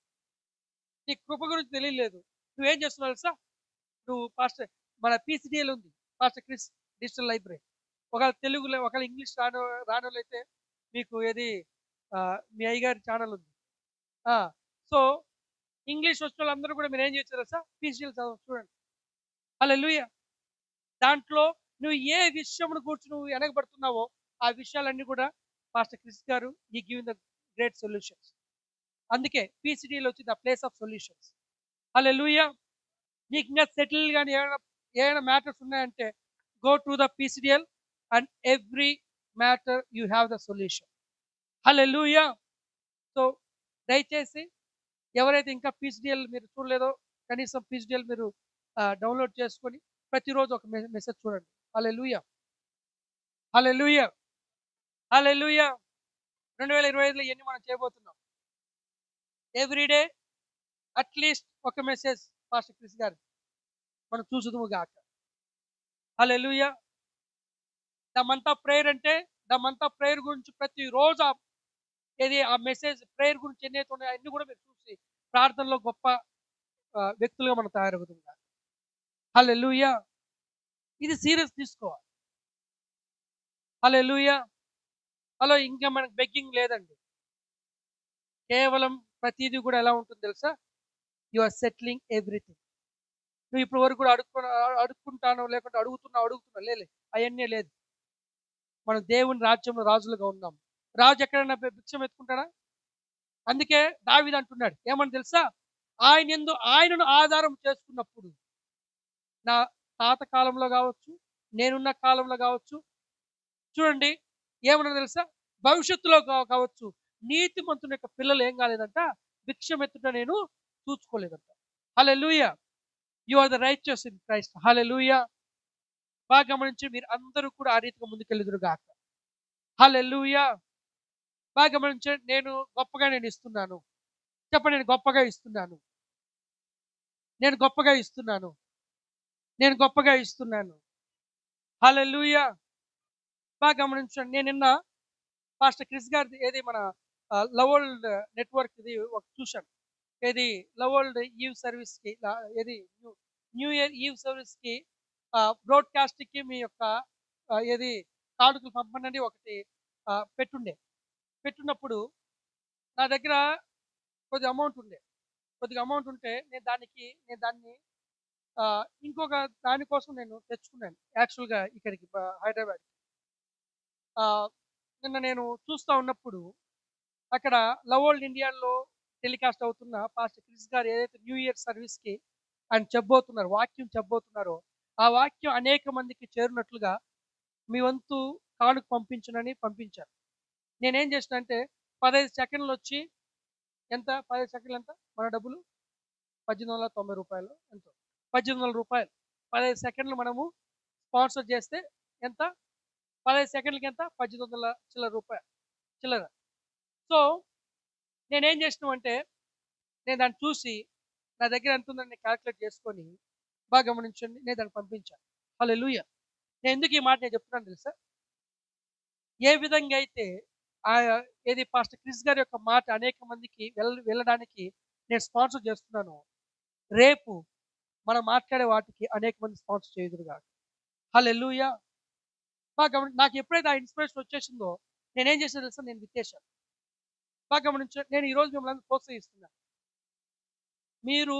నీకు కృప గురించి తెలియలేదు, నువ్వేం చేస్తున్నావు తెలుసా? నువ్వు పాస్టర్, మన PCDL ఉంది, పాస్టర్ క్రిస్ డిజిటల్ లైబ్రరీ. ఒకవేళ తెలుగులో, ఒకవేళ ఇంగ్లీష్ రానోళ్ళు అయితే మీకు ఏది మీ అయ్యగారి ఛానల్ ఉంది. సో ఇంగ్లీష్ వచ్చిన వాళ్ళందరూ కూడా మీరు ఏం చేయొచ్చు తెలుసా? PCDL చూడండి. హల్లెలూయా. దాంట్లో నువ్వు ఏ విషయమును కూర్చొని నువ్వు వెనకబడుతున్నావో ఆ విషయాలన్నీ కూడా పాస్టర్ క్రిస్ గారు ఈ గివింగ్ ద గ్రేట్ సొల్యూషన్స్. అందుకే PCDL వచ్చి ద ప్లేస్ ఆఫ్ సొల్యూషన్స్. హల్లెలూయా. నీకు ఇంకా సెటిల్ కానీ ఏమైనా మ్యాటర్స్ ఉన్నాయంటే go to the PCDL and every matter you have the solution. Hallelujah. So దయచేసి ఎవరైతే ఇంకా PCDL మీరు చూడలేదో, కనీసం PCDL మీరు డౌన్లోడ్ చేసుకొని ప్రతిరోజు ఒక మెసేజ్ చూడండి. హల్లెలూయా, హల్లెలూయా, హల్లెలూయా. 2025లో ఇవన్నీ మనం చేయబోతున్నాం. ఎవ్రీడే అట్లీస్ట్ ఒక మెసేజ్ పాస్టర్ క్రిస్ గారు మనం చూసుదుము గాక. హల్లెలూయా. ద మంత్ ఆఫ్ ప్రేయర్ అంటే ద మంత్ ఆఫ్ ప్రేయర్ గురించి ప్రతిరోజు ఆ మెసేజ్ ప్రేయర్ గురించి ఎన్నైతే ఉన్నాయో అన్ని కూడా మీరు చూసి ప్రార్థనలో గొప్ప వ్యక్తులుగా మనం తయారవుతుంది. హల్లెలూయా. ఇది సీరియస్ తీసుకోవాలి. హల్లెలూయా. హలో, ఇంకా మనకు బెగ్గింగ్ లేదండి. కేవలం ప్రతిదీ కూడా ఎలా ఉంటుంది తెలుసా? You are settling everything. నువ్వు ఇప్పుడు వరకు కూడా అడుక్కుంటాను, లేకుంటే అడుగుతున్నా లేదు, అవన్నీ లేదు. మనం దేవుని రాజ్యంలో రాజులుగా ఉన్నాం. రాజు ఎక్కడైనా భిక్షం ఎత్తుకుంటాడా? అందుకే దావీదు అంటున్నాడు ఏమని తెలుసా? ఆయనను ఆధారం చేసుకున్నప్పుడు, నా తాత కాలంలో కావచ్చు, నేనున్న కాలంలో కావచ్చు, చూడండి ఏమన్నా తెలుసా, భవిష్యత్తులో కావచ్చు, నీతిమంతుని యొక్క పిల్లలు ఏం కాలేదంట, భిక్షం ఎత్తుట నేను చూసుకోలేదంట. హల్లెలూయా. You are the righteous in Christ. హల్లెలూయా. బాగా గమనించి మీరు అందరూ కూడా ఆ రీతిగా ముందుకెళ్ళుదురు గాక. హల్లెలూయా. బాగా గమనించి నేను ఇస్తున్నాను. చెప్పండి, నేను గొప్పగా ఇస్తున్నాను, నేను గొప్పగా ఇస్తున్నాను, నేను గొప్పగా ఇస్తున్నాను. హల్లెలూయా. బాగా గమనించండి. నేను నిన్న పాస్టర్ క్రిస్ గారిది ఏది మన లవ్ వరల్డ్ నెట్వర్క్ ఇది ఒక చూశాను. ఏది లవ్ వరల్డ్ ఈవ్ సర్వీస్ కి, ఏది న్యూ ఇయర్ ఈవ్ సర్వీస్ కి బ్రాడ్కాస్ట్ కి మీ యొక్క ఏది కానుకలు పంపండి ఒకటి పెట్టున్నప్పుడు నా దగ్గర కొద్దిగా అమౌంట్ ఉంటే నేను దాన్ని ఇంకొక దానికోసం నేను తెచ్చుకున్నాను యాక్చువల్గా ఇక్కడికి హైదరాబాద్. నిన్న నేను చూస్తూ ఉన్నప్పుడు అక్కడ లవ్ వరల్డ్ ఇండియాలో టెలికాస్ట్ అవుతున్న పాస్టర్ క్రిస్ గారు ఏదైతే న్యూ ఇయర్ సర్వీస్కి ఆయన వాక్యం చెప్పబోతున్నారో ఆ వాక్యం అనేక మందికి చేరినట్లుగా మీ వంతు కానుక పంపించారు. నేనేం చేసిన అంటే 15 సెకండ్లు వచ్చి ఎంత, 15 సెకండ్లు ఎంత మన డబ్బులు 1890 రూపాయలు, ఎంతో 1800 రూపాయలు. 15 సెకండ్లు మనము స్పాన్సర్ చేస్తే ఎంత, 15 సెకండ్లకి ఎంత, 1800 చిల్లర. సో నేనేం చేసినామంటే నేను దాన్ని చూసి నా దగ్గర ఎంత ఉందని క్యాల్కులేట్ చేసుకొని బాగా గమనించండి, నేను దాన్ని పంపించాను. హల్లెలూయా. నేను ఎందుకు ఈ మాట నేను చెప్తున్నాను తెలుసా? ఏ విధంగా అయితే ఏది పాస్టర్ క్రిస్ గారి యొక్క మాట అనేక మందికి వెళ్ళడానికి నేను స్పాన్సర్ చేస్తున్నాను, రేపు మనం మాట్లాడే వాటికి అనేక మంది స్పాన్సర్ చేయదురుగా. హల్లెలూయా. బాగా నాకు ఎప్పుడైతే ఆ ఇన్స్పిరేషన్ వచ్చేసిందో నేనేం చేసాను తెలుసా? నేను విత్తేశాను. బాగా గమనించండి, నేను ఈరోజు మిమ్మల్ని ప్రోత్సహిస్తున్నాను. మీరు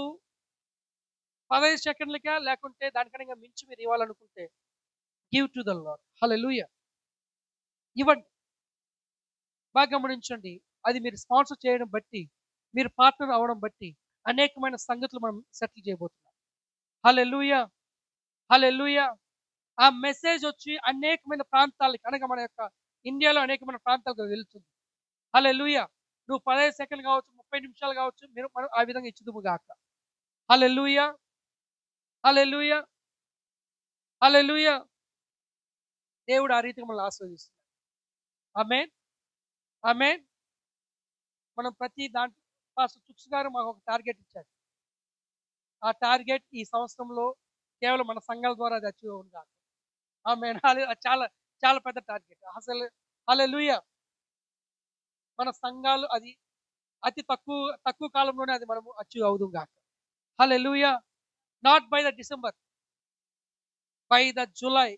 15 సెకండ్లకా లేకుంటే దానికన్నా మించి మీరు ఇవ్వాలనుకుంటే గివ్ టు ద లార్డ్. హల్లెలూయా. ఇవ్వండి. బాగా గమనించండి, అది మీరు స్పాన్సర్ చేయడం బట్టి, మీరు పార్ట్నర్ అవ్వడం బట్టి అనేకమైన సంగతులు మనం సెటిల్ చేయబోతున్నాం. హల్లెలూయా, హల్లెలూయా. ఆ మెసేజ్ వచ్చి అనేకమైన ప్రాంతాలకి, అనగా మన యొక్క ఇండియాలో అనేకమైన ప్రాంతాలకు వెళ్తుంది. హల్లెలూయా. నువ్వు 15 సెకండ్లు కావచ్చు, 30 నిమిషాలు కావచ్చు, మనం ఆ విధంగా ఇచ్చుదుము గాక. హల్లెలూయా, హల్లెలూయా, హల్లెలూయా. దేవుడు ఆ రీతిగా మనల్ని ఆశీర్వదిస్తున్నాడు. ఆమేన్, ఆమేన్. మనం ప్రతి దాంట్లో పాస్టర్ చుక్స్ గారు మాకు ఒక టార్గెట్ ఇచ్చారు. ఆ టార్గెట్ ఈ సంవత్సరంలో కేవలం మన సంఘాల ద్వారా అది అచీవ్ అవును కాదు. ఆమేన్. చాలా చాలా పెద్ద టార్గెట్ అసలు. హల్లెలూయా. మన సంఘాలు అది అతి తక్కువ కాలంలోనే అది మనము అచీవ్ అవుదుం గాక. హల్లెలూయా. Not by the December, by the July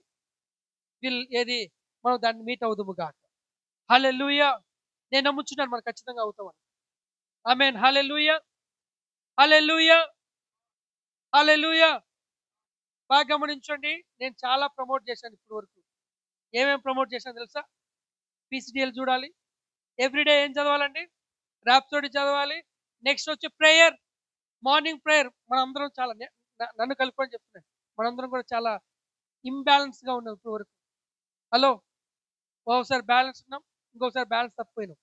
ఏది మనం దాన్ని మీట్ అవుదుము గాక. హల్లెలూయా. నేను నమ్ముచున్నాను మనం ఖచ్చితంగా అవుతామని. ఆమేన్. హల్లెలూయా, హల్లెలూయా, హల్లెలూయా. బాగా గమనించండి, నేను చాలా ప్రమోట్ చేశాను ఇప్పటి వరకు. ఏమేమి ప్రమోట్ చేశాను తెలుసా? పీసీడీఎల్ చూడాలి, ఎవ్రీడే ఏం చదవాలండి, ర్యాప్సోడీ చదవాలి, నెక్స్ట్ వచ్చి ప్రేయర్, మార్నింగ్ ప్రేయర్. మనందరం చాలా, నన్ను కలుపుకొని చెప్తున్నాను, మనందరం కూడా చాలా ఇంబ్యాలెన్స్గా ఉన్నాం ఇప్పటి వరకు. హలో, ఒకసారి బ్యాలెన్స్ ఉన్నాం, ఇంకొకసారి బ్యాలెన్స్ తప్పిపోయినాం.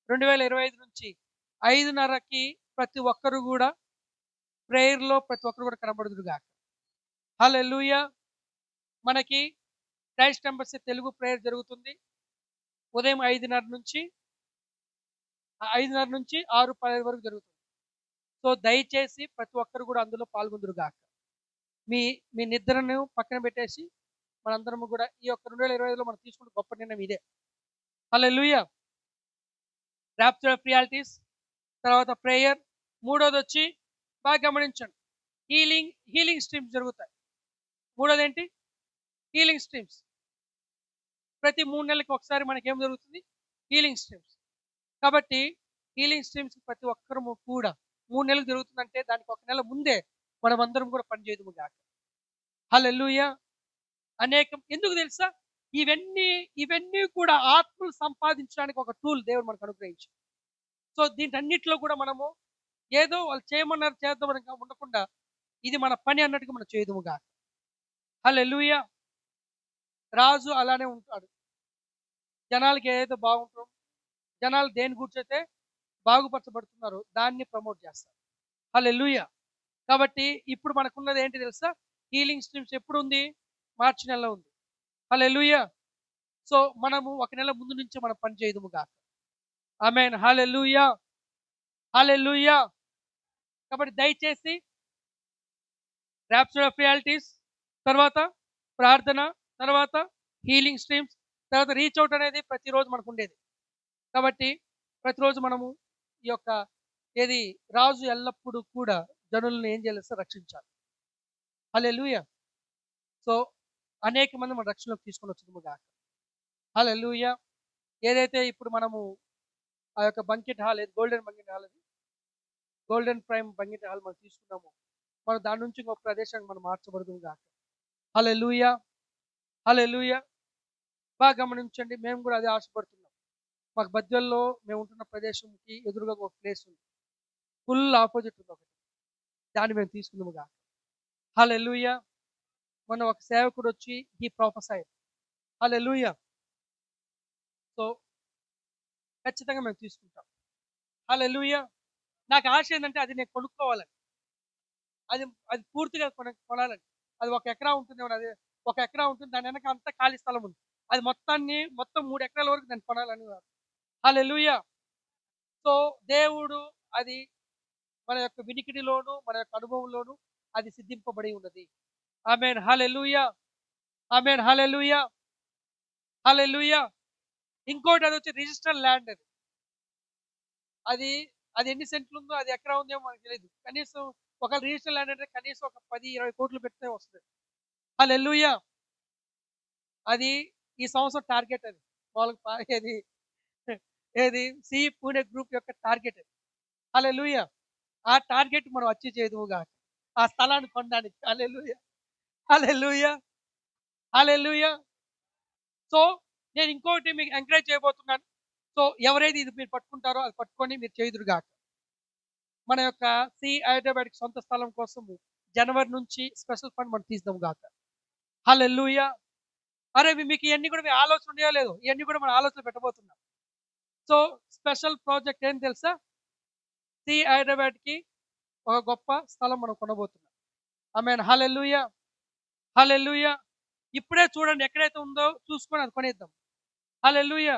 2025 నుంచి 5:30కి ప్రతి ఒక్కరు కూడా ప్రేయర్లో ప్రతి ఒక్కరు కూడా కనబడుదురుగా. హల్లెలూయా. మనకి క్రైస్ట్ ఎంబసీ తెలుగు ప్రేయర్ జరుగుతుంది ఉదయం 5:30 నుంచి 6:15 వరకు జరుగుతుంది. సో దయచేసి ప్రతి ఒక్కరు కూడా అందులో పాల్గొందురు గాక. మీ మీ నిద్రను పక్కన పెట్టేసి మనందరము కూడా ఈ యొక్క 2025లో మనం తీసుకున్న గొప్ప నిర్ణయం ఇదే. హల్లెలూయా. రాప్చర్ ఆఫ్ రియాలిటీస్, తర్వాత ప్రేయర్. మూడోది వచ్చి బాగా గమనించండి, హీలింగ్ స్ట్రీమ్స్ జరుగుతాయి. మూడోది ఏంటి? Healing streams. ప్రతి 3 నెలలకు ఒకసారి మనకి ఏం జరుగుతుంది? Healing streams. కాబట్టి హీలింగ్ స్ట్రీమ్స్ ప్రతి ఒక్కరు కూడా 3 నెలలు జరుగుతుందంటే దానికి 1 నెల ముందే మనం అందరం కూడా పనిచేయదుము గాక. హల్లెలూయా. ఎందుకు తెలుసా? ఇవన్నీ కూడా ఆత్మలు సంపాదించడానికి ఒక టూల్ దేవుడు మనకు అనుగ్రహించాడు. సో దీంటన్నిటిలో కూడా మనము ఏదో వాళ్ళు చేయమన్నారు చేద్దామని ఉండకుండా ఇది మన పని అన్నట్టుగా మనం చేయదుము గాక. హల్లెలూయా. రాజు అలానే ఉంటాడు. జనాలకి ఏదైతే బాగుంటుందో, జనాలు దేని కూర్చోతే బాగుపరచబడుతున్నారు దాన్ని ప్రమోట్ చేస్తారు. హల్లెలూయా. కాబట్టి ఇప్పుడు మనకున్నది ఏంటి తెలుసా? హీలింగ్ స్ట్రీమ్స్ ఎప్పుడు ఉంది? మార్చి నెలలో ఉంది. హల్లెలూయా. సో మనము 1 నెల ముందు నుంచి మనం పని చేయదుము గాక. ఆమేన్. హల్లెలూయా. హల్లెలూయా. కాబట్టి దయచేసి రాప్చర్ ఆఫ్ రియాలిటీస్, తర్వాత ప్రార్థన, తర్వాత హీలింగ్ స్ట్రీమ్స్, తర్వాత రీచ్ అవుట్ అనేది ప్రతిరోజు మనకు ఉండేది. కాబట్టి ప్రతిరోజు మనము ఈ యొక్క రాజు ఎల్లప్పుడూ కూడా జనులను ఏం చేయాలి? రక్షించాలి. హల్లెలూయా. సో అనేక మంది మన రక్షణలోకి తీసుకొని వచ్చేది గాక. హల్లెలూయా. ఏదైతే ఇప్పుడు మనము ఆ యొక్క banquet hall, golden banquet hall, golden prime banquet hall మనం తీసుకున్నాము, మనం దాని నుంచి ఇంకొక ప్రదేశానికి మనం మార్చబడుతుంది గాక. హల్లెలూయా. హల్లెలూయా. బాగా గమనించండి, మేము కూడా అదే ఆశపడుతున్నాం. మాకు బద్వేల్లో మేము ఉంటున్న ప్రదేశంకి ఎదురుగా ఒక ప్లేస్ ఉంది, ఫుల్ ఆపోజిట్ ఉంది ఒకటి, దాన్ని మేము తీసుకుందాము గాక. హల్లెలూయా. మన ఒక సేవకుడు వచ్చి హీ ప్రొఫెసైడ్. హల్లెలూయా. సో ఖచ్చితంగా మేము తీసుకుంటాం. హల్లెలూయా. నాకు ఆశ ఏంటంటే అది నేను కొనుక్కోవాలని, అది అది పూర్తిగా కొనాలని. అది 1 ఎకరా ఉంటుంది, అది 1 ఎకరా ఉంటుంది, దాని వెనక అంతా ఖాళీ స్థలం ఉంది. అది మొత్తం 3 ఎకరాల వరకు దాన్ని కొనాలని. హల్లెలూయా. సో దేవుడు అది మన యొక్క వినికిడిలోను మన యొక్క అనుభవంలోను అది సిద్ధింపబడి ఉన్నది. ఆమేన్. హల్లెలూయా. ఆమేన్. హల్లెలూయా. హల్లెలూయా. ఇంకోటి అది వచ్చి రిజిస్టర్ ల్యాండ్. అది అది ఎన్ని సెంట్లు ఉందో, అది ఎకరా ఉందో మనకు తెలియదు. కనీసం ఒక రిజిస్టర్ ల్యాండ్ అంటే కనీసం ఒక 10-20 కోట్లు పెడితే వస్తుంది. హల్లెలూయా. అది ఈ సంవత్సరం టార్గెట్. అది వాళ్ళకి సి పూణే గ్రూప్ యొక్క టార్గెట్. హల్లెలూయా. ఆ టార్గెట్ మనం అచీవ్ చేయదుముగా, ఆ స్థలాన్ని కొనడానికి. హల్లెలూయా. హల్లెలూయా. హల్లెలూయా. సో నేను ఇంకోటి మీకు ఎంకరేజ్ చేయబోతున్నాను. సో ఎవరైతే ఇది మీరు పట్టుకుంటారో అది పట్టుకొని మీరు చేయుదురుగా. మన యొక్క సి హైదరాబాద్కి సొంత స్థలం కోసం జనవరి నుంచి స్పెషల్ ఫండ్ మనం తీద్దాం గాక. హల్లెలూయా. అరే మీకు ఇవన్నీ కూడా మీ ఆలోచన ఉన్నాయో లేదో, ఇవన్నీ కూడా మన ఆలోచన పెట్టబోతున్నాం. సో స్పెషల్ ప్రాజెక్ట్ ఏం తెలుసా? సి హైదరాబాద్కి ఒక గొప్ప స్థలం మనం కొనబోతున్నాం. ఆమేన్. హల్లెలూయా. హల్లెలూయా. ఇప్పుడే చూడండి, ఎక్కడైతే ఉందో చూసుకొని అది కొనేద్దాం. హల్లెలూయా.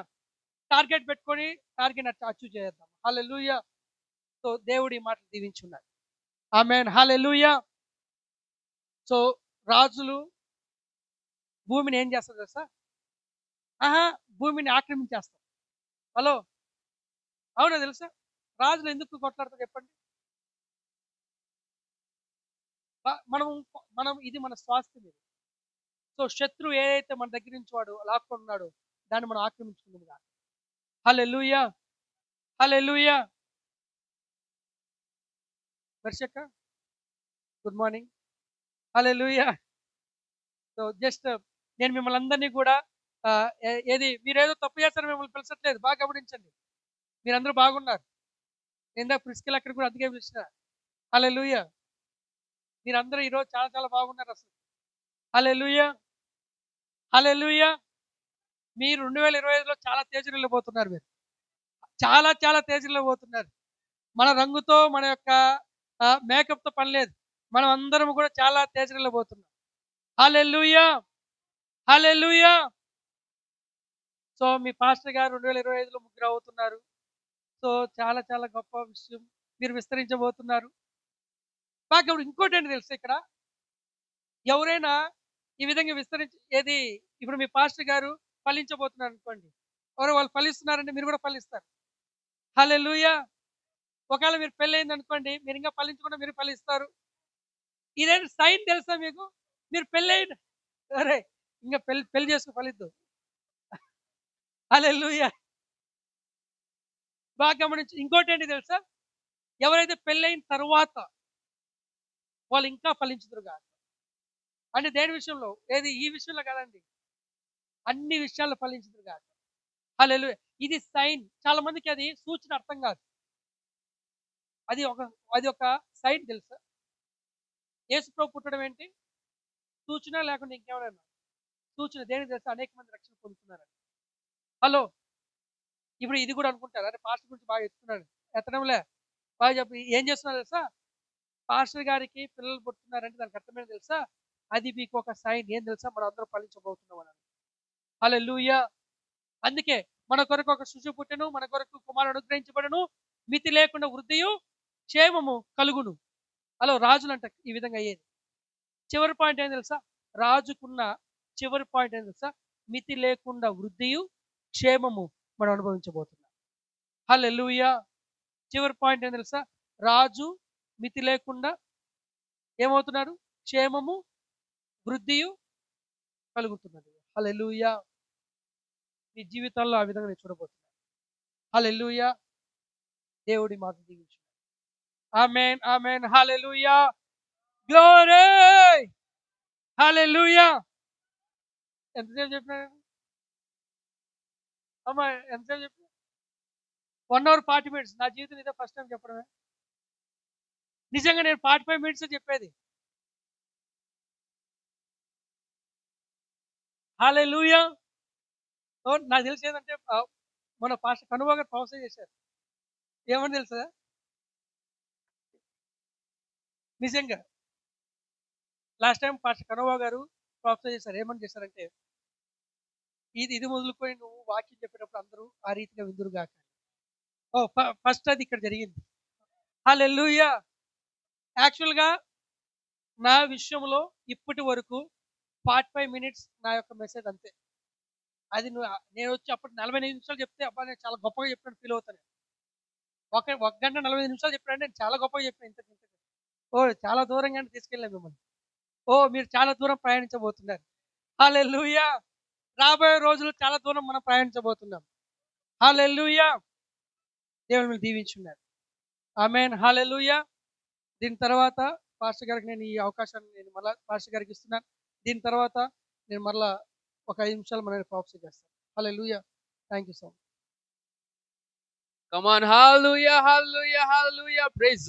టార్గెట్ పెట్టుకొని టార్గెట్ అచీవ్ చేద్దాం. హల్లెలూయా. సో దేవుడి మాటలు దీవించున్నారు. ఆమేన్. హల్లెలూయా. సో రాజులు భూమిని ఏం చేస్తారు తెలుసా? భూమిని ఆక్రమించేస్తారు. హలో, అవునా తెలుసా? రాజులు ఎందుకు కొట్లాడతారు చెప్పండి? మనం ఇది మన స్వాస్థ్యం. ఇది. సో శత్రువు ఏదైతే మన దగ్గర నుంచి వాడు లాక్కున్నాడో దాన్ని మనం ఆక్రమించుకుందాం కాదు. హల్లెలూయా. హల్లెలూయా. దర్శక గుడ్ మార్నింగ్. హల్లెలూయా. సో జస్ట్ నేను మిమ్మల్ని అందరినీ కూడా మీరేదో తప్పు చేస్తారో మిమ్మల్ని పిలిచట్లేదు, బాగా గమనించండి. మీరందరూ బాగున్నారు. ఏందా ప్రిస్కిల్ అక్కడ కూడా అందుకే పిలిచిన. హల్లెలూయా. మీరందరూ ఈరోజు చాలా చాలా బాగున్నారు అసలు. హల్లెలూయా. హల్లెలూయా. మీరు 2025లో చాలా తేజరిల్లు పోతున్నారు. మీరు చాలా చాలా తేజరిల్లు పోతున్నారు. మన రంగుతో మన యొక్క మేకప్తో పని లేదు, మనం అందరం కూడా చాలా తేజరిల్లు పోతున్నాం. హల్లెలూయా, హల్లెలూయా. సో మీ పాస్టర్ గారు 2025లో ముగ్గురు అవుతున్నారు. సో చాలా చాలా గొప్ప విషయం, మీరు విస్తరించబోతున్నారు. బాగా ఇంకోటి ఏంటి తెలుసా, ఇక్కడ ఎవరైనా ఈ విధంగా విస్తరించి ఏది ఇప్పుడు మీ పాస్టర్ గారు ఫలించబోతున్నారు అనుకోండి, ఎవరో వాళ్ళు ఫలిస్తున్నారంటే మీరు కూడా ఫలిస్తారు. హల్లెలూయా. ఒకవేళ మీరు పెళ్ళయింది అనుకోండి, మీరు ఇంకా ఫలించకుండా మీరు ఫలిస్తారు. ఇదేంటి సైన్ తెలుసా మీకు? మీరు పెళ్ళైన అరే ఇంకా పెళ్లి పెళ్లి చేసుకుని ఫలిద్దు. హల్లెలూయా. బాగా గమనించి ఇంకోటి ఏంటి తెలుసా, ఎవరైతే పెళ్ళైన తర్వాత వాళ్ళు ఇంకా ఫలించుదురు కాదు. అంటే దేని విషయంలో, ఏది ఈ విషయంలో కాదండి, అన్ని విషయాల్లో ఫలించుదురు కాదు. హల్లెలూయా. ఇది సైన్. చాలా మందికి అది సూచన అర్థం కాదు. అది ఒక సైన్ తెలుసా. యేసుప్రభు పుట్టడం ఏంటి సూచన, లేకుండా ఇంకేమైనా సూచన? దేనికి తెలుసా? అనేక మంది రక్షణ పొందుతున్నారు. హలో, ఇప్పుడు ఇది కూడా అనుకుంటారు, అరే పాస్టర్ గురించి బాగా ఎత్తుతున్నాడు, ఎత్తడంలే బాగా చెప్పి ఏం చేస్తున్నారు తెలుసా, పాస్టర్ గారికి పిల్లలు పుట్టుతున్నారంటే దానికి అర్థమైనా తెలుసా, అది మీకు ఒక సైన్. ఏం తెలుసా, మనం అందరం ఫలించబోతున్నాం అని. హల్లెలూయా. అందుకే మన కొరకు ఒక శిశువు పుట్టెను, మన కొరకు కుమారుడు అనుగ్రహించబడను, మితి లేకుండా వృద్ధియు క్షేమము కలుగును. హలో, రాజులంట ఈ విధంగా అయ్యేది. చివరి పాయింట్ ఏం తెలుసా, రాజుకున్న చివరి పాయింట్ ఏం తెలుసా, మితి లేకుండా వృద్ధియు క్షేమము మనం అనుభవించబోతున్నాం. హల్లెలూయా. చివరి పాయింట్ ఏం తెలుసా, రాజు మితి లేకుండా ఏమవుతున్నాడు, క్షేమము వృద్ధియు కలుగుతున్నది. హల్లెలూయా. మీ జీవితాల్లో ఆ విధంగా నేను చూడబోతున్నాను. హల్లెలూయా. దేవుడి మాట దీవించు. ఆమేన్, ఆమేన్. హల్లెలూయా, గ్లోరీ, హల్లెలూయా. ఎంతసేపు చెప్పినా అమ్మా, ఎంతసేపు చెప్పినా 1 hour 40 minutes. నా జీవితం ఇదే ఫస్ట్ టైం చెప్పడమే. నిజంగా నేను 45 minutes చెప్పేది. హల్లెలూయా. నాకు తెలిసి ఏంటంటే మన పాస్టర్ కనుమ గారు ప్రొఫెసర్ చేశారు. ఏమని తెలుసా, నిజంగా లాస్ట్ టైం పాస్టర్ కనుమ గారు ప్రొఫెసర్ చేశారు. ఏమని చేశారంటే, ఇది మొదలుకొని నువ్వు వాక్యం చెప్పేటప్పుడు అందరూ ఆ రీతిగా విందురుగాక. ఫస్ట్ అది ఇక్కడ జరిగింది. హల్లెలూయా. యాక్చువల్గా నా విషయంలో ఇప్పటి వరకు 45 minutes నా యొక్క మెసేజ్ అంతే. అది నేను వచ్చి అప్పుడు 45 నిమిషాలు చెప్తే అబ్బా నేను చాలా గొప్పగా చెప్పినట్టు ఫీల్ అవుతాను. ఒక 1 గంట 45 నిమిషాలు చెప్పానంటే నేను చాలా గొప్పగా చెప్పాను. ఇంతకు చాలా దూరంగా తీసుకెళ్ళాను మిమ్మల్ని. మీరు చాలా దూరం ప్రయాణించబోతున్నారు. హల్లెలూయా. రాబోయే రోజులు చాలా దూరం మనం ప్రయాణించబోతున్నాం. హల్లెలూయా. దేవుని మీరు దీవించున్నారు. ఆమేన్, హల్లెలూయా. దీని తర్వాత పాస్టర్ గారికి నేను ఈ అవకాశాన్ని నేను మళ్ళీ పాస్టర్ గారికి ఇస్తున్నాను. దీని తర్వాత నేను మళ్ళా ఒక 5 నిమిషాలు మనం ప్రాప్స్ చేస్తాను. హల్లెలూయా. Thank you so much. Come on, hallelujah, hallelujah, hallelujah. Praise